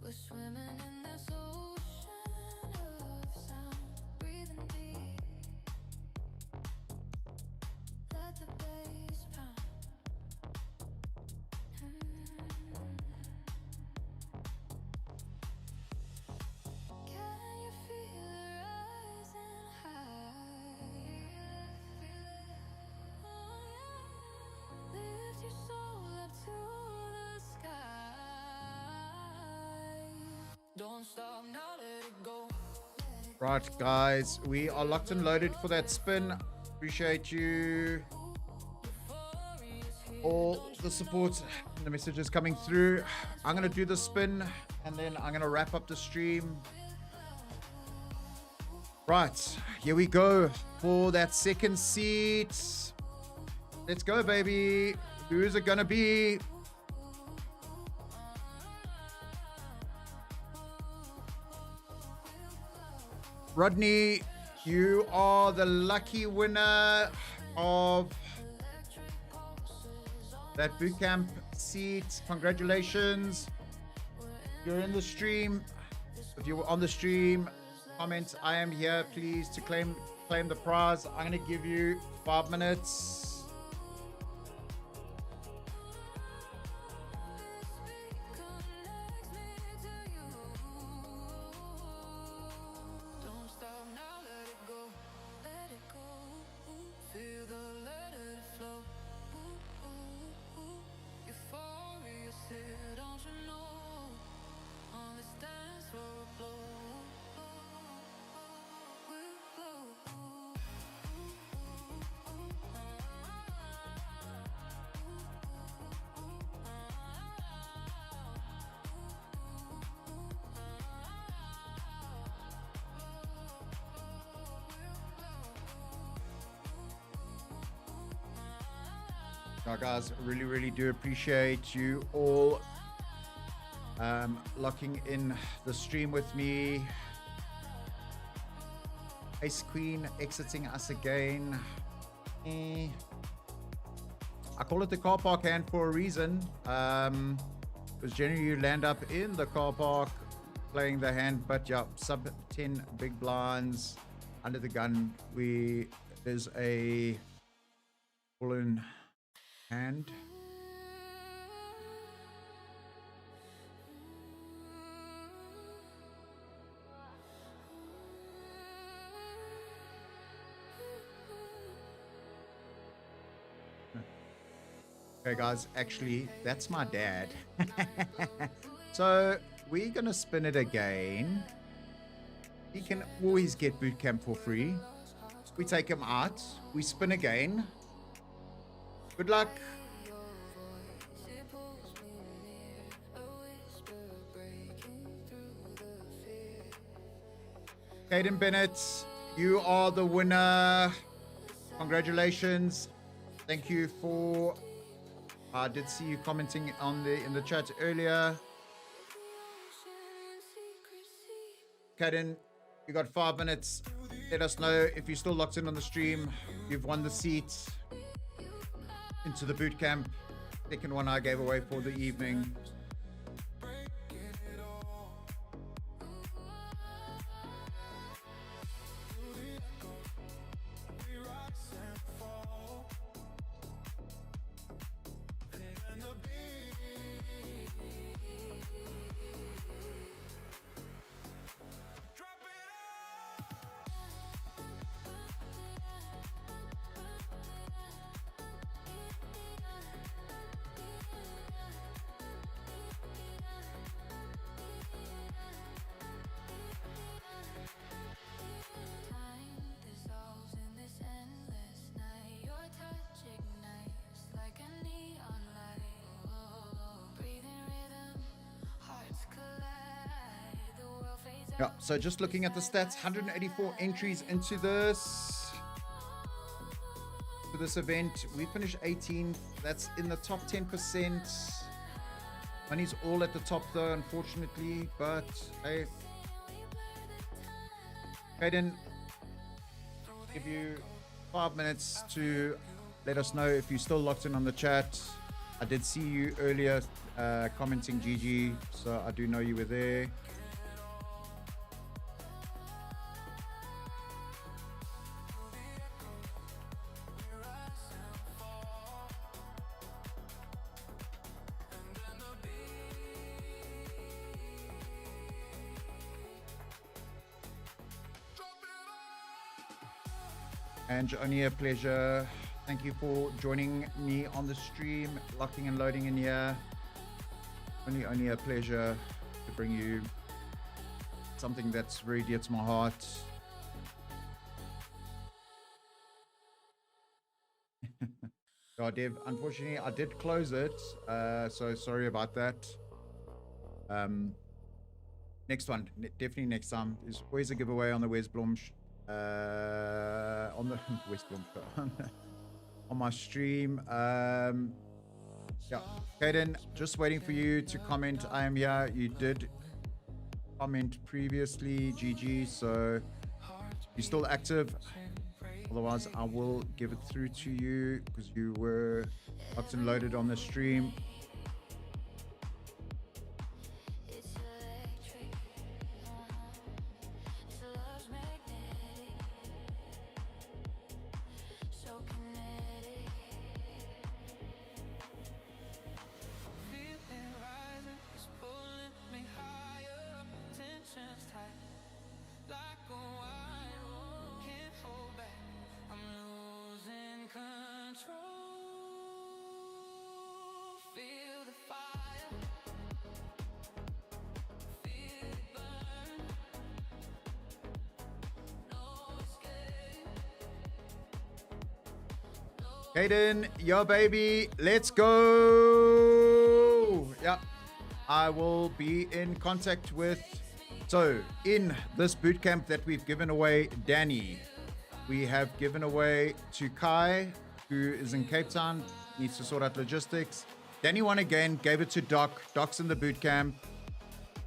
We're swimming in this ocean of sound, breathing deep. Let the bass pound. Can you feel it rising high? Oh yeah, lift your soul up to the sky. Don't stop now, let it go. Right, guys, we are locked and loaded for that spin. Appreciate you. All the support and the messages coming through. I'm going to do the spin and then I'm going to wrap up the stream. Right, here we go for that second seat. Let's go, baby. Who is it going to be? Rodney, you are the lucky winner of that bootcamp seat. Congratulations. You're in the stream. If you were on the stream, comment I am here, please, to claim the prize. I'm going to give you 5 minutes. Now, guys, really do appreciate you all locking in the stream with me. Ace Queen exiting us again. I call it the car park hand for a reason. Because generally you land up in the car park playing the hand, but yeah, sub 10 big blinds under the gun. There's a full-in hand. Okay, guys, actually, that's my dad. So we're gonna spin it again. He can always get bootcamp for free. We take him out, we spin again. Good luck. Caden Bennett, you are the winner. Congratulations. Thank you for... I did see you commenting on in the chat earlier. Caden, you got 5 minutes. Let us know if you're still locked in on the stream. You've won the seat into the boot camp. Second one I gave away for the evening. Yeah, so just looking at the stats, 184 entries into this event. We finished 18th. That's in the top 10%. Money's all at the top though, unfortunately, but hey, Caden, give you 5 minutes to let us know if you're still locked in on the chat. I did see you earlier commenting GG, so I do know you were there. And only a pleasure. Thank you for joining me on the stream, locking and loading in here. Only a pleasure to bring you something that's very dear to my heart. God, Dev, unfortunately, I did close it, so sorry about that. Next one, definitely next time. There's always a giveaway on the Wes Blom on the West Blom on my stream. Yeah, Caden, just waiting for you to comment. I am here. You did comment previously, GG, so You're still active. Otherwise, I will give it through to you because you were locked and loaded on the stream. It's electric. This love's magnetic. So kinetic. Feeling rising, it's pulling me higher. Tension's tight, like a wire. Can't hold back. I'm losing control. Feel the fire. Feel it burn. No escape. Kaden, yo baby, let's go. Yeah, I will be in contact with. So in this boot camp that we've given away, Danny, we have given away to Kai, who is in Cape Town, needs to sort out logistics. Danny won again, gave it to Doc. Doc's in the boot camp.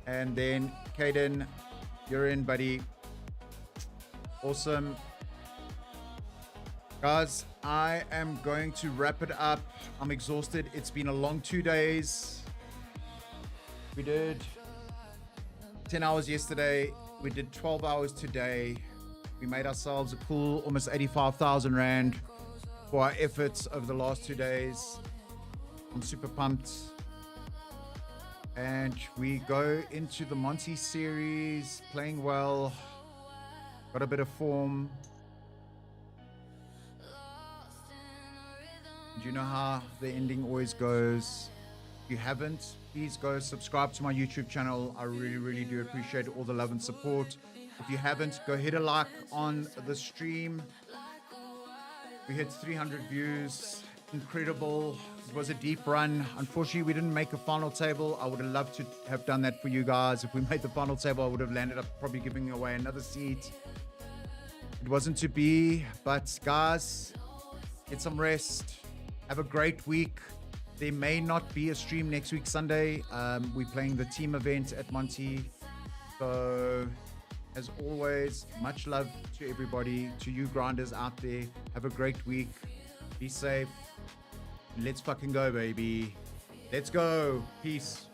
And then Kaden, you're in, buddy. Awesome. Guys, I am going to wrap it up. I'm exhausted. It's been a long 2 days. We did 10 hours yesterday. We did 12 hours today. We made ourselves a cool almost 85,000 Rand for our efforts over the last 2 days. I'm super pumped. And we go into the Monty series playing well. Got a bit of form. Do you know how the ending always goes? If you haven't, please go subscribe to my YouTube channel. I really, really do appreciate all the love and support. If you haven't, go hit a like on the stream. We hit 300 views. Incredible. It was a deep run. Unfortunately, we didn't make a final table. I would have loved to have done that for you guys. If we made the final table, I would have landed up probably giving away another seat. It wasn't to be, but guys, get some rest. Have a great week. There may not be a stream next week, Sunday. We're playing the team event at Monty. So, as always, much love to everybody, to you grinders out there. Have a great week. Be safe. Let's fucking go, baby. Let's go. Peace.